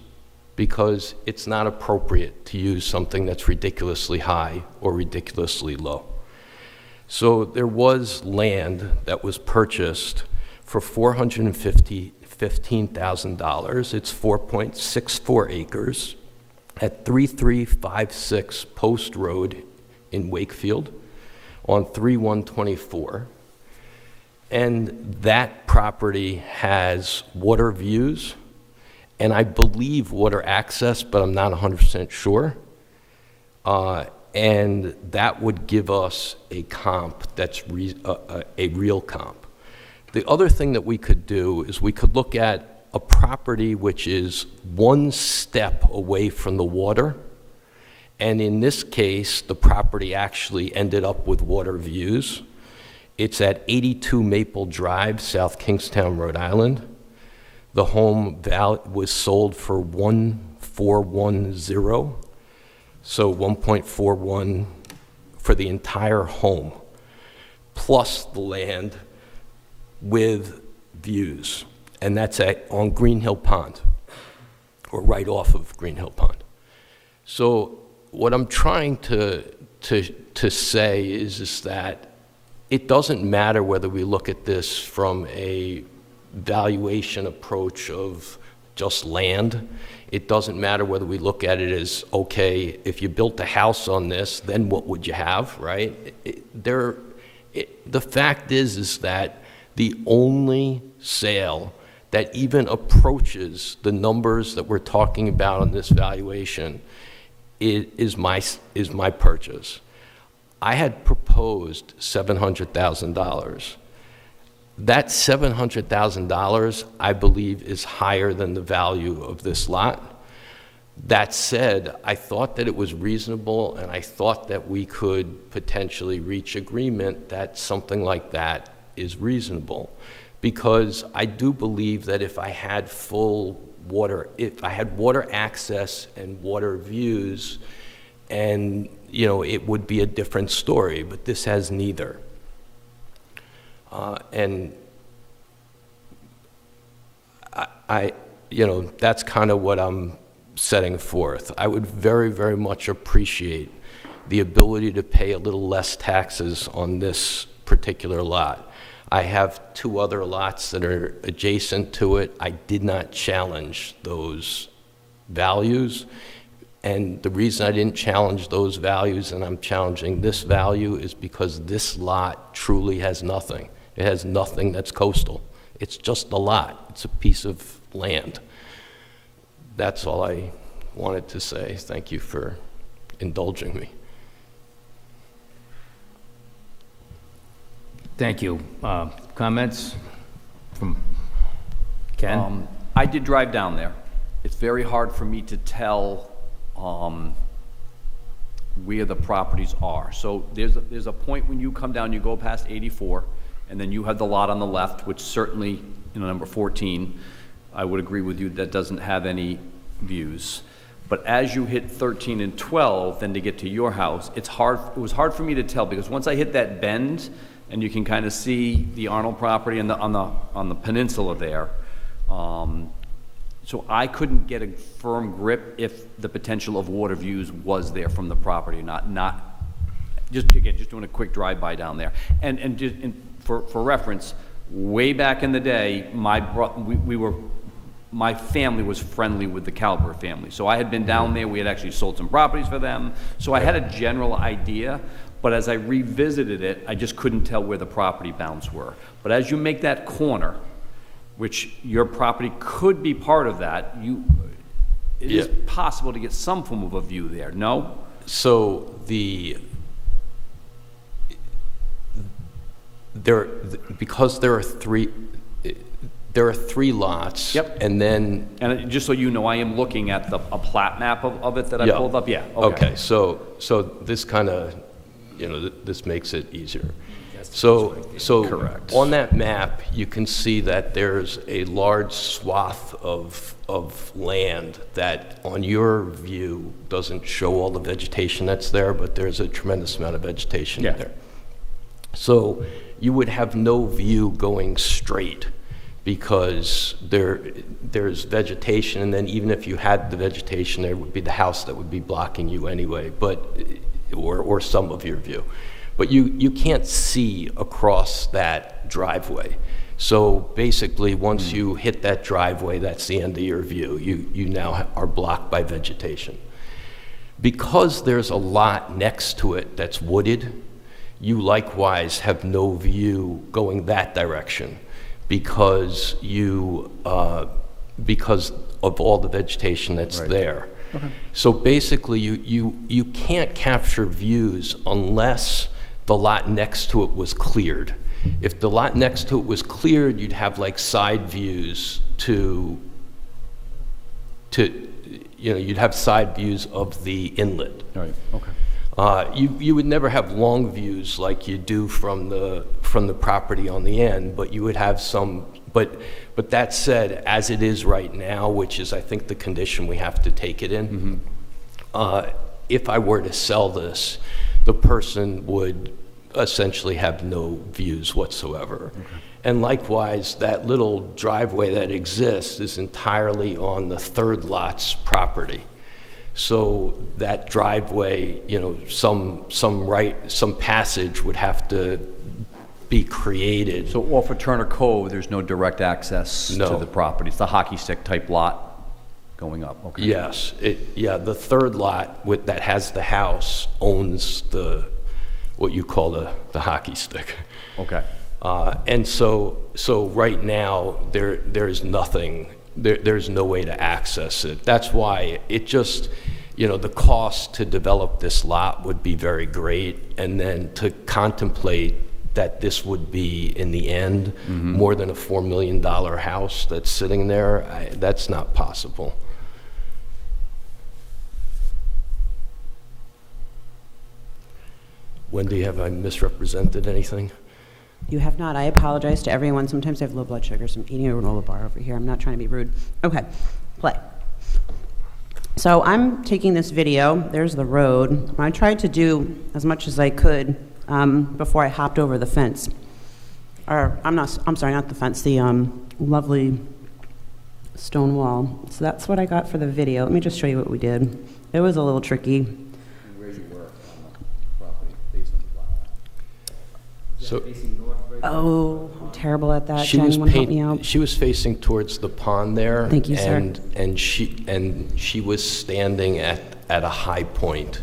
because it's not appropriate to use something that's ridiculously high or ridiculously low. So there was land that was purchased for $415,000. It's 4.64 acres at 3356 Post Road in Wakefield on 3124. And that property has water views, and I believe water access, but I'm not 100% sure. And that would give us a comp that's a real comp. The other thing that we could do is we could look at a property which is one step away from the water. And in this case, the property actually ended up with water views. It's at 82 Maple Drive, South Kingstown, Rhode Island. The home was sold for $1,410, so 1.41 for the entire home, plus the land with views, and that's on Green Hill Pond, or right off of Green Hill Pond. So what I'm trying to say is that it doesn't matter whether we look at this from a valuation approach of just land. It doesn't matter whether we look at it as, okay, if you built a house on this, then what would you have, right? The fact is that the only sale that even approaches the numbers that we're talking about on this valuation is my purchase. I had proposed $700,000. That $700,000, I believe, is higher than the value of this lot. That said, I thought that it was reasonable, and I thought that we could potentially reach agreement that something like that is reasonable. Because I do believe that if I had if I had water access and water views, and it would be a different story, but this has neither. And that's kind of what I'm setting forth. I would very, very much appreciate the ability to pay a little less taxes on this particular lot. I have 2 other lots that are adjacent to it. I did not challenge those values. And the reason I didn't challenge those values and I'm challenging this value is because this lot truly has nothing. It has nothing that's coastal. It's just a lot. It's a piece of land. that's all I wanted to say. Thank you for indulging me. Thank you. Comments from Ken? I did drive down there. It's very hard for me to tell where the properties are. So there's a point when you come down, you go past 84, and then you have the lot on the left, which certainly, number 14, I would agree with you, that doesn't have any views. But as you hit 13 and 12, then to get to your house, it was hard for me to tell, because once I hit that bend, and you can kind of see the Arnold property on the peninsula there, so I couldn't get a firm grip if the potential of water views was there from the property or not. Just doing a quick drive-by down there. And for reference, way back in the day, my family was friendly with the Calvert family. So I had been down there, we had actually sold some properties for them. So I had a general idea, but as I revisited it, I just couldn't tell where the property bounds were. But as you make that corner, which your property could be part of that, it is possible to get some form of a view there, no? So because there are three lots. Yep. And then. And just so you know, I am looking at a plat map of it that I pulled up. Yeah. Okay. So this kind of, this makes it easier. So correct. On that map, you can see that there's a large swath of land that, on your view, doesn't show all the vegetation that's there, but there's a tremendous amount of vegetation there. So you would have no view going straight, because there's vegetation, and then even if you had the vegetation, there would be the house that would be blocking you anyway, or some of your view. But you can't see across that driveway. So basically, once you hit that driveway, that's the end of your view. You now are blocked by vegetation. Because there's a lot next to it that's wooded, you likewise have no view going that direction, because because of all the vegetation that's there. Okay. So basically, you can't capture views unless the lot next to it was cleared. If the lot next to it was cleared, you'd have like side views you'd have side views of the inlet. Right. Okay. You would never have long views like you do from the property on the end, but you would have some. But that said, as it is right now, which is I think the condition we have to take it in, if I were to sell this, the person would essentially have no views whatsoever. Okay. And likewise, that little driveway that exists is entirely on the third lot's property. So that driveway, some passage would have to be created. So off of Turner Cove, there's no direct access No. to the property. It's the hockey stick type lot going up. Okay. Yes, the third lot that has the house owns what you call the hockey stick. Okay. And so right now, there's nothing, there's no way to access it. That's why it just, the cost to develop this lot would be very great, and then to contemplate that this would be, in the end, more than a $4 million house that's sitting there, that's not possible. Wendy, have I misrepresented anything? You have not. I apologize to everyone. Sometimes I have low blood sugar, so I'm eating a granola bar over here. I'm not trying to be rude. Okay, play. So I'm taking this video. There's the road. I tried to do as much as I could before I hopped over the fence. I'm sorry, not the fence, the lovely stone wall. So that's what I got for the video. Let me just show you what we did. It was a little tricky. Where you were on the property, based on the plot. So Oh, I'm terrible at that. Jen, you want to help me out? she was facing towards the pond there. Thank you, sir. And she was standing at a high point,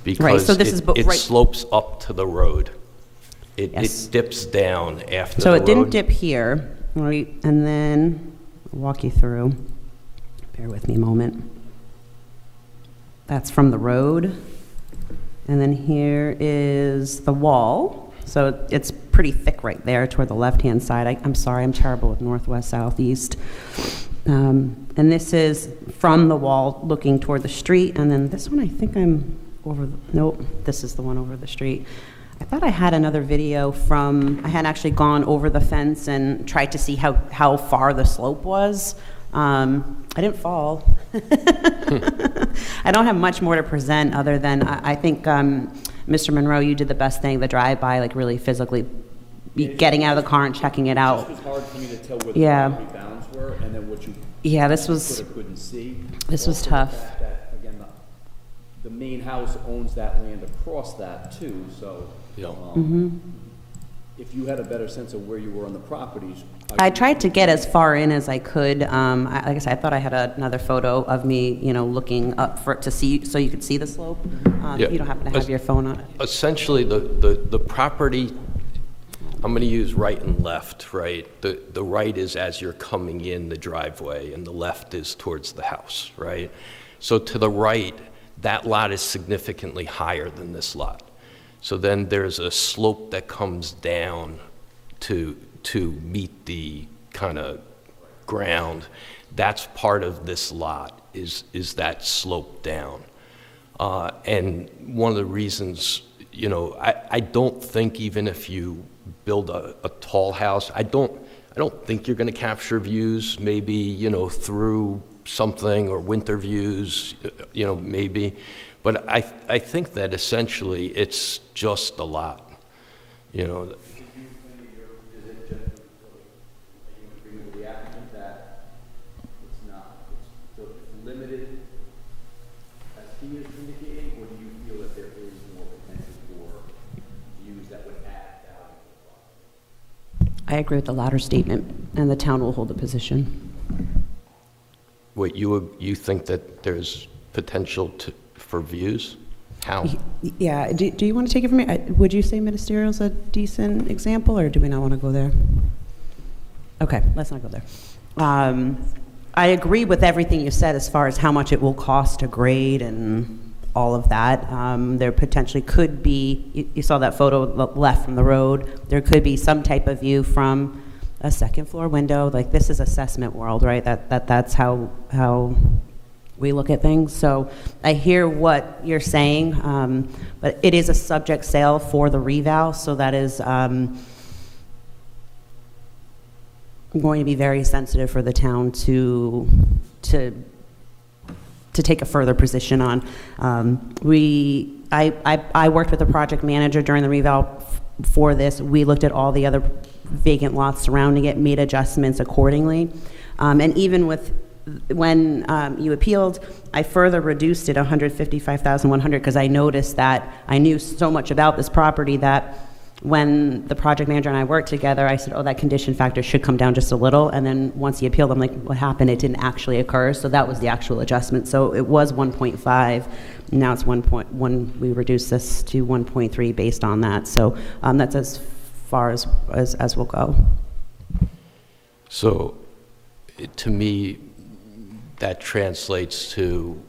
because Right, so this is it right- slopes up to the road. It Yes. dips down after So the it didn't road. dip here, right? And then I'll walk you through. Bear with me a moment. That's from the road. And then here is the wall. So it's pretty thick right there toward the left-hand side. I'm sorry, I'm terrible with northwest, southeast. And this is from the wall looking toward the street. And then this one, I think I'm over, nope, this is the one over the street. I thought I had another video I had actually gone over the fence and tried to see how far the slope was. I didn't fall. I don't have much more to present other than I think, Mr. Monroe, you did the best thing, the drive-by, like really physically getting out of the car and checking it out. It was hard for me to tell where the Yeah. property bounds were, and then what you This was, sort of couldn't see. this was Also, tough. the fact that, again, the main house owns that land across that too, so Yeah. if you had a better sense of where you were on the properties. I tried to get as far in as I could. Like I said, I thought I had another photo of me, looking up to see, so you could see the slope. Yeah. You don't happen to have your phone on it. Essentially, the property, I'm going to use right and left, right? The right is as you're coming in the driveway, and the left is towards the house, right? So to the right, that lot is significantly higher than this lot. So then there's a slope that comes down to meet the kind of ground. That's part of this lot, is that slope down. And one of the reasons, I don't think even if you build a tall house, I don't think you're going to capture views, maybe, through something, or winter views, maybe. But I think that essentially it's just a lot, Limited, as he is indicating, or do you feel that there is more potential for views that would add value? I agree with the latter statement, and the town will hold the position. Wait, you think that there's potential for views? How? Yeah, do you want to take it from me? Would you say ministerial is a decent example, or do we not want to go there? Okay, let's not go there. I agree with everything you said as far as how much it will cost to grade and all of that. There potentially could be, you saw that photo left from the road, there could be some type of view from a second floor window. Like, this is assessment world, right? That's how we look at things. So I hear what you're saying, but it is a subject sale for the reval, so that is going to be very sensitive for the town to take a further position on. I worked with the project manager during the reval for this. We looked at all the other vacant lots surrounding it, made adjustments accordingly. And even when you appealed, I further reduced it $155,100 because I noticed that I knew so much about this property that when the project manager and I worked together, I said, oh, that condition factor should come down just a little. And then once he appealed, I'm like, what happened? It didn't actually occur. So that was the actual adjustment. So it was 1.5. Now it's 1.1. We reduced this to 1.3 based on that. So that's as far as we'll go. So to me, that translates to,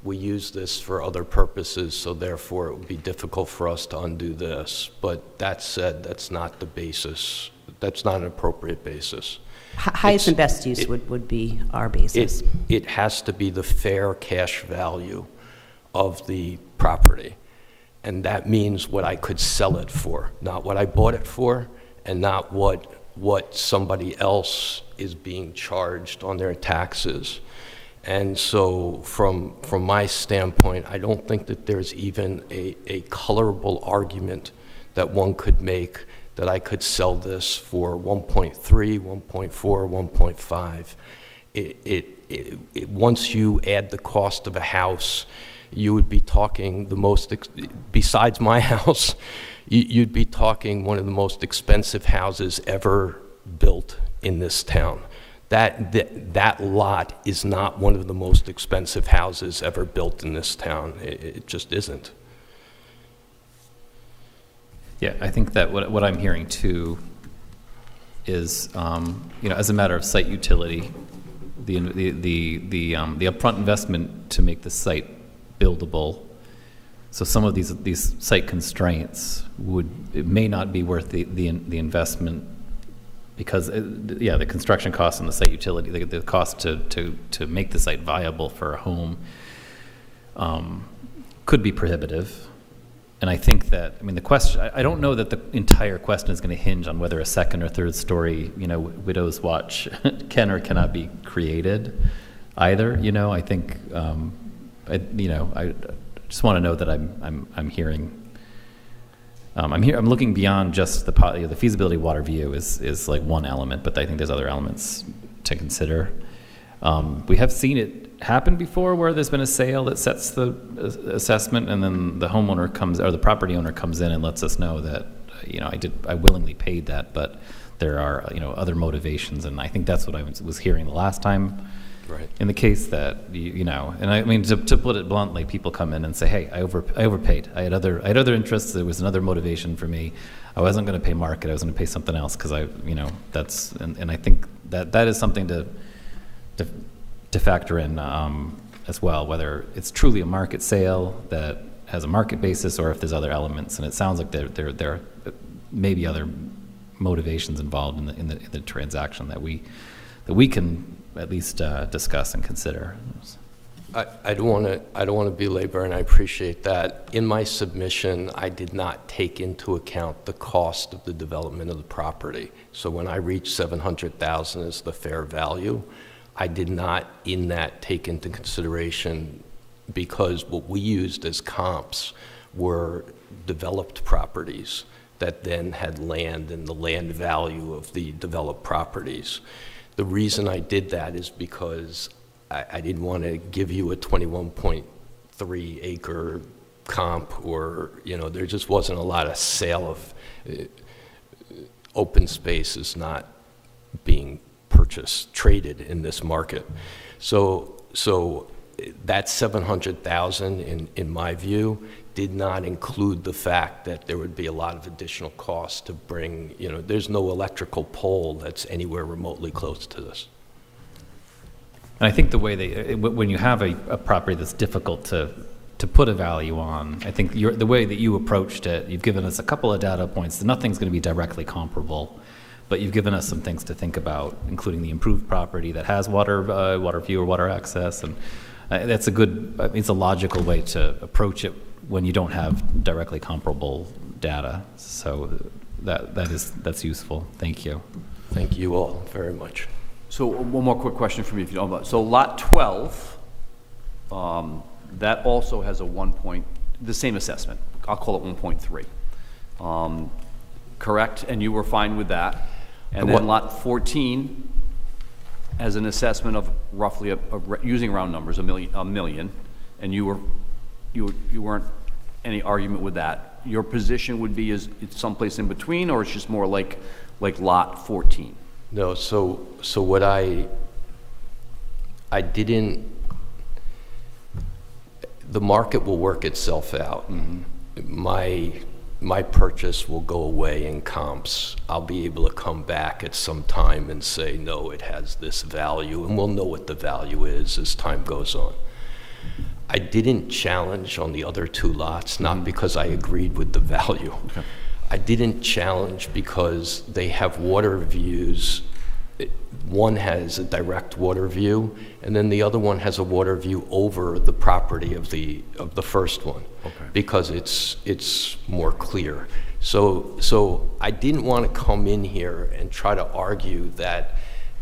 we use this for other purposes, so therefore it would be difficult for us to undo this. But that said, that's not the basis. That's not an appropriate basis. Highest and best use would be our basis. It has to be the fair cash value of the property. And that means what I could sell it for, not what I bought it for, and not what somebody else is being charged on their taxes. And so from my standpoint, I don't think that there's even a colorable argument that one could make that I could sell this for 1.3, 1.4, 1.5. Once you add the cost of a house, you would be talking besides my house, you'd be talking one of the most expensive houses ever built in this town. That lot is not one of the most expensive houses ever built in this town. It just isn't. Yeah, I think that what I'm hearing too is, as a matter of site utility, the upfront investment to make the site buildable. So some of these site constraints it may not be worth the investment, because the construction costs and the site utility, the cost to make the site viable for a home could be prohibitive. And I think that, I mean, the question, I don't know that the entire question is going to hinge on whether a second or third story, widow's watch can or cannot be created either. I think, I just want to know that I'm hearing, I'm looking beyond just the feasibility water view is like one element, but I think there's other elements to consider. We have seen it happen before where there's been a sale that sets the assessment, and then the homeowner or the property owner comes in and lets us know that, I willingly paid that, but there are, other motivations. And I think that's what I was hearing the last time. Right. In the case that, and I mean, to put it bluntly, people come in and say, hey, I overpaid. I had other interests. There was another motivation for me. I wasn't going to pay market. I was going to pay something else because and I think that is something to factor in as well, whether it's truly a market sale that has a market basis or if there's other elements. And it sounds like there may be other motivations involved in the transaction that we can at least discuss and consider. I don't want to belabor, and I appreciate that. In my submission, I did not take into account the cost of the development of the property. So when I reached $700,000 as the fair value, I did not in that take into consideration, because what we used as comps were developed properties that then had land and the land value of the developed properties. The reason I did that is because I didn't want to give you a 21.3 acre comp, or, there just wasn't a lot of sale of open space is not being purchased, traded in this market. So that 700,000 in my view did not include the fact that there would be a lot of additional costs to bring, there's no electrical pole that's anywhere remotely close to this. And I think the way when you have a property that's difficult to put a value on, I think the way that you approached it, you've given us a couple of data points. Nothing's going to be directly comparable, but you've given us some things to think about, including the improved property that has water view or water access, and it's a logical way to approach it when you don't have directly comparable data. So that's useful. Thank you. Thank you all very much. So one more quick question for me, if you don't mind. So lot 12, that also has the same assessment. I'll call it 1.3. Correct? And you were fine with that? And then lot 14 has an assessment of roughly, using round numbers, a million, and you weren't any argument with that. Your position would be is it's someplace in between, or it's just more like lot 14? No, so what I didn't, the market will work itself out. Mm-hmm. My purchase will go away in comps. I'll be able to come back at some time and say, no, it has this value, and we'll know what the value is as time goes on. I didn't challenge on the other two lots, not because I agreed with the value. Okay. I didn't challenge because they have water views. One has a direct water view, and then the other one has a water view over the property of the first one, okay, because it's more clear. So I didn't want to come in here and try to argue that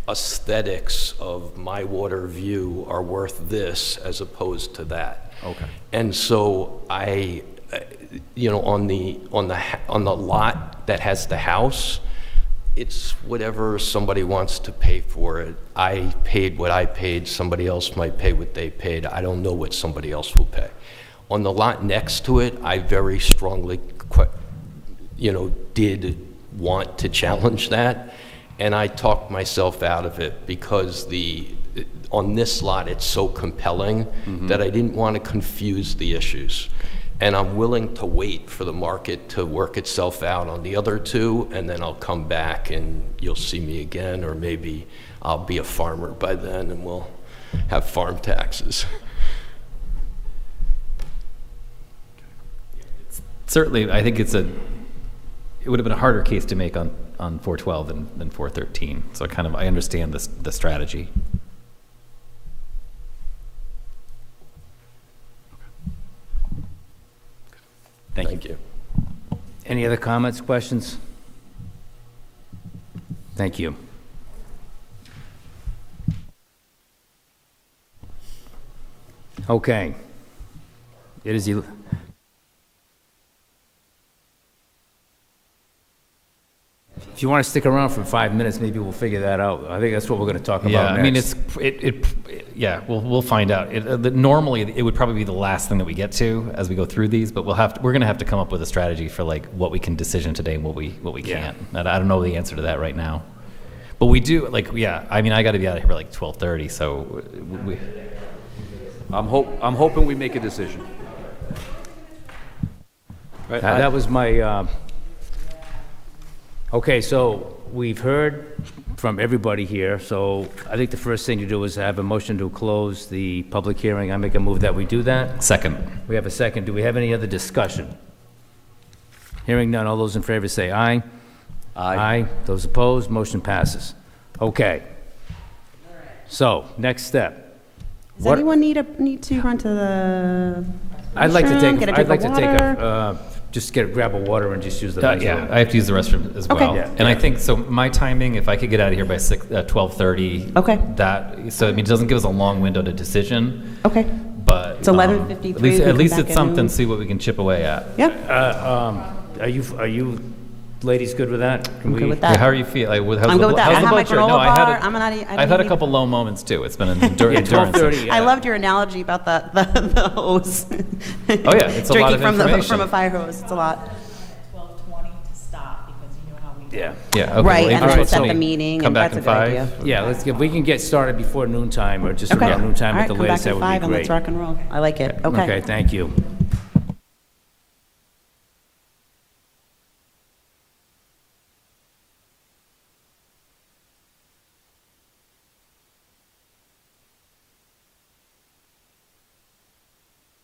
aesthetics of my water view are worth this as opposed to that. Okay. And so I, on the lot that has the house, it's whatever somebody wants to pay for it. I paid what I paid. Somebody else might pay what they paid. I don't know what somebody else will pay. On the lot next to it, I very strongly, did want to challenge that, and I talked myself out of it because on this lot it's so compelling, mm-hmm, that I didn't want to confuse the issues. And I'm willing to wait for the market to work itself out on the other two, and then I'll come back and you'll see me again, or maybe I'll be a farmer by then and we'll have farm taxes. Certainly, I think it would have been a harder case to make on 412 than 413. So I understand the strategy. Thank you. Any other comments, questions? Thank you. Okay. It is If you want to stick around for 5 minutes, maybe we'll figure that out. I think that's what we're going to talk about Yeah, next. I mean, yeah, we'll find out. Normally, it would probably be the last thing that we get to as we go through these, but we're going to have to come up with a strategy for like what we can decision today and what we can't. And I don't know the answer to that right now. But we do, I mean, I got to be out of here by like 12:30, so I'm hoping we make a decision. Right, That was my, okay, so we've heard from everybody here, so I think the first thing to do is have a motion to close the public hearing. I make a move that we do that. Second. We have a second. Do we have any other discussion? Hearing none, all those in favor say aye. Aye. Those opposed, motion passes. Okay. So, next step. Does anyone need to run to the I'd like to restroom, take, get a I'd drink like of to take water? just grab a water and just use the restroom. Yeah, I have to use the restroom as Okay. well. Yeah. And I think, so my timing, if I could get out of here by 12:30. Okay. So, I mean, it doesn't give us a long window to decision, Okay. but. It's 11:53, we At come least back it's at something, noon. see what we can chip away at. Yeah. Are you ladies good with that? I'm good with that. Yeah, how are you feeling? I'm good with that. I have my granola bar. I've had a couple low moments too. It's been an endurance. 12:30. I loved your analogy about the hose. Oh yeah, it's a lot of Drinking information. from a fire hose. It's a lot. 12:20 to stop, because you know how we Yeah. Yeah. Okay, Right, well, and April then set 20, the meeting, Come and back that's in a good 5. idea. Yeah, if we can get started before noontime or just Okay. around noontime All at right, the come back latest, that at would 5 be and great. let's rock and roll. I like it. Okay. Okay, thank you.